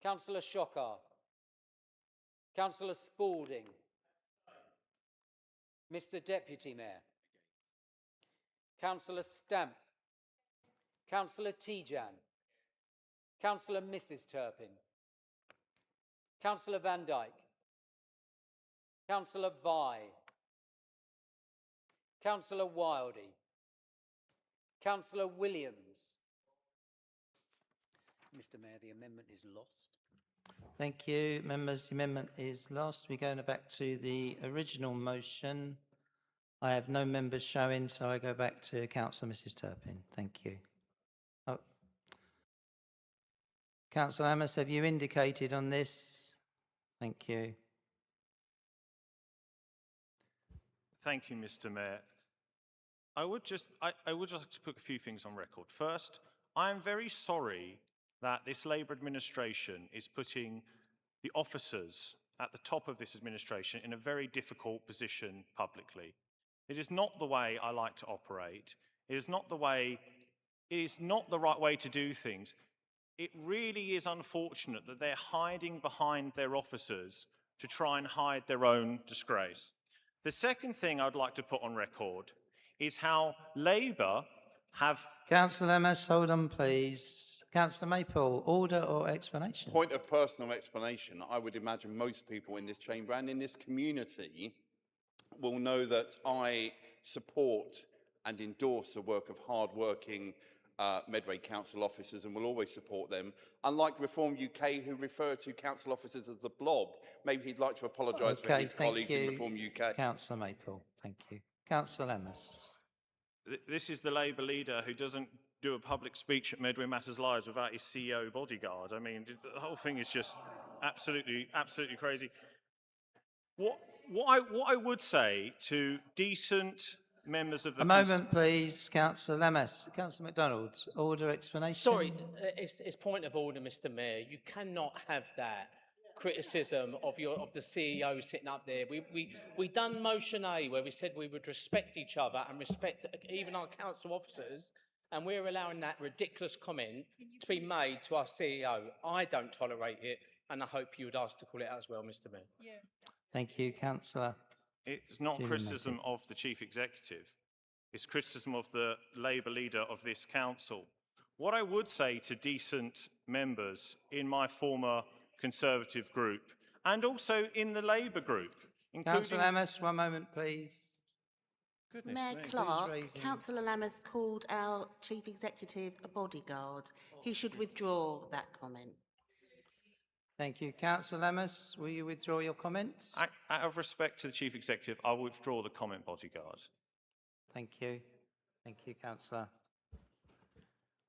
Councillor Shockar. Councillor Spalding. Mr. Deputy Mayor. Councillor Stamp. Councillor Tijan. Councillor Mrs. Turpin. Councillor Van Dyke. Councillor Vi. Councillor Wildey. Councillor Williams. Mr. Mayor, the amendment is lost. Thank you, members. The amendment is lost. We're going back to the original motion. I have no members showing, so I go back to Councillor Mrs. Turpin. Thank you. Oh. Councillor Lammas, have you indicated on this? Thank you. Thank you, Mr. Mayor. I would just like to put a few things on record. First, I am very sorry that this Labour administration is putting the officers at the top of this administration in a very difficult position publicly. It is not the way I like to operate. It is not the right way to do things. it really is unfortunate that they're hiding behind their officers to try and hide their own disgrace. The second thing I'd like to put on record is how Labour have... Councillor Lemmas, hold on, please. Councillor Maypole, order or explanation? Point of personal explanation. I would imagine most people in this chamber and in this community will know that I support and endorse the work of hard-working Medway council officers and will always support them. Unlike Reform UK, who refer to council officers as the blob, maybe he'd like to apologise for his colleagues in Reform UK. Councillor Maypole, thank you. Councillor Lemmas. This is the Labour leader who doesn't do a public speech at Medway Matters Lives without his CEO bodyguard. I mean, the whole thing is just absolutely crazy. What I would say to decent members of the... A moment, please, Councillor Lemmas. Councillor MacDonald, order explanation. Sorry, it's point of order, Mr. Mayor. You cannot have that criticism of the CEO sitting up there. We done motion A where we said we would respect each other and respect even our council officers, and we're allowing that ridiculous comment to be made to our CEO. I don't tolerate it, and I hope you would ask to call it out as well, Mr. Mayor. Yeah. Thank you, Councillor. It's not criticism of the Chief Executive. It's criticism of the Labour leader of this council. What I would say to decent members in my former Conservative group and also in the Labour group, including... Councillor Lemmas, one moment, please. Goodness Mayor me. Clark, Councillor Lammas called our Chief Executive a bodyguard. He should withdraw that comment. Thank you. Councillor Lemmas, will you withdraw your comments? Out of respect to the Chief Executive, I will withdraw the comment, bodyguard. Thank you. Thank you, Councillor.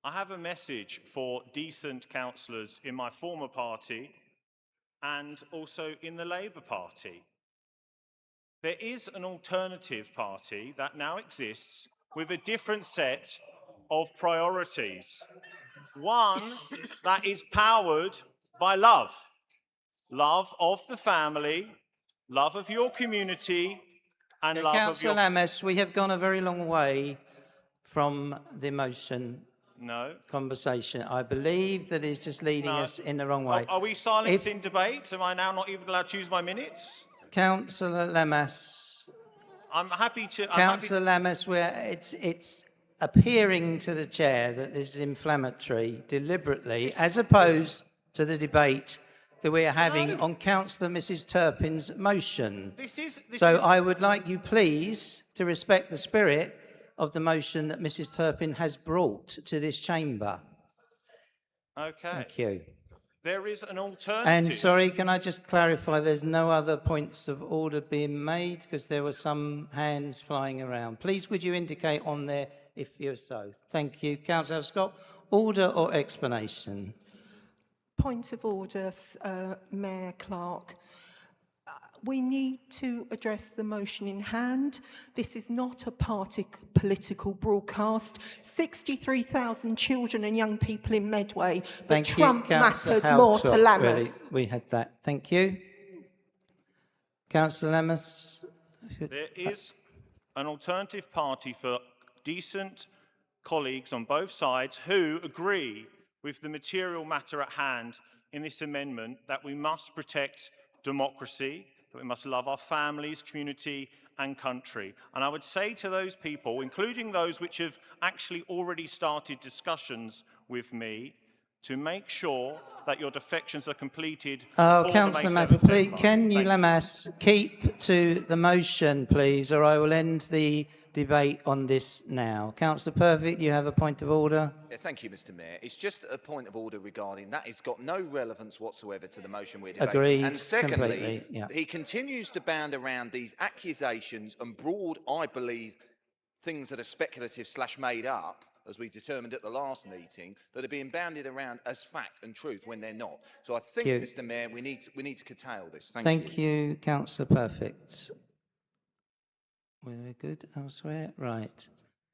I have a message for decent councillors in my former party and also in the Labour Party. There is an alternative party that now exists with a different set of priorities. One that is powered by love. Love of the family, love of your community, and love of your... Councillor Lemmas, we have gone a very long way from the motion conversation. I believe that is just leading us in the wrong way. Are we silenced in debate? Am I now not even allowed to use my minutes? Councillor Lemmas. I'm happy to... Councillor Lemmas, it's appearing to the chair that this is inflammatory deliberately, as opposed to the debate that we are having on Councillor Mrs Turpin's motion. I would like you, please, to respect the spirit of the motion that Mrs Turpin has brought to this chamber. Okay. Thank you. There is an alternative. And sorry, can I just clarify, there's no other points of order being made because there were some hands flying around. Please, would you indicate on there if you're so? Thank you. Councillor Scott, order or explanation? Point of order, Mayor Clark. We need to address the motion in hand. This is not a party political broadcast. 63,000 children and young people in Medway. But Trump mattered more to Lammas. Really, we had that. Thank you. Councillor Lammas. There is an alternative party for decent colleagues on both sides who agree with the material matter at hand in this amendment that we must protect democracy, that we must love our families, community and country. And I would say to those people, including those which have actually already started discussions with me, to make sure that your defections are completed. Councillor Mappy, can you, Lammas, keep to the motion, please, or I will end the debate on this now. Councillor Perfect, you have a point of order. Yeah, thank you, Mr. Mayor. It's just a point of order regarding that. It's got no relevance whatsoever to the motion we're debating. Agreed. And secondly, yeah. He continues to bound around these accusations and broad, I believe, things that are speculative / made up, as we determined at the last meeting, that are being bounded around as fact and truth when they're not. So I think, Mr. Mayor, we need to curtail this. Thank you, Councillor Perfect. We're good elsewhere? Right.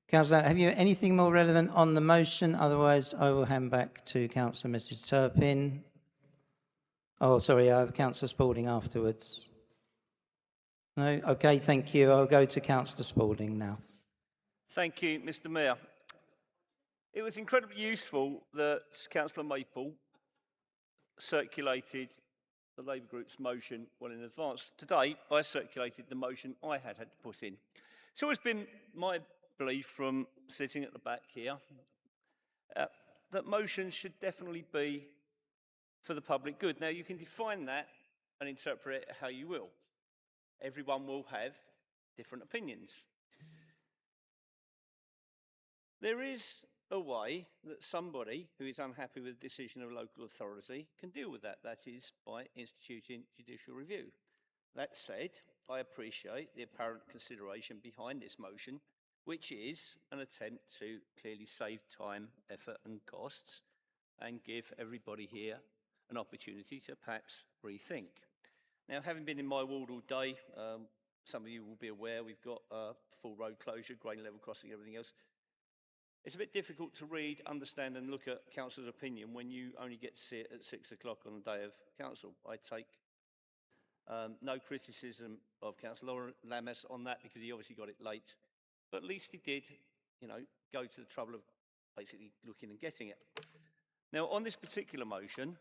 Councillor, have you anything more relevant on the motion? Otherwise, I will hand back to Councillor Mrs Turpin. Oh, sorry, I have Councillor Spalding afterwards. No? OK, thank you. I'll go to Councillor Spalding now. Thank you, Mr. Mayor. It was incredibly useful that Councillor Maple circulated the Labour Group's motion well in advance. Today, I circulated the motion I had to put in. It's always been my belief from sitting at the back here that motions should definitely be for the public good. Now, you can define that and interpret it how you will. Everyone will have different opinions. There is a way that somebody who is unhappy with the decision of a local authority can deal with that. That is by instituting judicial review. That said, I appreciate the apparent consideration behind this motion, which is an attempt to clearly save time, effort and costs and give everybody here an opportunity to perhaps rethink. Now, having been in my ward all day, some of you will be aware we've got full road closure, grade level crossing, everything else. It's a bit difficult to read, understand and look at council's opinion when you only get to see it at 6 o'clock on the day of council. I take no criticism of Councillor Lammas on that because he obviously got it late, but at least he did, you know, go to the trouble of basically looking and getting it. Now, on this particular motion,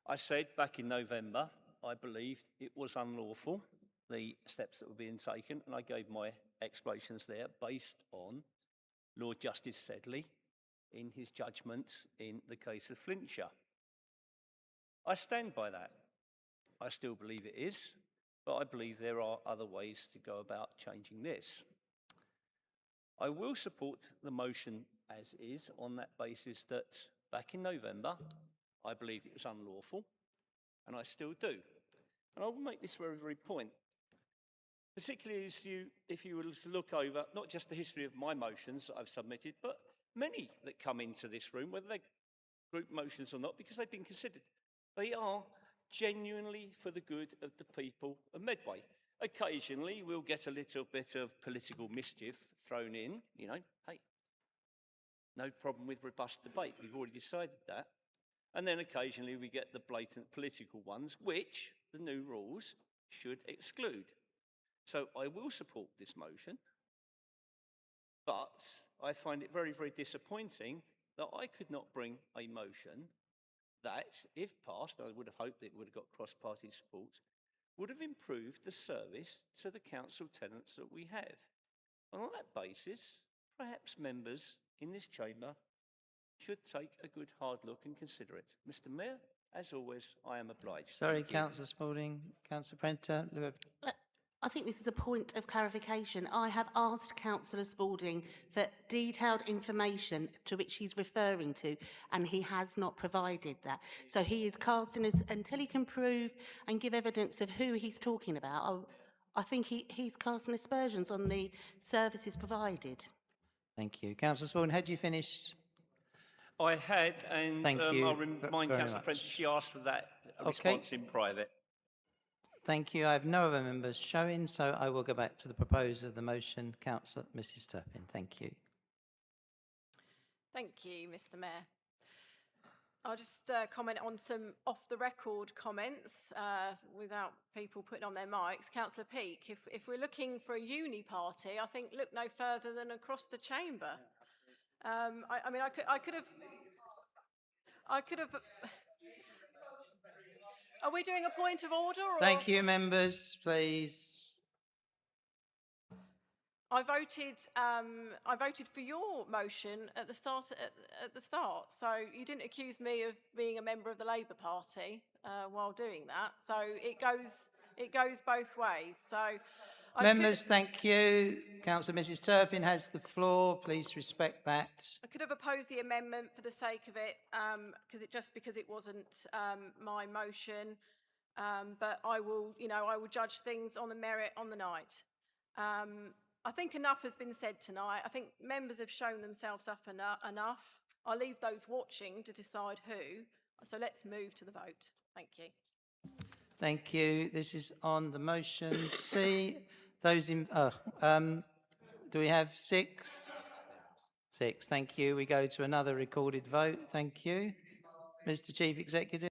I said back in November, I believed it was unlawful, the steps that were being taken, and I gave my explanations there based on Lord Justice Sedley in his judgments in the case of Flintshire. I stand by that. I still believe it is, but I believe there are other ways to go about changing this. I will support the motion as is on that basis that back in November, I believed it was unlawful, and I still do. And I will make this very, very point. Particularly if you were to look over not just the history of my motions that I've submitted, but many that come into this room, whether they're group motions or not, because they've been considered. They are genuinely for the good of the people of Medway. Occasionally, we'll get a little bit of political mischief thrown in, you know, hey, no problem with robust debate, we've already decided that. And then occasionally we get the blatant political ones, which the new rules should exclude. So I will support this motion, but I find it very, very disappointing that I could not bring a motion that, if passed, I would have hoped it would have got cross-party support, would have improved the service to the council tenants that we have. And on that basis, perhaps members in this chamber should take a good hard look and consider it. Mr. Mayor, as always, I am obliged. Sorry, Thank you. Councillor Spalding. Councillor Prenter. I think this is a point of clarification. I have asked Councillor Spalding for detailed information to which he's referring to, and he has not provided that. So he is casting us, until he can prove and give evidence of who he's talking about, I think he's casting aspersions on the services provided. Thank you. Councillor Spalding, had you finished? I had, and Thank you I'll remind very Councillor much. Prentice she asked for that response in private. Thank you. I have no other members showing, so I will go back to the proposer of the motion, Councillor Mrs. Turpin. Thank you. Thank you, Mr. Mayor. I'll just comment on some off-the-record comments without people putting on their mics. Councillor Peake, if we're looking for a uni party, I think look no further than across the chamber. I mean, I could have. Are we doing a point of order? Or? Thank you, members. Please. I voted for your motion at the start. So you didn't accuse me of being a member of the Labour Party while doing that. So it goes both ways. So Members, thank you. Councillor Mrs. Turpin has the floor. Please respect that. I could have opposed the amendment for the sake of it, because it wasn't my motion. But I will judge things on the merit on the night. I think enough has been said tonight. I think members have shown themselves up enough. I'll leave those watching to decide who. So let's move to the vote. Thank you. Thank you. This is on the motion C. Those in... do we have 6? 6. Thank you. We go to another recorded vote. Thank you. Mr. Chief Executive.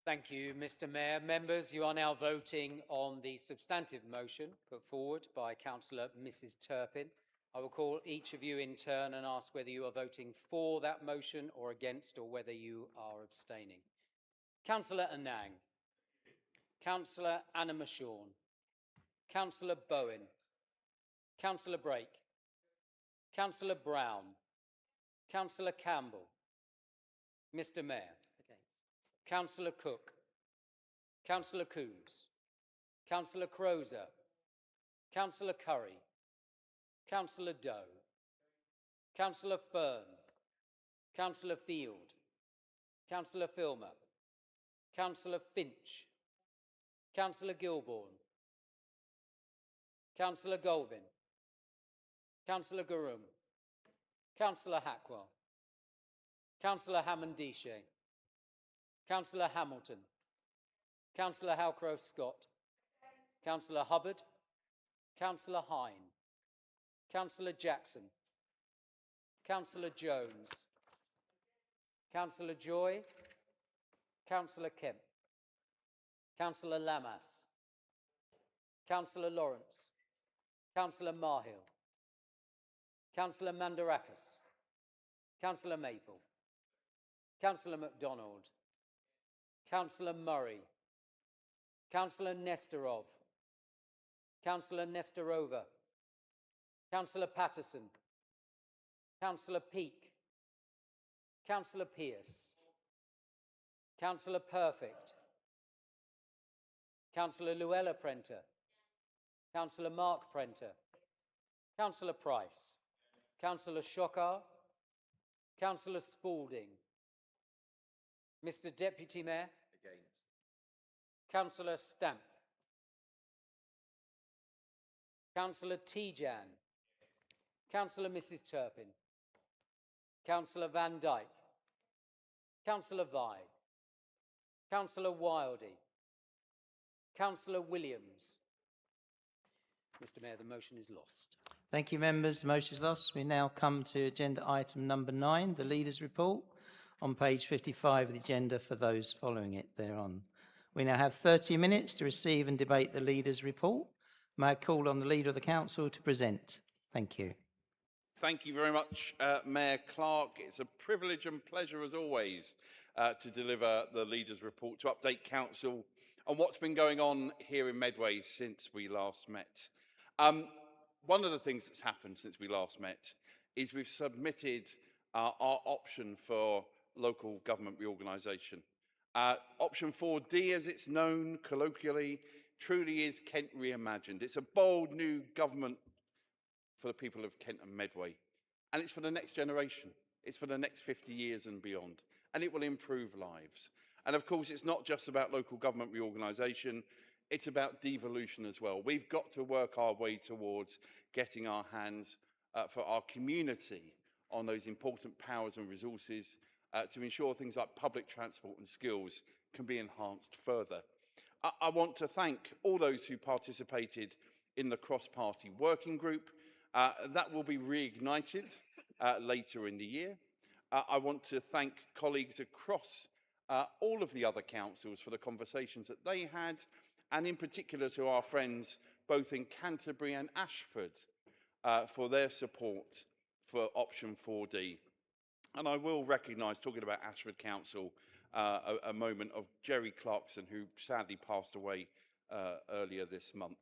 Thank you, Mr. Mayor. Members, you are now voting on the substantive motion put forward by Councillor Mrs. Turpin. I will call each of you in turn and ask whether you are voting for that motion or against, or whether you are abstaining. Councillor Anang. Councillor Anna Mashorn. Councillor Bowen. Councillor Brake. Councillor Brown. Councillor Campbell. Mr. Mayor. Councillor Cook. Councillor Coombs. Councillor Crozer. Councillor Curry. Councillor Doe. Councillor Fern. Councillor Field. Councillor Filmer. Councillor Finch. Councillor Gilbourne. Councillor Golvin. Councillor Garum. Councillor Hackwell. Councillor Hammond-Dishay. Councillor Hamilton. Councillor Halcroft-Scott. Councillor Hubbard. Councillor Hine. Councillor Jackson. Councillor Jones. Councillor Joy. Councillor Kemp. Councillor Lamas. Councillor Lawrence. Councillor Marhill. Councillor Mandarakis. Councillor Maple. Councillor MacDonald. Councillor Murray. Councillor Nestorov. Councillor Nestorova. Councillor Patterson. Councillor Peake. Councillor Pearce. Councillor Perfect. Councillor Luella Prenter. Councillor Mark Prenter. Councillor Price. Councillor Shockar. Councillor Spalding. Mr. Deputy Mayor. Against. Councillor Stamp. Councillor Tijan. Councillor Mrs. Turpin. Councillor Van Dyke. Councillor Vi. Councillor Wildey. Councillor Williams. Mr. Mayor, the motion is lost. Thank you, members. The motion is lost. We now come to agenda item number 9, the Leaders' Report, on page 55 of the agenda for those following it thereon. We now have 30 minutes to receive and debate the Leaders' Report. May I call on the Leader of the Council to present? Thank you. Thank you very much, Mayor Clark. It's a privilege and pleasure, as always, to deliver the Leaders' Report, to update Council on what's been going on here in Medway since we last met. One of the things that's happened since we last met is we've submitted our option for local government reorganisation. Option 4D, as it's known colloquially, truly is Kent reimagined. It's a bold new government for the people of Kent and Medway. And it's for the next generation. It's for the next 50 years and beyond. And it will improve lives. And of course, it's not just about local government reorganisation. It's about devolution as well. We've got to work our way towards getting our hands for our community on those important powers and resources to ensure things like public transport and skills can be enhanced further. I want to thank all those who participated in the cross-party working group. That will be reignited later in the year. I want to thank colleagues across all of the other councils for the conversations that they had, and in particular to our friends both in Canterbury and Ashford for their support for option 4D. And I will recognise, talking about Ashford Council, a moment of Jerry Clarkson, who sadly passed away earlier this month.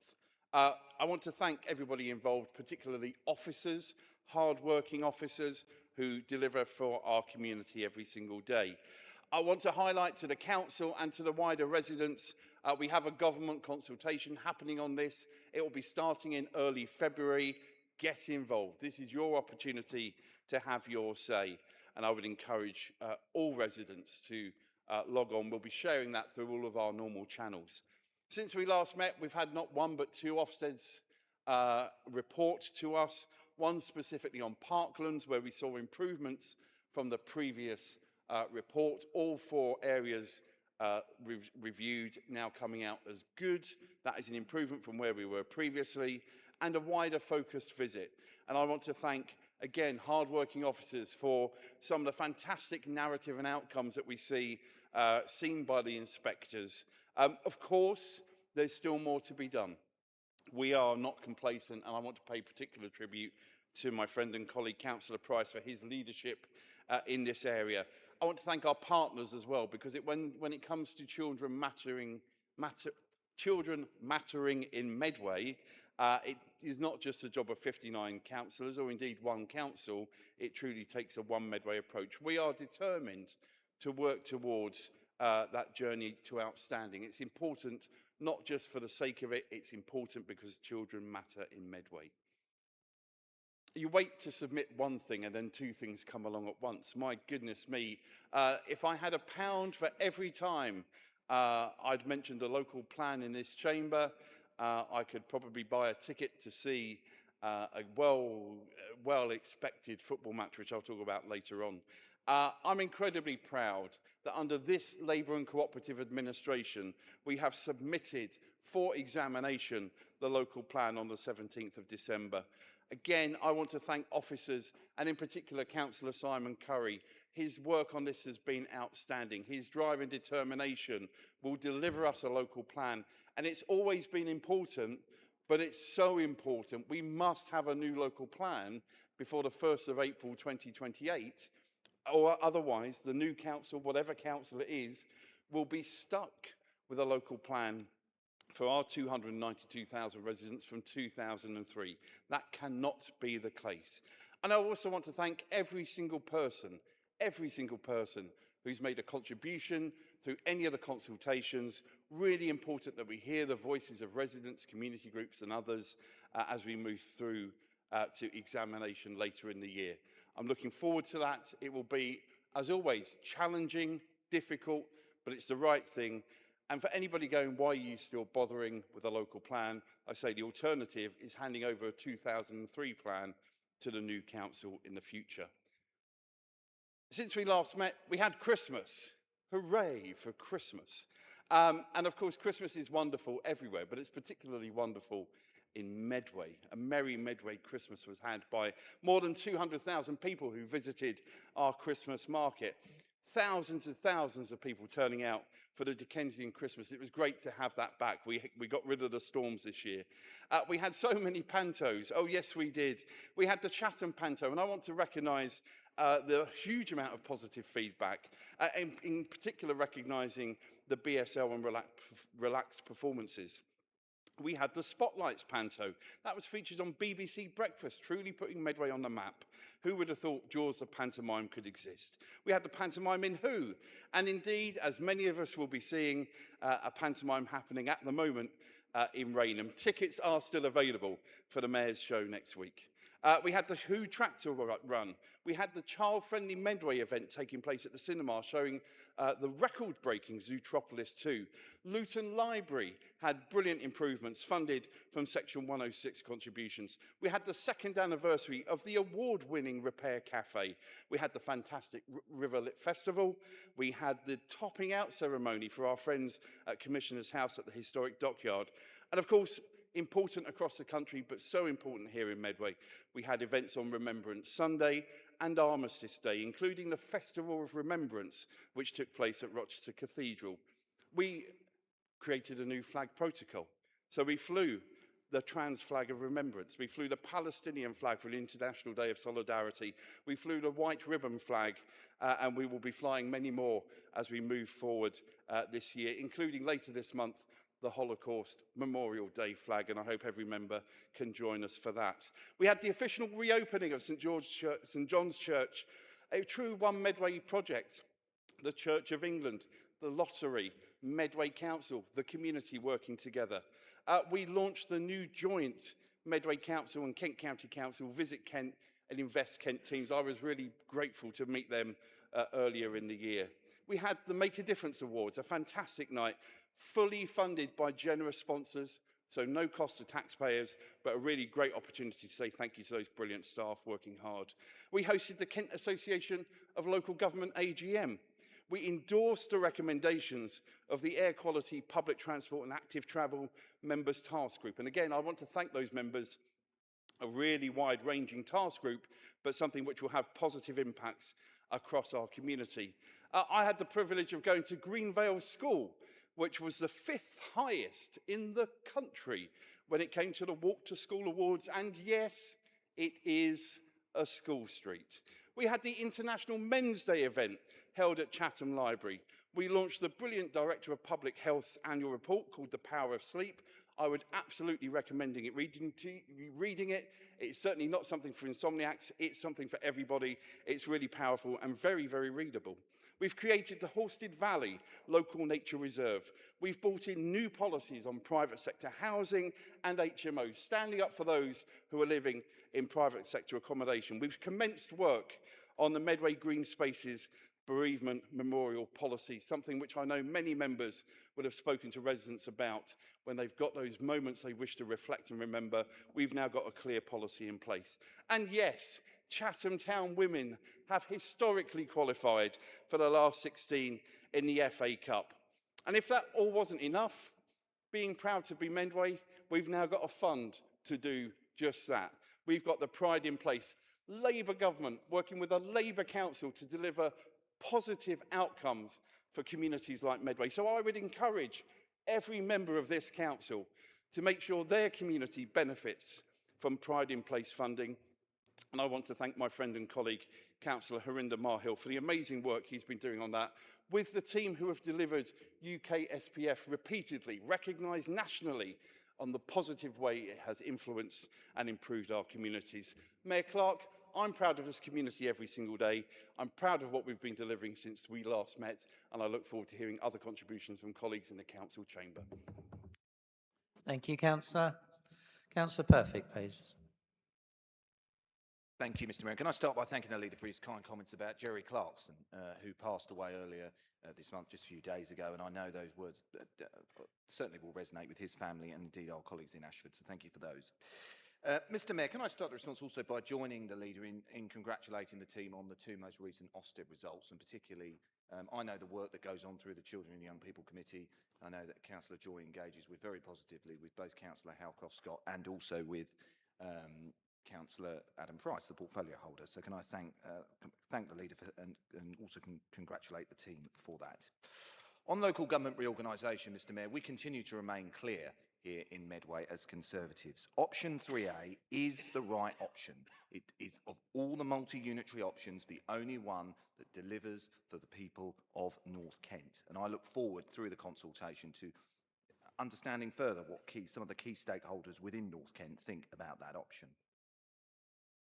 I want to thank everybody involved, particularly officers, hard-working officers who deliver for our community every single day. I want to highlight to the council and to the wider residents, we have a government consultation happening on this. It will be starting in early February. Get involved. This is your opportunity to have your say. And I would encourage all residents to log on. We'll be sharing that through all of our normal channels. Since we last met, we've had not one but two Ofsteds report to us, one specifically on Parklands, where we saw improvements from the previous report. All 4 areas reviewed now coming out as good. That is an improvement from where we were previously, and a wider focused visit. And I want to thank again, hard-working officers for some of the fantastic narrative and outcomes that we see seen by the inspectors. Of course, there's still more to be done. We are not complacent, and I want to pay particular tribute to my friend and colleague, Councillor Price, for his leadership in this area. I want to thank our partners as well, because when it comes to children mattering in Medway, it is not just a job of 59 councillors or indeed one council. It truly takes a one Medway approach. We are determined to work towards that journey to outstanding. It's important not just for the sake of it, it's important because children matter in Medway. You wait to submit one thing and then two things come along at once. My goodness me, if I had £1 for every time I'd mentioned a local plan in this chamber, I could probably buy a ticket to see a well-expected football match, which I'll talk about later on. I'm incredibly proud that under this Labour and Cooperative administration, we have submitted for examination the local plan on the 17th of December. Again, I want to thank officers, and in particular Councillor Simon Curry. His work on this has been outstanding. His drive and determination will deliver us a local plan, and it's always been important, but it's so important. We must have a new local plan before the 1st of April 2028, or otherwise the new council, whatever council it is, will be stuck with a local plan for our 292,000 residents from 2003. That cannot be the case. And I also want to thank every single person who's made a contribution through any of the consultations. Really important that we hear the voices of residents, community groups and others as we move through to examination later in the year. I'm looking forward to that. It will be, as always, challenging, difficult, but it's the right thing. And for anybody going, why are you still bothering with a local plan? I say the alternative is handing over a 2003 plan to the new council in the future. Since we last met, we had Christmas. Hooray for Christmas. And of course, Christmas is wonderful everywhere, but it's particularly wonderful in Medway. A merry Medway Christmas was had by more than 200,000 people who visited our Christmas market. Thousands and thousands of people turning out for the Dickensian Christmas. It was great to have that back. We got rid of the storms this year. We had so many pantos. Oh, yes, we did. We had the Chatham panto, and I want to recognise the huge amount of positive feedback, in particular recognising the BSL and relaxed performances. We had the Spotlights panto. That was featured on BBC Breakfast, truly putting Medway on the map. Who would have thought Jaws of pantomime could exist? We had the pantomime in Who. And indeed, as many of us will be seeing, a pantomime happening at the moment in Rainham. Tickets are still available for the Mayor's show next week. We had the Who tractor run. We had the child-friendly Medway event taking place at the cinema, showing the record-breaking Zootropolis 2. Luton Library had brilliant improvements funded from Section 106 contributions. We had the second anniversary of the award-winning Repair Cafe. We had the fantastic River Lit Festival. We had the topping out ceremony for our friends at Commissioner's House at the Historic Dockyard. And of course, important across the country, but so important here in Medway, we had events on Remembrance Sunday and Armistice Day, including the Festival of Remembrance, which took place at Rochester Cathedral. We created a new flag protocol. So we flew the trans flag of remembrance. We flew the Palestinian flag for the International Day of Solidarity. We flew the white ribbon flag, and we will be flying many more as we move forward this year, including later this month, the Holocaust Memorial Day flag, and I hope every member can join us for that. We had the official reopening of St John's Church, a true One Medway project. The Church of England, the Lottery, Medway Council, the community working together. We launched the new joint Medway Council and Kent County Council Visit Kent and Invest Kent teams. I was really grateful to meet them earlier in the year. We had the Make a Difference Awards, a fantastic night, fully funded by generous sponsors, so no cost to taxpayers, but a really great opportunity to say thank you to those brilliant staff working hard. We hosted the Kent Association of Local Government AGM. We endorsed the recommendations of the Air Quality, Public Transport and Active Travel Members Task Group. And again, I want to thank those members a really wide-ranging task group, but something which will have positive impacts across our community. I had the privilege of going to Greenvale School, which was the 5th highest in the country when it came to the Walk to School Awards, and yes, it is a school street. We had the International Men's Day event held at Chatham Library. We launched the brilliant Director of Public Health's annual report called The Power of Sleep. I would absolutely recommend reading it. It's certainly not something for insomniacs, it's something for everybody. It's really powerful and very, very readable. We've created the Horsted Valley Local Nature Reserve. We've brought in new policies on private sector housing and HMOs, standing up for those who are living in private sector accommodation. We've commenced work on the Medway Green Spaces bereavement memorial policy, something which I know many members would have spoken to residents about when they've got those moments they wish to reflect and remember. We've now got a clear policy in place. And yes, Chatham Town women have historically qualified for the last 16 in the FA Cup. And if that all wasn't enough, being proud to be Medway, we've now got a fund to do just that. We've got the pride in place. Labour government working with a Labour council to deliver positive outcomes for communities like Medway. So I would encourage every member of this council to make sure their community benefits from pride in place funding. And I want to thank my friend and colleague, Councillor Harinder Marhill, for the amazing work he's been doing on that, with the team who have delivered UK SPF repeatedly, recognised nationally on the positive way it has influenced and improved our communities. Mayor Clark, I'm proud of this community every single day. I'm proud of what we've been delivering since we last met, and I look forward to hearing other contributions from colleagues in the council chamber. Thank you, Councillor. Councillor Perfect, please. Thank you, Mr. Mayor. Can I start by thanking the leader for his kind comments about Jerry Clarkson, who passed away earlier this month, just a few days ago, and I know those words certainly will resonate with his family and indeed our colleagues in Ashford, so thank you for those. Mr. Mayor, can I start the response also by joining the leader in congratulating the team on the 2 most recent Ofsted results, and particularly I know the work that goes on through the Children and Young People Committee. I know that Councillor Joy engages with very positively with both Councillor Howcroft-Scott and also with Councillor Adam Price, the portfolio holder. So can I thank the leader and also congratulate the team for that. On local government reorganisation, Mr. Mayor, we continue to remain clear here in Medway as Conservatives. Option 3A is the right option. It is, of all the multi-unitary options, the only one that delivers for the people of North Kent. And I look forward through the consultation to understanding further what some of the key stakeholders within North Kent think about that option.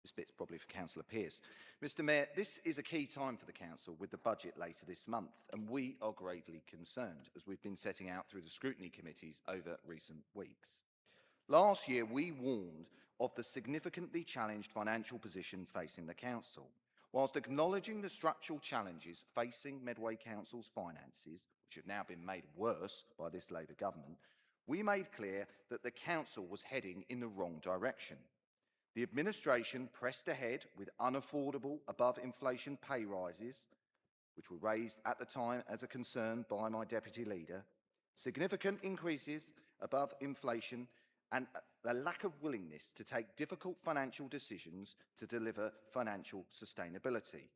This bit's probably for Councillor Pearce. Mr. Mayor, this is a key time for the Council with the budget later this month, and we are gravely concerned, as we've been setting out through the scrutiny committees over recent weeks. Last year, we warned of the significantly challenged financial position facing the Council. Whilst acknowledging the structural challenges facing Medway Council's finances, which have now been made worse by this Labour government, we made clear that the Council was heading in the wrong direction. The administration pressed ahead with unaffordable above-inflation pay rises, which were raised at the time as a concern by my deputy leader, significant increases above inflation, and a lack of willingness to take difficult financial decisions to deliver financial sustainability.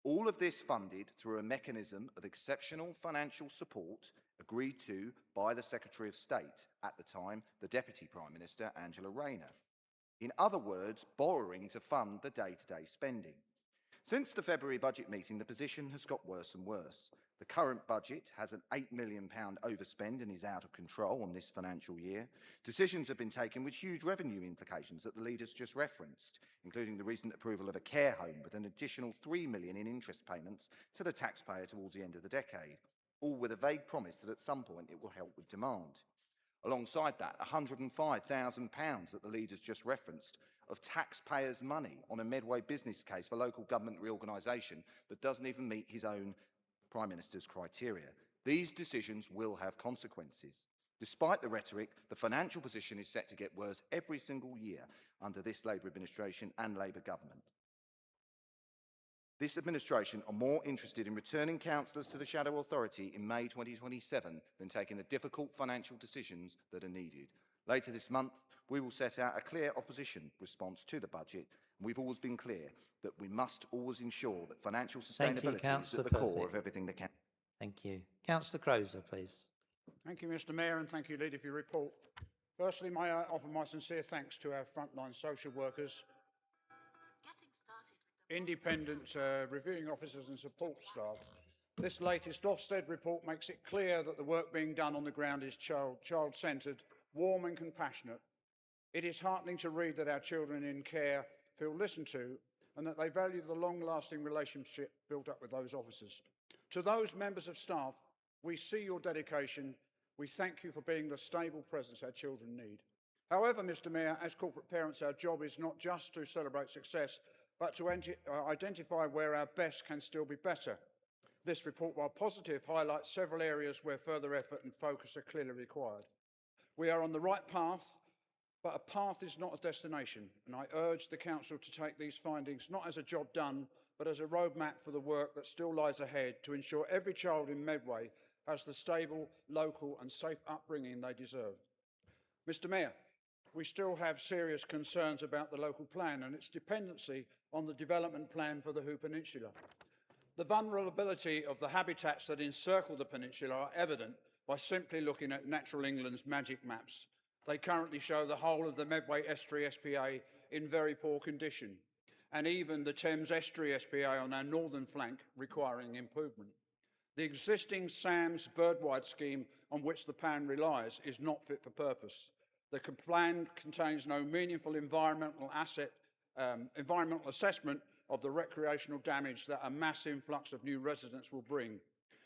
All of this funded through a mechanism of exceptional financial support agreed to by the Secretary of State at the time, the Deputy Prime Minister, Angela Rayner. In other words, borrowing to fund the day-to-day spending. Since the February budget meeting, the position has got worse and worse. The current budget has an £8 million overspend and is out of control on this financial year. Decisions have been taken with huge revenue implications that the leaders just referenced, including the recent approval of a care home with an additional £3 million in interest payments to the taxpayer towards the end of the decade, all with a vague promise that at some point it will help with demand. Alongside that, £105,000 that the leaders just referenced of taxpayers' money on a Medway business case for local government reorganisation that doesn't even meet his own Prime Minister's criteria. These decisions will have consequences. Despite the rhetoric, the financial position is set to get worse every single year under this Labour administration and Labour government. This administration are more interested in returning councillors to the Shadow Authority in May 2027 than taking the difficult financial decisions that are needed. Later this month, we will set out a clear opposition response to the budget. We've always been clear that we must always ensure that financial Thank you, sustainability is Councillor at the core Perfect. of everything that can. Thank you. Councillor Croser, please. Thank you, Mr Mayor, and thank you, Leader, for your report. Firstly, may I offer my sincere thanks to our frontline social workers, independent reviewing officers and support staff. This latest Ofsted report makes it clear that the work being done on the ground is child-centred, warm and compassionate. It is heartening to read that our children in care feel listened to and that they value the long-lasting relationship built up with those officers. To those members of staff, we see your dedication. We thank you for being the stable presence our children need. However, Mr Mayor, as corporate parents, our job is not just to celebrate success, but to identify where our best can still be better. This report, while positive, highlights several areas where further effort and focus are clearly required. We are on the right path, but a path is not a destination, and I urge the Council to take these findings not as a job done, but as a roadmap for the work that still lies ahead to ensure every child in Medway has the stable, local and safe upbringing they deserve. Mr Mayor, we still have serious concerns about the local plan and its dependency on the development plan for the Hoo Peninsula. The vulnerability of the habitats that encircle the peninsula are evident by simply looking at Natural England's magic maps. They currently show the whole of the Medway Estuary SPA in very poor condition, and even the Thames Estuary SPA on our northern flank requiring improvement. The existing SAMS Birdwide scheme on which the plan relies is not fit for purpose. The plan contains no meaningful environmental assessment of the recreational damage that a mass influx of new residents will bring.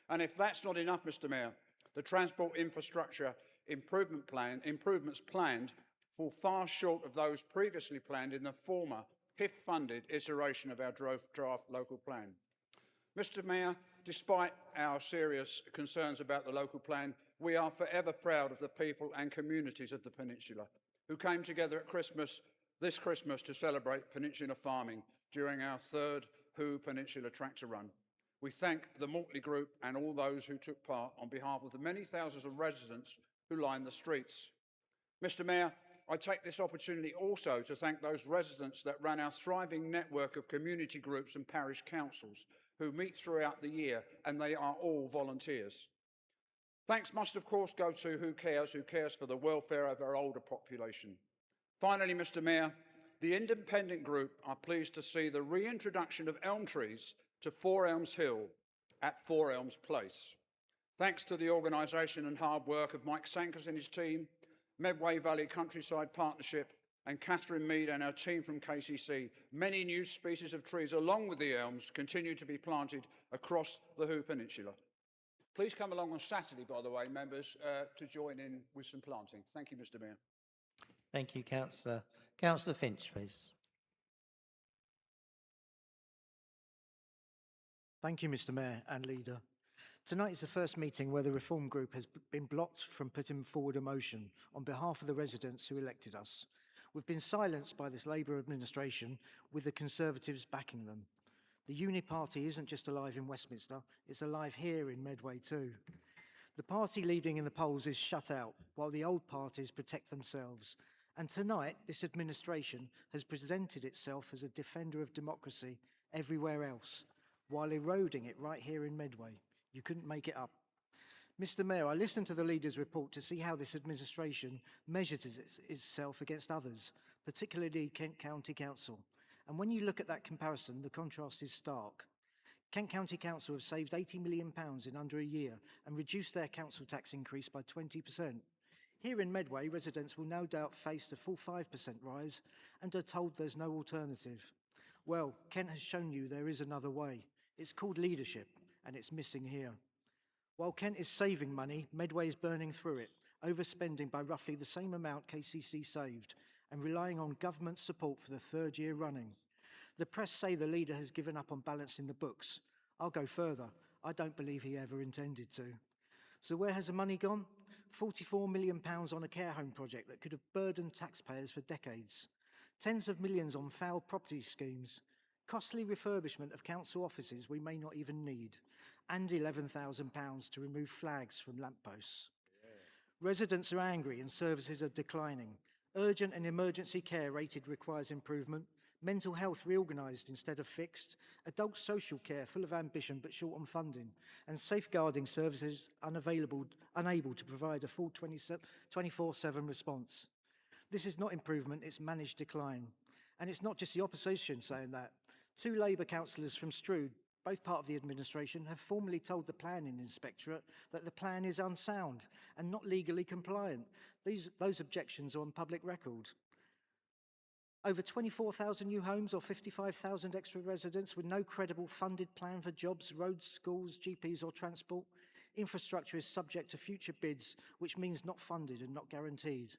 And if that's not enough, Mr Mayor, the transport infrastructure improvements planned fall far short of those previously planned in the former HIF-funded iteration of our draft local plan. Mr Mayor, despite our serious concerns about the local plan, we are forever proud of the people and communities of the peninsula who came together at this Christmas to celebrate peninsula farming during our third Hoo Peninsula Tractor Run. We thank the Mortley Group and all those who took part on behalf of the many thousands of residents who line the streets. Mr Mayor, I take this opportunity also to thank those residents that ran our thriving network of community groups and parish councils who meet throughout the year, and they are all volunteers. Thanks must of course go to who cares for the welfare of our older population. Finally, Mr Mayor, the independent group are pleased to see the reintroduction of elm trees to 4 Elms Hill at 4 Elms Place. Thanks to the organisation and hard work of Mike Sankers and his team, Medway Valley Countryside Partnership and Catherine Mead and our team from KCC, many new species of trees along with the elms continue to be planted across the Hoo Peninsula. Please come along on Saturday, by the way, members, to join in with some planting. Thank you, Mr Mayor. Thank you, Councillor. Councillor Finch, please. Thank you, Mr Mayor and Leader. Tonight is the first meeting where the Reform Group has been blocked from putting forward a motion on behalf of the residents who elected us. We've been silenced by this Labour administration with the Conservatives backing them. The Uni Party isn't just alive in Westminster, it's alive here in Medway too. The party leading in the polls is shut out, while the old parties protect themselves. And tonight, this administration has presented itself as a defender of democracy everywhere else, while eroding it right here in Medway. You couldn't make it up. Mr Mayor, I listened to the Leader's report to see how this administration measures itself against others, particularly Kent County Council. And when you look at that comparison, the contrast is stark. Kent County Council have saved £80 million in under a year and reduced their council tax increase by 20%. Here in Medway, residents will no doubt face the full 5% rise and are told there's no alternative. Well, Kent has shown you there is another way. It's called leadership, and it's missing here. While Kent is saving money, Medway is burning through it, overspending by roughly the same amount KCC saved, and relying on government support for the 3rd year running. The press say the Leader has given up on balancing the books. I'll go further. I don't believe he ever intended to. So where has the money gone? £44 million on a care home project that could have burdened taxpayers for decades. Tens of millions on foul property schemes. Costly refurbishment of council offices we may not even need. And £11,000 to remove flags from lampposts. Residents are angry and services are declining. Urgent and emergency care rated requires improvement. Mental health reorganised instead of fixed. Adult social care full of ambition but short on funding. And safeguarding services unable to provide a full 24/7 response. This is not improvement, it's managed decline. And it's not just the opposition saying that. 2 Labour councillors from Strood, both part of the administration, have formally told the Planning Inspectorate that the plan is unsound and not legally compliant. Those objections are on public record. Over 24,000 new homes or 55,000 extra residents with no credible funded plan for jobs, roads, schools, GPs or transport. Infrastructure is subject to future bids, which means not funded and not guaranteed.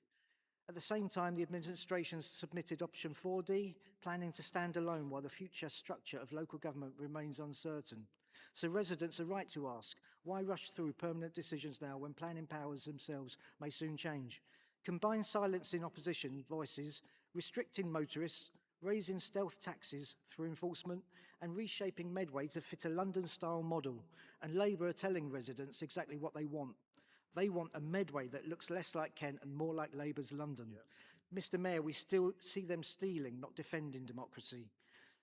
At the same time, the administration submitted option 4D, planning to stand alone while the future structure of local government remains uncertain. So residents are right to ask, why rush through permanent decisions now when planning powers themselves may soon change? Combine silencing opposition voices, restricting motorists, raising stealth taxes through enforcement, and reshaping Medway to fit a London-style model. And Labour are telling residents exactly what they want. They want a Medway that looks less like Kent and more like Labour's London. Mr. Mayor, we still see them stealing, not defending democracy,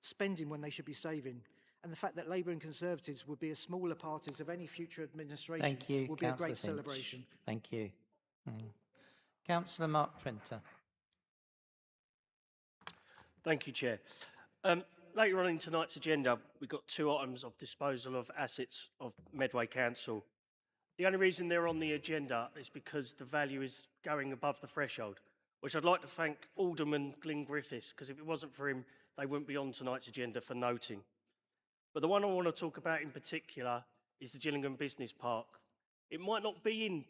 spending when they should be saving. And the fact that Labour and Conservatives would be as smaller parties of any future administration Thank you, would be a Councillor great Finch. celebration. Thank you. Councillor Mark Printer. Thank you, Chair. Later on in tonight's agenda, we've got 2 items of disposal of assets of Medway Council. The only reason they're on the agenda is because the value is going above the threshold, which I'd like to thank Alderman Glyn Griffiths, because if it wasn't for him, they wouldn't be on tonight's agenda for noting. But the one I want to talk about in particular is the Gillingham Business Park. It might not be in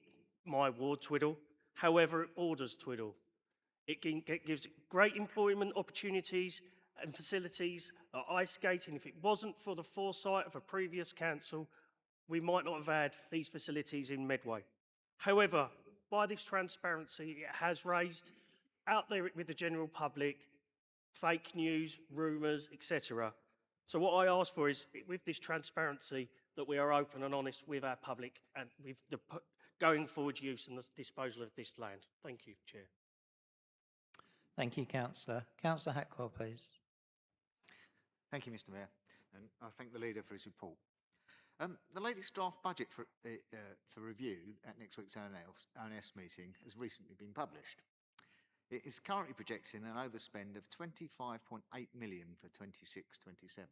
my ward, Twiddle, however it borders Twiddle. It gives great employment opportunities and facilities like ice skating. If it wasn't for the foresight of a previous council, we might not have had these facilities in Medway. However, by this transparency, it has raised out there with the general public fake news, rumours, etc. So what I ask for is, with this transparency, that we are open and honest with our public and with the going forward use and the disposal of this land. Thank you, Chair. Thank you, Councillor. Councillor Hackwell, please. Thank you, Mr. Mayor, and I thank the leader for his report. The latest draft budget for review at next week's ONS meeting has recently been published. It is currently projecting an overspend of 25.8 million for 26-27.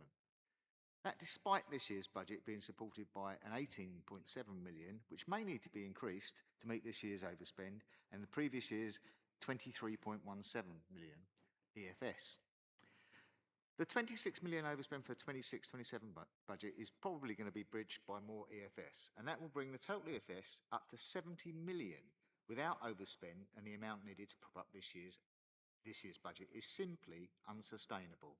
That despite this year's budget being supported by an 18.7 million, which may need to be increased to meet this year's overspend, and the previous year's 23.17 million EFS. The 26 million overspend for 26-27 budget is probably going to be bridged by more EFS, and that will bring the total EFS up to 70 million without overspend, and the amount needed to prop up this year's budget is simply unsustainable.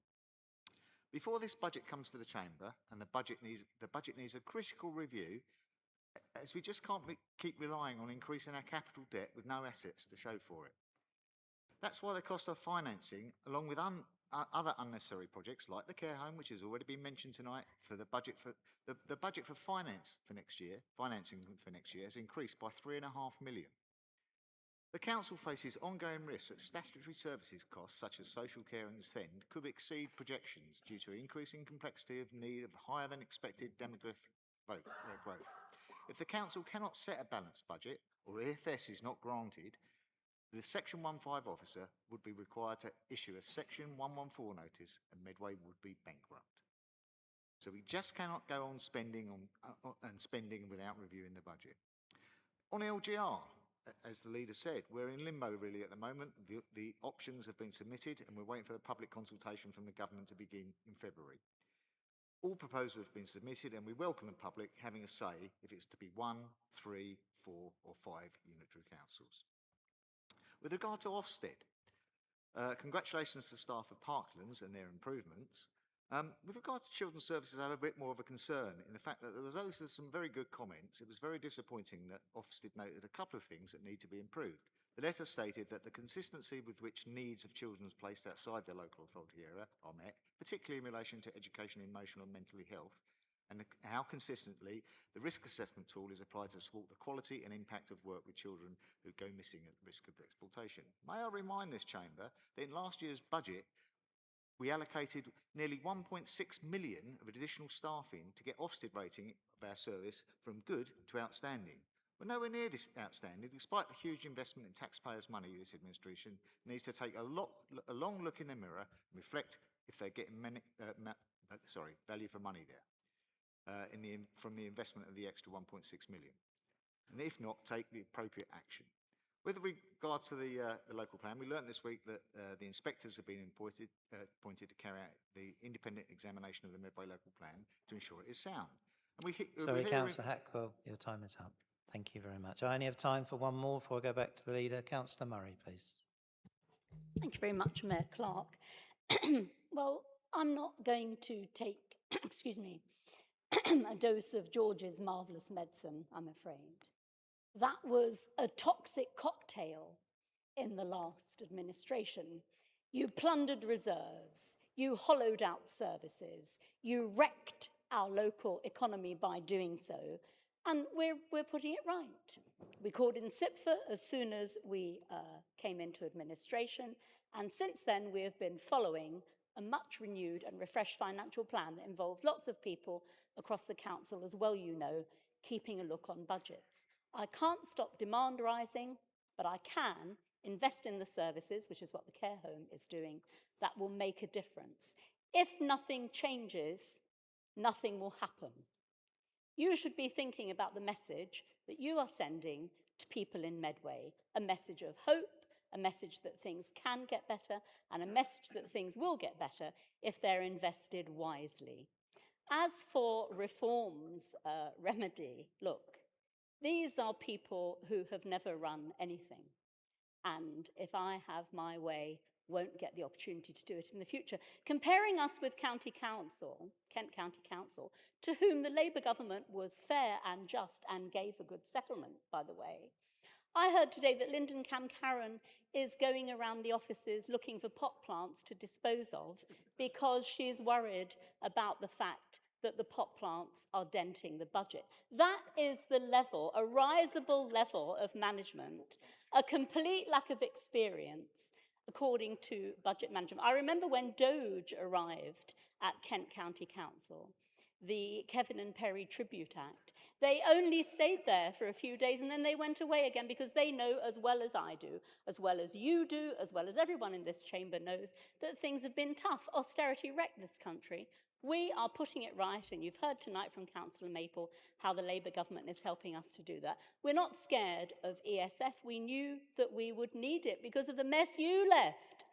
Before this budget comes to the chamber, and the budget needs a critical review, as we just can't keep relying on increasing our capital debt with no assets to show for it. That's why the cost of financing, along with other unnecessary projects like the care home, which has already been mentioned tonight, for the budget for financing for next year has increased by 3.5 million. The council faces ongoing risks that statutory services costs such as social care and SEND could exceed projections due to increasing complexity of need of higher than expected demographic growth. If the council cannot set a balanced budget, or EFS is not granted, the Section 15 officer would be required to issue a Section 114 notice, and Medway would be bankrupt. So we just cannot go on spending without reviewing the budget. On LGR, as the leader said, we're in limbo really at the moment. The options have been submitted, and we're waiting for the public consultation from the government to begin in February. All proposals have been submitted, and we welcome the public having a say if it's to be 1, 3, 4 or 5 unitary councils. With regard to Ofsted, congratulations to the staff of Parklands and their improvements. With regard to children's services, I have a bit more of a concern in the fact that there was also some very good comments. It was very disappointing that Ofsted noted a couple of things that need to be improved. The letter stated that the consistency with which needs of children placed outside their local authority area are met, particularly in relation to education, emotional and mental health, and how consistently the risk assessment tool is applied to support the quality and impact of work with children who go missing at risk of exploitation. May I remind this chamber that in last year's budget, we allocated nearly 1.6 million of additional staffing to get Ofsted rating of our service from good to outstanding. We're nowhere near this outstanding, despite the huge investment in taxpayers' money this administration needs to take a long look in the mirror and reflect if they're getting value for money there from the investment of the extra 1.6 million. And if not, take the appropriate action. With regard to the local plan, we learnt this week that the inspectors have been appointed to carry out the independent examination of the Medway local plan to ensure it is sound. And Sorry, Councillor Hackwell, your time is up. Thank you very much. I only have time for one more before I go back to the leader. Councillor Murray, please. Thank you very much, Mayor Clark. Well, I'm not going to take, excuse me, a dose of George's marvellous medicine, I'm afraid. That was a toxic cocktail in the last administration. You plundered reserves, you hollowed out services, you wrecked our local economy by doing so, and we're putting it right. We called in SIPFA as soon as we came into administration, and since then we have been following a much renewed and refreshed financial plan that involves lots of people across the council as well, you know, keeping a look on budgets. I can't stop demand rising, but I can invest in the services, which is what the care home is doing, that will make a difference. If nothing changes, nothing will happen. You should be thinking about the message that you are sending to people in Medway, a message of hope, a message that things can get better, and a message that things will get better if they're invested wisely. As for reform's remedy, look, these are people who have never run anything, and if I have my way, won't get the opportunity to do it in the future. Comparing us with County Council, Kent County Council, to whom the Labour government was fair and just and gave a good settlement, by the way. I heard today that Lyndon Camcaran is going around the offices looking for pot plants to dispose of because she's worried about the fact that the pot plants are denting the budget. That is the level, a risible level of management, a complete lack of experience, according to budget management. I remember when Doge arrived at Kent County Council, the Kevin and Perry Tribute Act. They only stayed there for a few days and then they went away again because they know as well as I do, as well as you do, as well as everyone in this chamber knows, that things have been tough. Austerity wrecked this country. We are putting it right, and you've heard tonight from Councillor Maple how the Labour government is helping us to do that. We're not scared of ESF. We knew that we would need it because of the mess you left.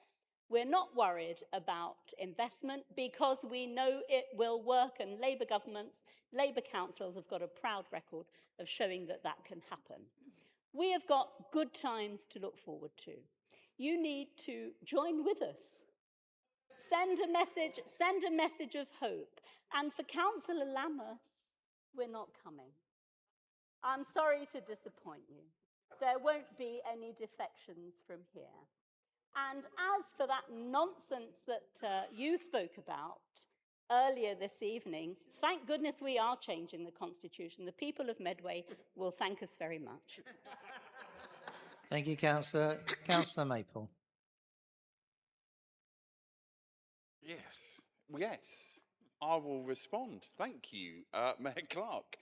We're not worried about investment because we know it will work, and Labour governments, Labour councils have got a proud record of showing that that can happen. We have got good times to look forward to. You need to join with us. Send a message of hope. And for Councillor Lammas, we're not coming. I'm sorry to disappoint you. There won't be any defections from here. And as for that nonsense that you spoke about earlier this evening, thank goodness we are changing the Constitution. The people of Medway will thank us very much. Thank you, Councillor. Councillor Maple. Yes, I will respond. Thank you, Mayor Clark.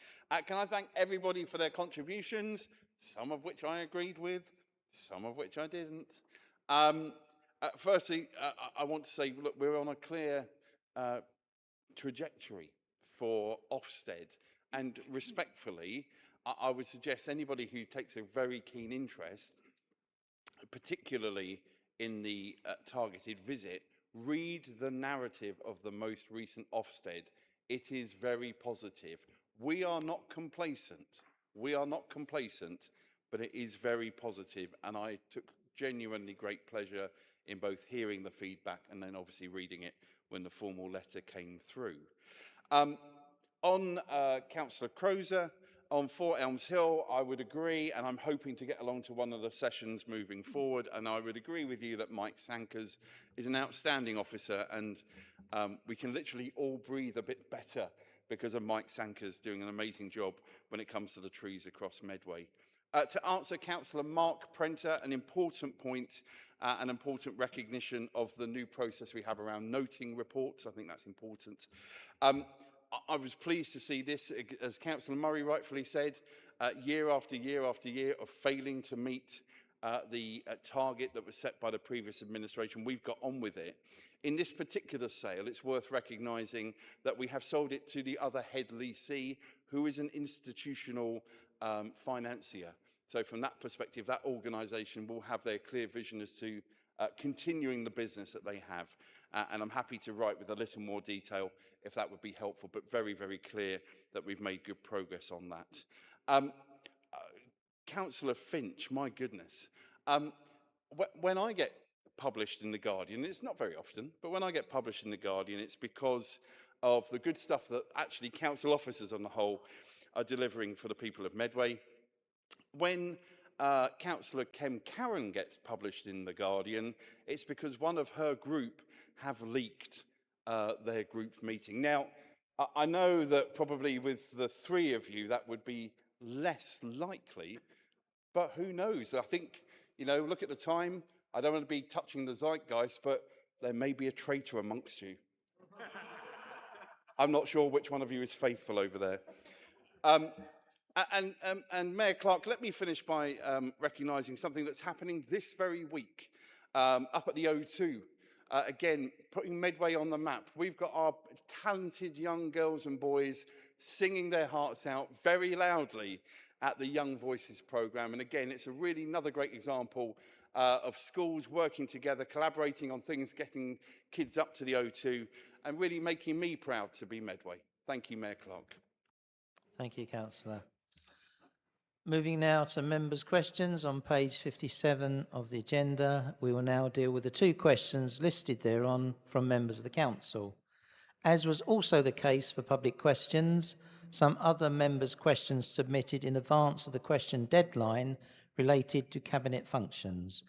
Can I thank everybody for their contributions, some of which I agreed with, some of which I didn't. Firstly, I want to say, look, we're on a clear trajectory for Ofsted, and respectfully, I would suggest anybody who takes a very keen interest, particularly in the targeted visit, read the narrative of the most recent Ofsted. It is very positive. We are not complacent. We are not complacent, but it is very positive, and I took genuinely great pleasure in both hearing the feedback and then obviously reading it when the formal letter came through. On Councillor Crozer, on 4 Elms Hill, I would agree, and I'm hoping to get along to one of the sessions moving forward, and I would agree with you that Mike Sankers is an outstanding officer, and we can literally all breathe a bit better because of Mike Sanker's doing an amazing job when it comes to the trees across Medway. To answer Councillor Mark Prenter, an important point, an important recognition of the new process we have around noting reports. I think that's important. I was pleased to see this, as Councillor Murray rightfully said, year after year after year of failing to meet the target that was set by the previous administration. We've got on with it. In this particular sale, it's worth recognising that we have sold it to the other head leasee, who is an institutional financier. So from that perspective, that organisation will have their clear vision as to continuing the business that they have. And I'm happy to write with a little more detail if that would be helpful, but very, very clear that we've made good progress on that. Councillor Finch, my goodness. When I get published in The Guardian, it's not very often, but when I get published in The Guardian, it's because of the good stuff that actually council officers on the whole are delivering for the people of Medway. When Councillor Kem Karen gets published in The Guardian, it's because one of her group have leaked their group meeting. Now, I know that probably with the three of you, that would be less likely, but who knows? I think, you know, look at the time. I don't want to be touching the zeitgeist, but there may be a traitor amongst you. I'm not sure which one of you is faithful over there. And Mayor Clark, let me finish by recognising something that's happening this very week up at the O2. Again, putting Medway on the map. We've got our talented young girls and boys singing their hearts out very loudly at the Young Voices programme. And again, it's another great example of schools working together, collaborating on things, getting kids up to the O2, and really making me proud to be Medway. Thank you, Mayor Clark. Thank you, Councillor. Moving now to members' questions on page 57 of the agenda. We will now deal with the two questions listed thereon from members of the council. As was also the case for public questions, some other members' questions submitted in advance of the question deadline related to cabinet functions.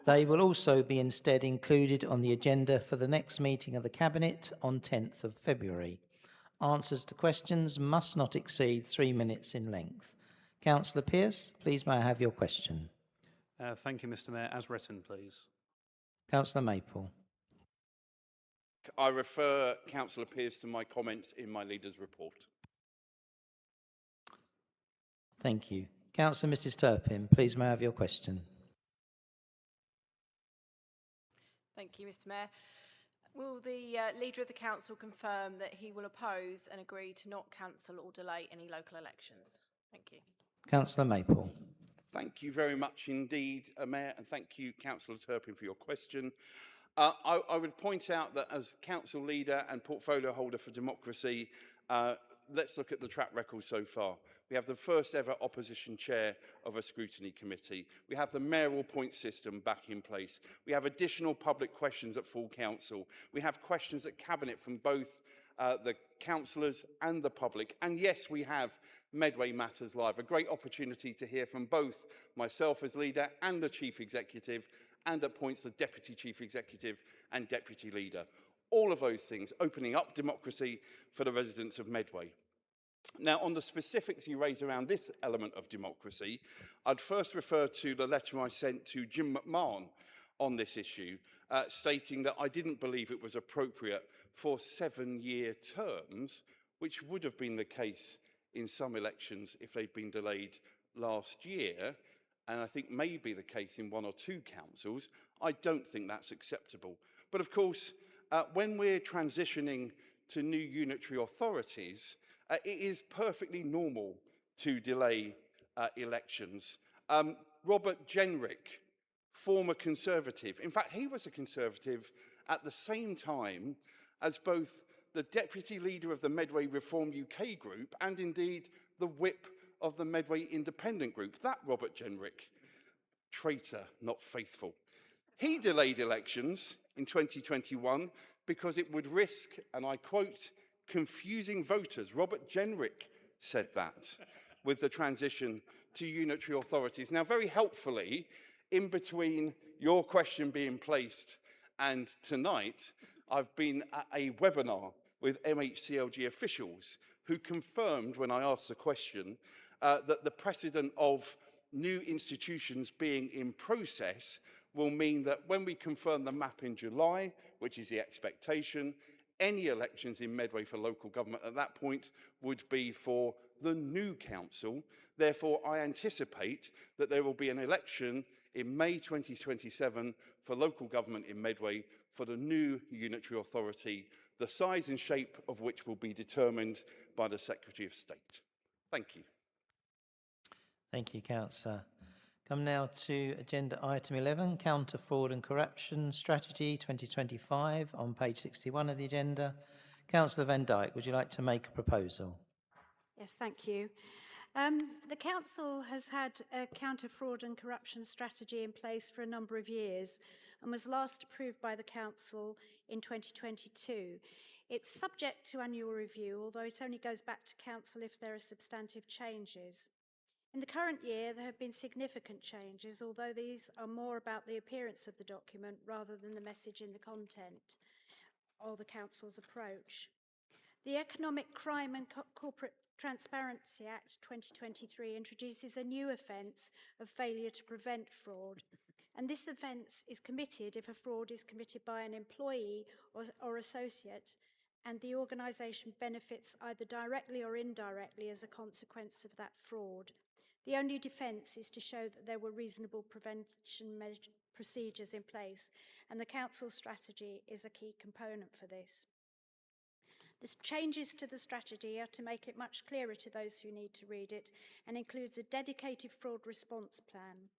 They will also be instead included on the agenda for the next meeting of the cabinet on 10th of February. Answers to questions must not exceed 3 minutes in length. Councillor Pearce, please may I have your question? Thank you, Mr. Mayor. As written, please. Councillor Maple. I refer Councillor Pearce to my comments in my leader's report. Thank you. Councillor Mrs Turpin, please may I have your question? Thank you, Mr. Mayor. Will the Leader of the Council confirm that he will oppose and agree to not cancel or delay any local elections? Thank you. Councillor Maple. Thank you very much indeed, Mayor, and thank you, Councillor Turpin, for your question. I would point out that as Council Leader and Portfolio Holder for Democracy, let's look at the track record so far. We have the first ever opposition chair of a scrutiny committee. We have the mayoral point system back in place. We have additional public questions at full council. We have questions at cabinet from both the councillors and the public. And yes, we have Medway Matters Live, a great opportunity to hear from both myself as leader and the chief executive, and at points the deputy chief executive and deputy leader. All of those things opening up democracy for the residents of Medway. Now, on the specifics you raise around this element of democracy, I'd first refer to the letter I sent to Jim McMahon on this issue, stating that I didn't believe it was appropriate for 7-year terms, which would have been the case in some elections if they'd been delayed last year, and I think may be the case in 1 or 2 councils. I don't think that's acceptable. But of course, when we're transitioning to new unitary authorities, it is perfectly normal to delay elections. Robert Jenrick, former Conservative. In fact, he was a Conservative at the same time as both the Deputy Leader of the Medway Reform UK group and indeed the Whip of the Medway Independent group. That Robert Jenrick, traitor, not faithful. He delayed elections in 2021 because it would risk, and I quote, confusing voters. Robert Jenrick said that with the transition to unitary authorities. Now, very helpfully, in between your question being placed and tonight, I've been at a webinar with MHCLG officials who confirmed when I asked the question that the precedent of new institutions being in process will mean that when we confirm the map in July, which is the expectation, any elections in Medway for local government at that point would be for the new council. Therefore, I anticipate that there will be an election in May 2027 for local government in Medway for the new unitary authority, the size and shape of which will be determined by the Secretary of State. Thank you. Thank you, Councillor. Come now to agenda item 11, Counter Fraud and Corruption Strategy 2025 on page 61 of the agenda. Councillor Van Dijk, would you like to make a proposal? Yes, thank you. The Council has had a counter fraud and corruption strategy in place for a number of years and was last approved by the Council in 2022. It's subject to annual review, although it only goes back to Council if there are substantive changes. In the current year, there have been significant changes, although these are more about the appearance of the document rather than the message in the content or the Council's approach. The Economic Crime and Corporate Transparency Act 2023 introduces a new offence of failure to prevent fraud, and this offence is committed if a fraud is committed by an employee or associate and the organisation benefits either directly or indirectly as a consequence of that fraud. The only defence is to show that there were reasonable prevention procedures in place, and the Council's strategy is a key component for this. The changes to the strategy are to make it much clearer to those who need to read it and includes a dedicated fraud response plan.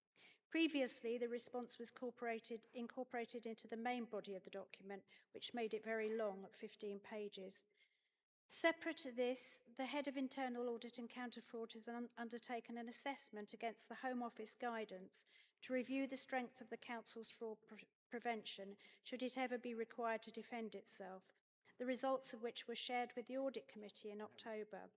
Previously, the response was incorporated into the main body of the document, which made it very long at 15 pages. Separate to this, the Head of Internal Audit and Counter-Fraud has undertaken an assessment against the Home Office guidance to review the strength of the Council's fraud prevention should it ever be required to defend itself, the results of which were shared with the Audit Committee in October.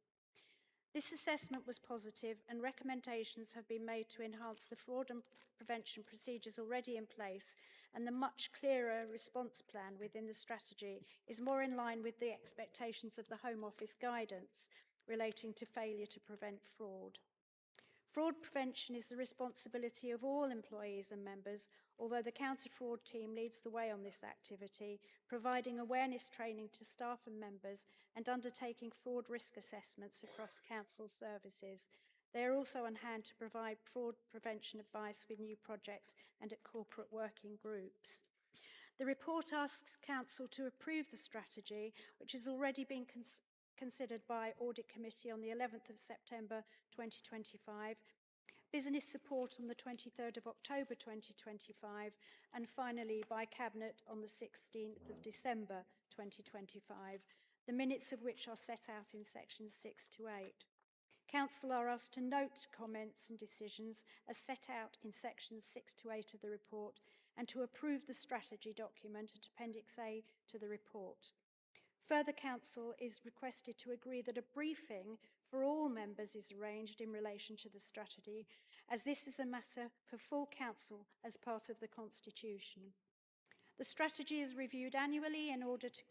This assessment was positive and recommendations have been made to enhance the fraud and prevention procedures already in place, and the much clearer response plan within the strategy is more in line with the expectations of the Home Office guidance relating to failure to prevent fraud. Fraud prevention is the responsibility of all employees and members, although the counter-fraud team leads the way on this activity, providing awareness training to staff and members and undertaking fraud risk assessments across council services. They are also on hand to provide fraud prevention advice with new projects and at corporate working groups. The report asks Council to approve the strategy, which has already been considered by Audit Committee on the 11th of September 2025, business support on the 23rd of October 2025, and finally by Cabinet on the 16th of December 2025, the minutes of which are set out in sections 6 to 8. Council are asked to note comments and decisions as set out in sections 6 to 8 of the report and to approve the strategy document at Appendix A to the report. Further, Council is requested to agree that a briefing for all members is arranged in relation to the strategy, as this is a matter for full Council as part of the Constitution. The strategy is reviewed annually in order to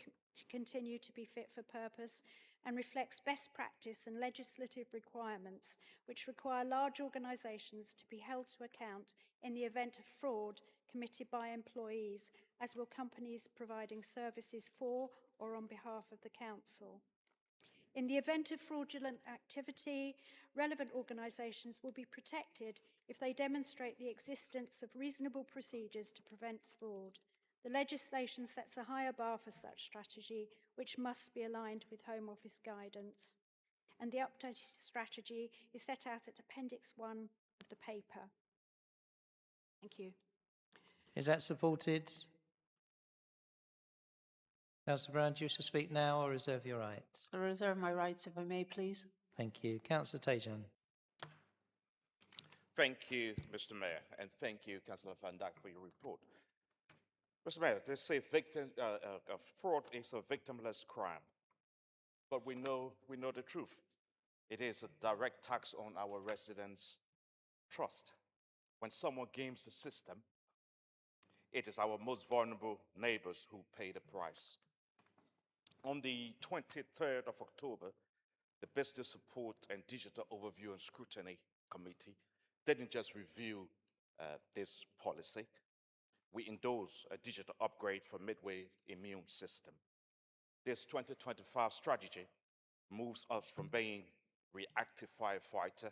continue to be fit for purpose and reflects best practice and legislative requirements, which require large organisations to be held to account in the event of fraud committed by employees, as will companies providing services for or on behalf of the Council. In the event of fraudulent activity, relevant organisations will be protected if they demonstrate the existence of reasonable procedures to prevent fraud. The legislation sets a higher bar for such strategy, which must be aligned with Home Office guidance. And the updated strategy is set out at Appendix 1 of the paper. Thank you. Is that supported? Councillor Brown, do you wish to speak now or reserve your rights? I reserve my rights, if I may, please. Thank you. Councillor Tajan. Thank you, Mr. Mayor, and thank you, Councillor Van Dijk, for your report. Mr. Mayor, they say fraud is a victimless crime, but we know the truth. It is a direct tax on our residents' trust. When someone games the system, it is our most vulnerable neighbors who pay the price. On the 23rd of October, The Business Support and Digital Overview and Scrutiny Committee didn't just review this policy. We endorse a digital upgrade for Medway immune system. This 2025 strategy moves us from being reactive firefighter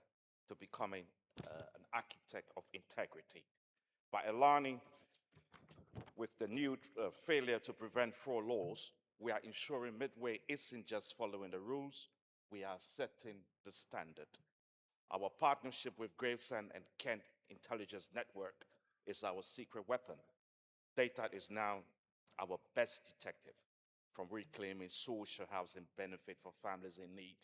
to becoming an architect of integrity. By aligning with the new failure to prevent fraud laws, we are ensuring Medway isn't just following the rules, we are setting the standard. Our partnership with Gravesend and Kent Intelligence Network is our secret weapon. Data is now our best detective, from reclaiming social housing benefit for families in need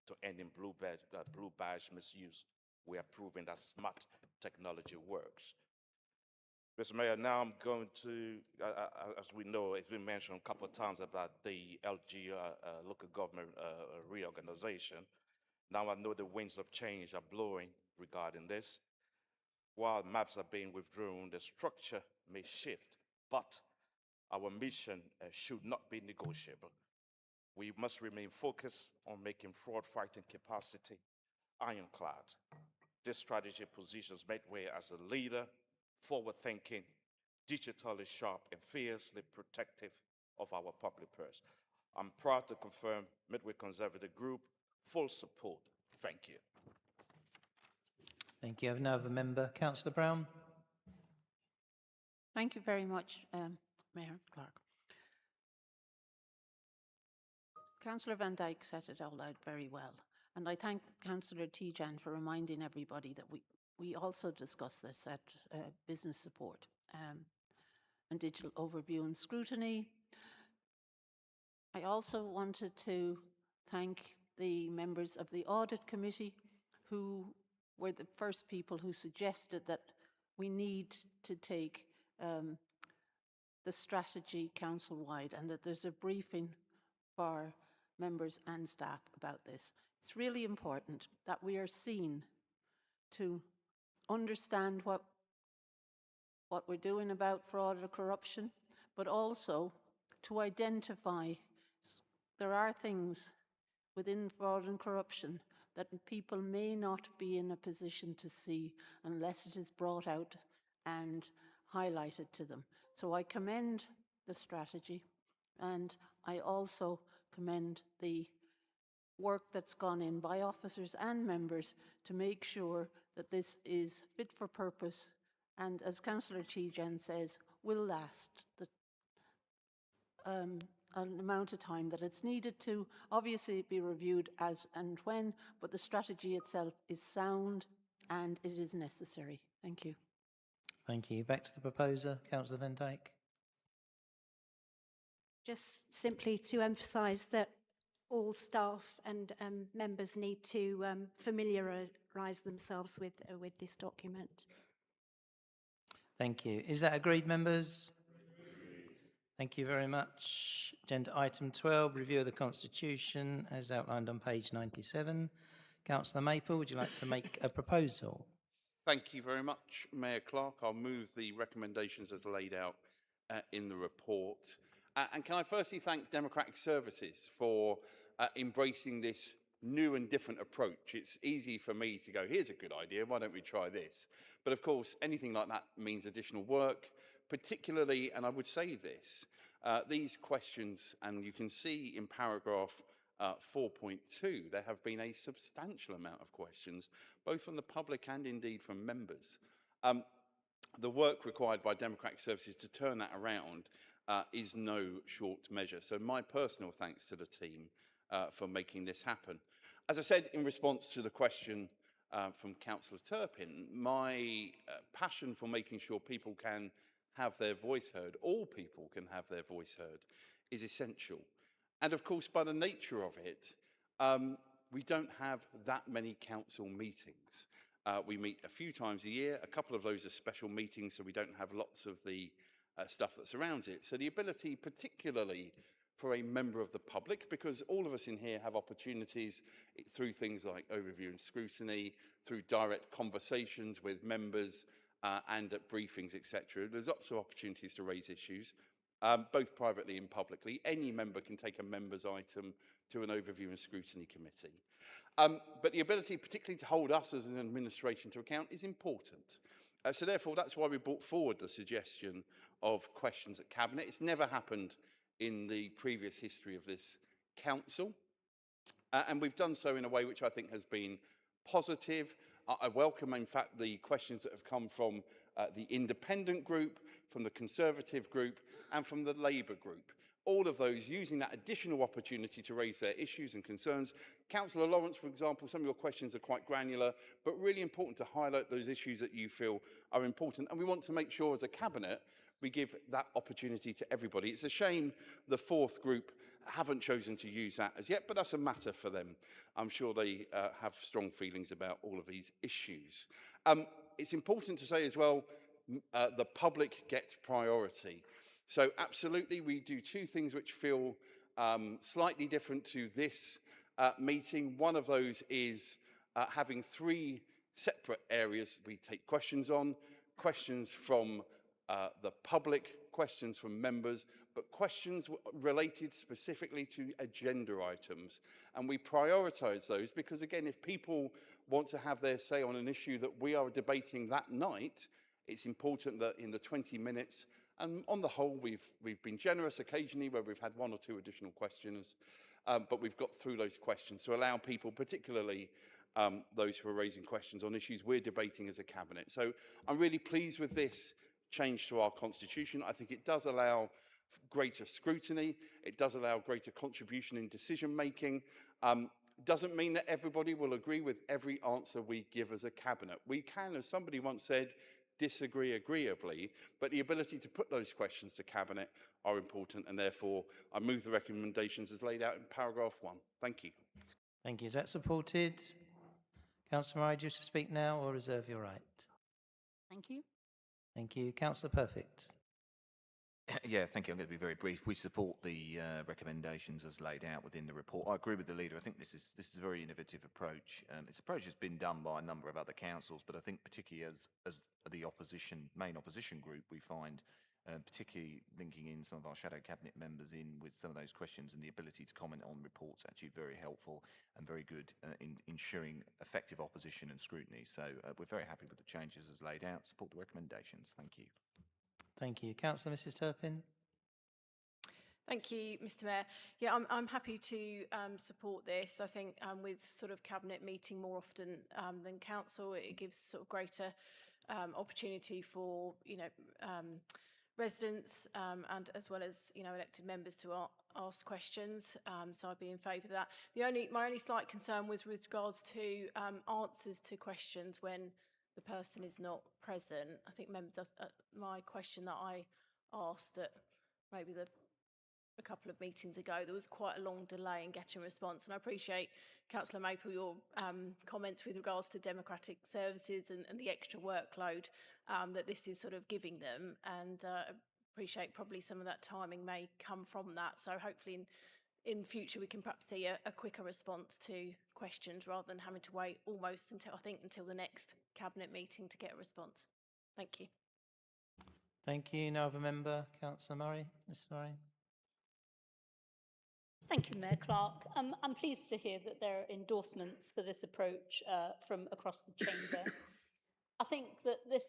to ending blue badge misuse. We are proving that smart technology works. Mr. Mayor, now I'm going to, as we know, it's been mentioned a couple of times about the LG local government reorganization. Now I know the winds of change are blowing regarding this. While maps are being withdrawn, the structure may shift, but our mission should not be negotiable. We must remain focused on making fraud-fighting capacity ironclad. This strategy positions Medway as a leader, forward-thinking, digitally sharp, and fiercely protective of our public purse. I'm proud to confirm Medway Conservative Group full support. Thank you. Thank you. I have another member, Councillor Brown. Thank you very much, Mayor Clark. Councillor Van Dijk said it all out very well. And I thank Councillor Tijan for reminding everybody that we also discussed this at business support and digital overview and scrutiny. I also wanted to thank the members of the audit committee who were the first people who suggested that we need to take the strategy council-wide and that there's a briefing for members and staff about this. It's really important that we are seen to understand what we're doing about fraud or corruption, but also to identify there are things within fraud and corruption that people may not be in a position to see unless it is brought out and highlighted to them. So I commend the strategy, and I also commend the work that's gone in by officers and members to make sure that this is fit for purpose and, as Councillor Tijan says, will last an amount of time that it's needed to. Obviously be reviewed as and when, but the strategy itself is sound and it is necessary. Thank you. Thank you. Back to the proposer, Councillor Van Dijk. Just simply to emphasise that all staff and members need to familiarise themselves with this document. Thank you. Is that agreed, members? Thank you very much. Agenda item 12, review of the Constitution, as outlined on page 97. Councillor Maple, would you like to make a proposal? Thank you very much, Mayor Clark. I'll move the recommendations as laid out in the report. And can I firstly thank Democratic Services for embracing this new and different approach. It's easy for me to go, here's a good idea, why don't we try this? But of course, anything like that means additional work, particularly, and I would say this, these questions, and you can see in paragraph 4.2, there have been a substantial amount of questions, both from the public and indeed from members. The work required by Democratic Services to turn that around is no short measure. So my personal thanks to the team for making this happen. As I said in response to the question from Councillor Turpin, my passion for making sure people can have their voice heard, all people can have their voice heard, is essential. And of course, by the nature of it, we don't have that many council meetings. We meet a few times a year. A couple of those are special meetings, so we don't have lots of the stuff that surrounds it. So the ability, particularly for a member of the public, because all of us in here have opportunities through things like overview and scrutiny, through direct conversations with members and at briefings, etc. There's lots of opportunities to raise issues. both privately and publicly. Any member can take a member's item to an overview and scrutiny committee. But the ability, particularly to hold us as an administration to account, is important. So therefore, that's why we brought forward the suggestion of questions at Cabinet. It's never happened in the previous history of this council. And we've done so in a way which I think has been positive. I welcome, in fact, the questions that have come from the Independent group, from the Conservative group, and from the Labour group. All of those using that additional opportunity to raise their issues and concerns. Councillor Lawrence, for example, some of your questions are quite granular, but really important to highlight those issues that you feel are important. And we want to make sure as a Cabinet we give that opportunity to everybody. It's a shame the fourth group haven't chosen to use that as yet, but that's a matter for them. I'm sure they have strong feelings about all of these issues. It's important to say as well, the public get priority. So absolutely, we do two things which feel slightly different to this meeting. One of those is having three separate areas we take questions on. Questions from the public, questions from members, but questions related specifically to agenda items. And we prioritise those because, again, if people want to have their say on an issue that we are debating that night, it's important that in the 20 minutes, and on the whole, we've been generous occasionally where we've had one or two additional questions, but we've got through those questions to allow people, particularly those who are raising questions on issues we're debating as a Cabinet. So I'm really pleased with this change to our constitution. I think it does allow greater scrutiny. It does allow greater contribution in decision making. Doesn't mean that everybody will agree with every answer we give as a Cabinet. We can, as somebody once said, disagree agreeably, but the ability to put those questions to Cabinet are important, and therefore I move the recommendations as laid out in paragraph 1. Thank you. Thank you. Is that supported? Councillor Murray, do you wish to speak now or reserve your right? Thank you. Thank you. Councillor Perfect. Yeah, thank you. I'm going to be very brief. We support the recommendations as laid out within the report. I agree with the leader. I think this is a very innovative approach. This approach has been done by a number of other councils, but I think particularly as the main opposition group, we find particularly linking in some of our shadow cabinet members in with some of those questions and the ability to comment on reports actually very helpful and very good in ensuring effective opposition and scrutiny. So we're very happy with the changes as laid out. Support the recommendations. Thank you. Thank you. Councillor Mrs Turpin. Thank you, Mr Mayor. Yeah, I'm happy to support this. I think with sort of Cabinet meeting more often than Council, it gives sort of greater opportunity for, residents and as well as, elected members to ask questions. So I'd be in favour of that. My only slight concern was with regards to answers to questions when the person is not present. I think members, my question that I asked at maybe a couple of meetings ago, there was quite a long delay in getting a response. And I appreciate, Councillor Maple, your comments with regards to democratic services and the extra workload that this is sort of giving them. And appreciate probably some of that timing may come from that. So hopefully in future we can perhaps see a quicker response to questions rather than having to wait almost until the next Cabinet meeting to get a response. Thank you. Thank you. No other member. Councillor Murray. Mr Murray. Thank you, Mayor Clark. I'm pleased to hear that there are endorsements for this approach from across the chamber. I think that as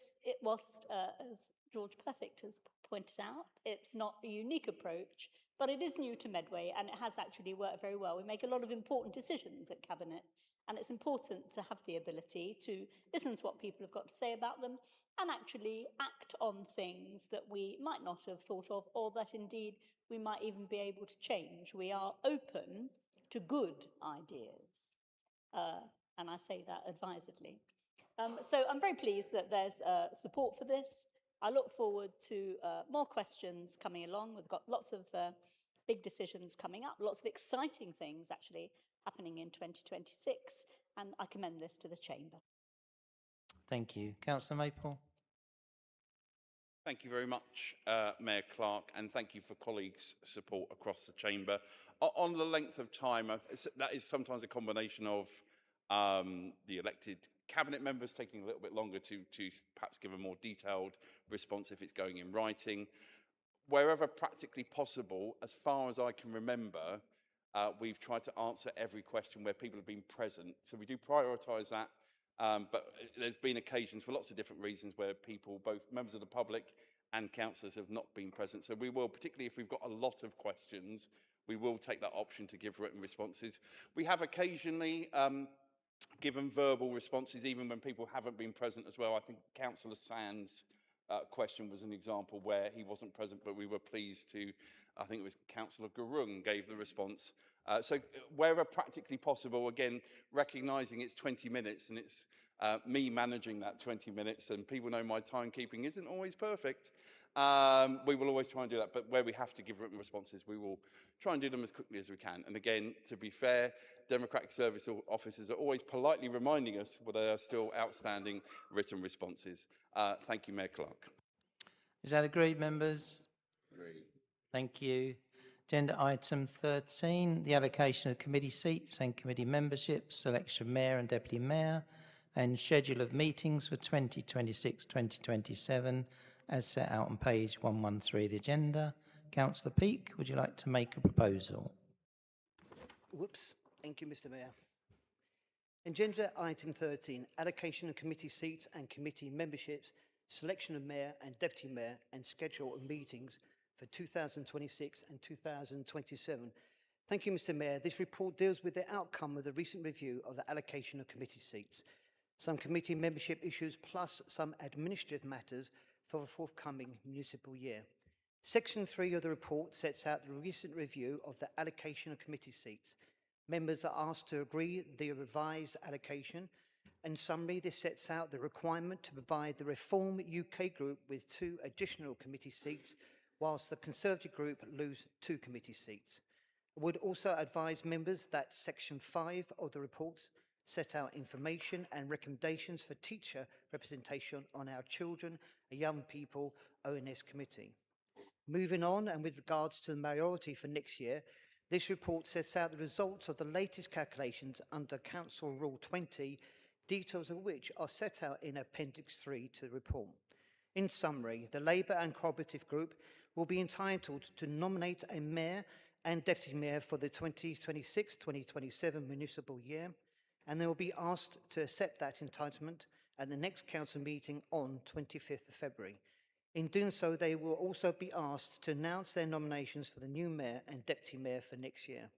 George Perfect has pointed out, it's not a unique approach, but it is new to Medway and it has actually worked very well. We make a lot of important decisions at Cabinet, and it's important to have the ability to listen to what people have got to say about them and actually act on things that we might not have thought of, or that indeed we might even be able to change. We are open to good ideas, and I say that advisedly. So I'm very pleased that there's support for this. I look forward to more questions coming along. We've got lots of big decisions coming up, lots of exciting things actually happening in 2026, and I commend this to the Chamber. Thank you. Councillor Maple. Thank you very much, Mayor Clark, and thank you for colleagues' support across the Chamber. On the length of time, that is sometimes a combination of the elected Cabinet members taking a little bit longer to perhaps give a more detailed response if it's going in writing. wherever practically possible, as far as I can remember, we've tried to answer every question where people have been present. So we do prioritise that, but there's been occasions for lots of different reasons where people, both members of the public and councillors, have not been present. So we will, particularly if we've got a lot of questions, we will take that option to give written responses. We have occasionally given verbal responses even when people haven't been present as well. I think Councillor Sands' question was an example where he wasn't present, but we were pleased to, I think it was Councillor Gurung gave the response. So wherever practically possible, again, recognising it's 20 minutes and it's me managing that 20 minutes, and people know my timekeeping isn't always perfect. We will always try and do that, but where we have to give written responses, we will try and do them as quickly as we can. And again, to be fair, Democratic Service officers are always politely reminding us where there are still outstanding written responses. Thank you, Mayor Clark. Is that agreed, members? Agreed. Thank you. Agenda item 13, the allocation of committee seats and committee memberships, selection of mayor and deputy mayor, and schedule of meetings for 2026-2027, as set out on page 113 of the agenda. Councillor Peake, would you like to make a proposal? Whoops. Thank you, Mr. Mayor. Agenda item 13, allocation of committee seats and committee memberships, selection of mayor and deputy mayor, and schedule of meetings for 2026 and 2027. Thank you, Mr. Mayor. This report deals with the outcome of the recent review of the allocation of committee seats, some committee membership issues, plus some administrative matters for the forthcoming municipal year. Section 3 of the report sets out the recent review of the allocation of committee seats. Members are asked to agree the revised allocation. In summary, this sets out the requirement to provide the Reform UK group with 2 additional committee seats, whilst the Conservative group lose 2 committee seats. I would also advise members that Section 5 of the reports set out information and recommendations for teacher representation on our Children and Young People ONS Committee. Moving on, and with regards to the mayoralty for next year, this report sets out the results of the latest calculations under Council Rule 20, details of which are set out in Appendix 3 to the report. In summary, the Labour and Cooperative Group will be entitled to nominate a mayor and deputy mayor for the 2026-2027 municipal year, and they will be asked to accept that entitlement at the next council meeting on 25th of February. In doing so, they will also be asked to announce their nominations for the new mayor and deputy mayor for next year.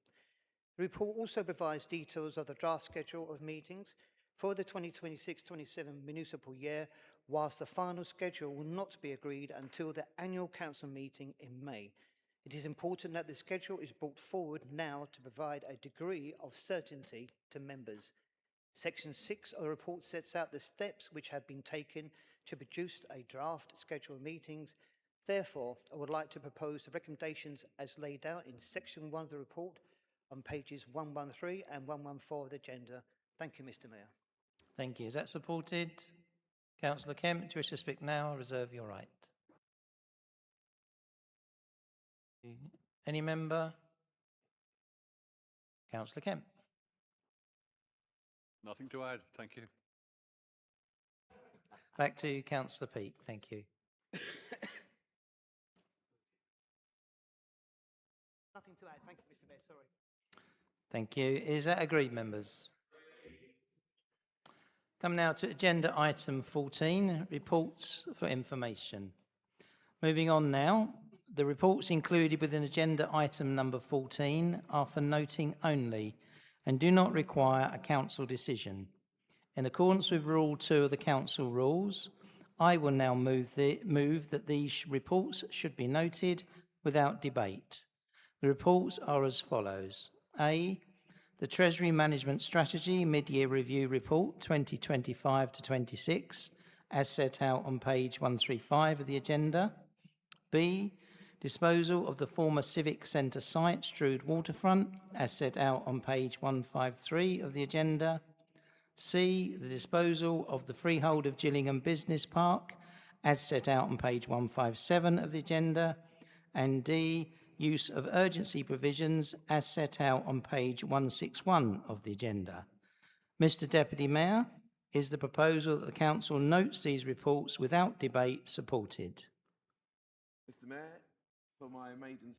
The report also provides details of the draft schedule of meetings for the 2026-27 municipal year, whilst the final schedule will not be agreed until the annual council meeting in May. It is important that the schedule is brought forward now to provide a degree of certainty to members. Section 6 of the report sets out the steps which have been taken to produce a draft schedule of meetings. Therefore, I would like to propose the recommendations as laid out in Section 1 of the report on pages 113 and 114 of the agenda. Thank you, Mr. Mayor. Thank you. Is that supported? Councillor Kemp, do you wish to speak now or reserve your right? Any member? Councillor Kemp. Nothing to add, thank you. Back to Councillor Peake, thank you. Nothing to add, thank you, Mr. Mayor, sorry. Thank you. Is that agreed, members? Come now to agenda item 14, reports for information. Moving on now, the reports included within agenda item number 14 are for noting only and do not require a council decision. In accordance with Rule 2 of the Council Rules, I will now move that these reports should be noted without debate. The reports are as follows. A, the Treasury Management Strategy Mid-Year Review Report 2025-26, as set out on page 135 of the agenda. B, disposal of the former Civic Centre site, Strood Waterfront, as set out on page 153 of the agenda. C, the disposal of the freehold of Gillingham Business Park, as set out on page 157 of the agenda. And D, use of urgency provisions, as set out on page 161 of the agenda. Mr. Deputy Mayor, is the proposal that the Council notes these reports without debate supported? Mr. Mayor, for my maiden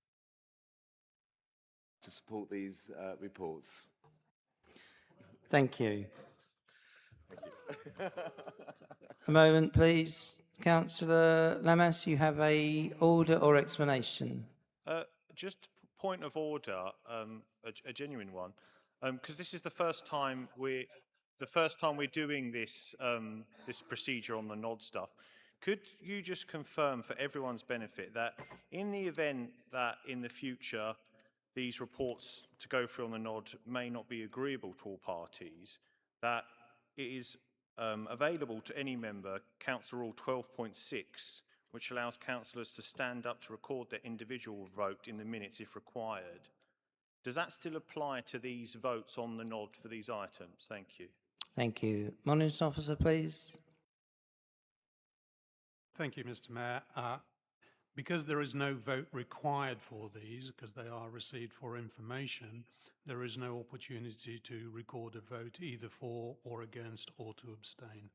to support these reports. Thank you. Thank you. A moment, please. Councillor Lamas, you have a order or explanation. Just point of order, a genuine one, because this is the first time we're doing this this procedure on the nod stuff. Could you just confirm for everyone's benefit that in the event that in the future these reports to go through on the nod may not be agreeable to all parties, that it is available to any member, Council Rule 12.6, which allows councillors to stand up to record their individual vote in the minutes if required. Does that still apply to these votes on the nod for these items? Thank you. Thank you. Monitoring Officer, please. Thank you, Mr. Mayor. Because there is no vote required for these, because they are received for information, there is no opportunity to record a vote either for or against or to abstain.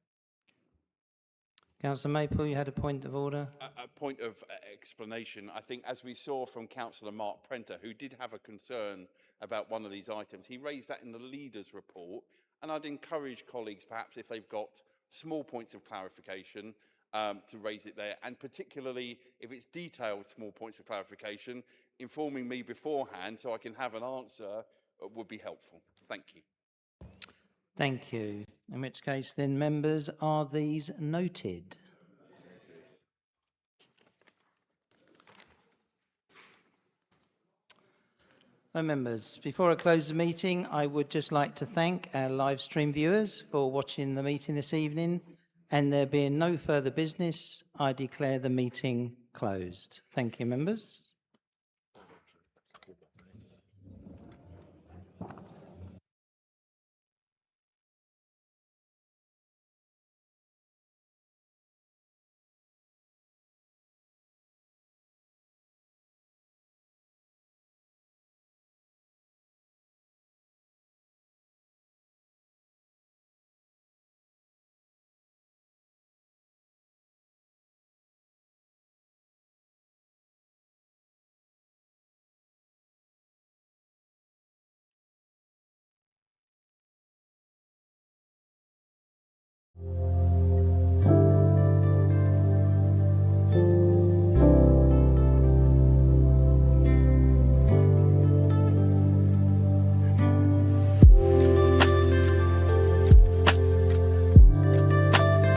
Councillor Maple, you had a point of order. A point of explanation. I think, as we saw from Councillor Mark Prenter, who did have a concern about one of these items, he raised that in the leaders' report, and I'd encourage colleagues, perhaps, if they've got small points of clarification, to raise it there, and particularly if it's detailed small points of clarification, informing me beforehand so I can have an answer would be helpful. Thank you. Thank you. In which case, then, members, are these noted? So, members, before I close the meeting, I would just like to thank our live stream viewers for watching the meeting this evening. And there being no further business, I declare the meeting closed. Thank you, members.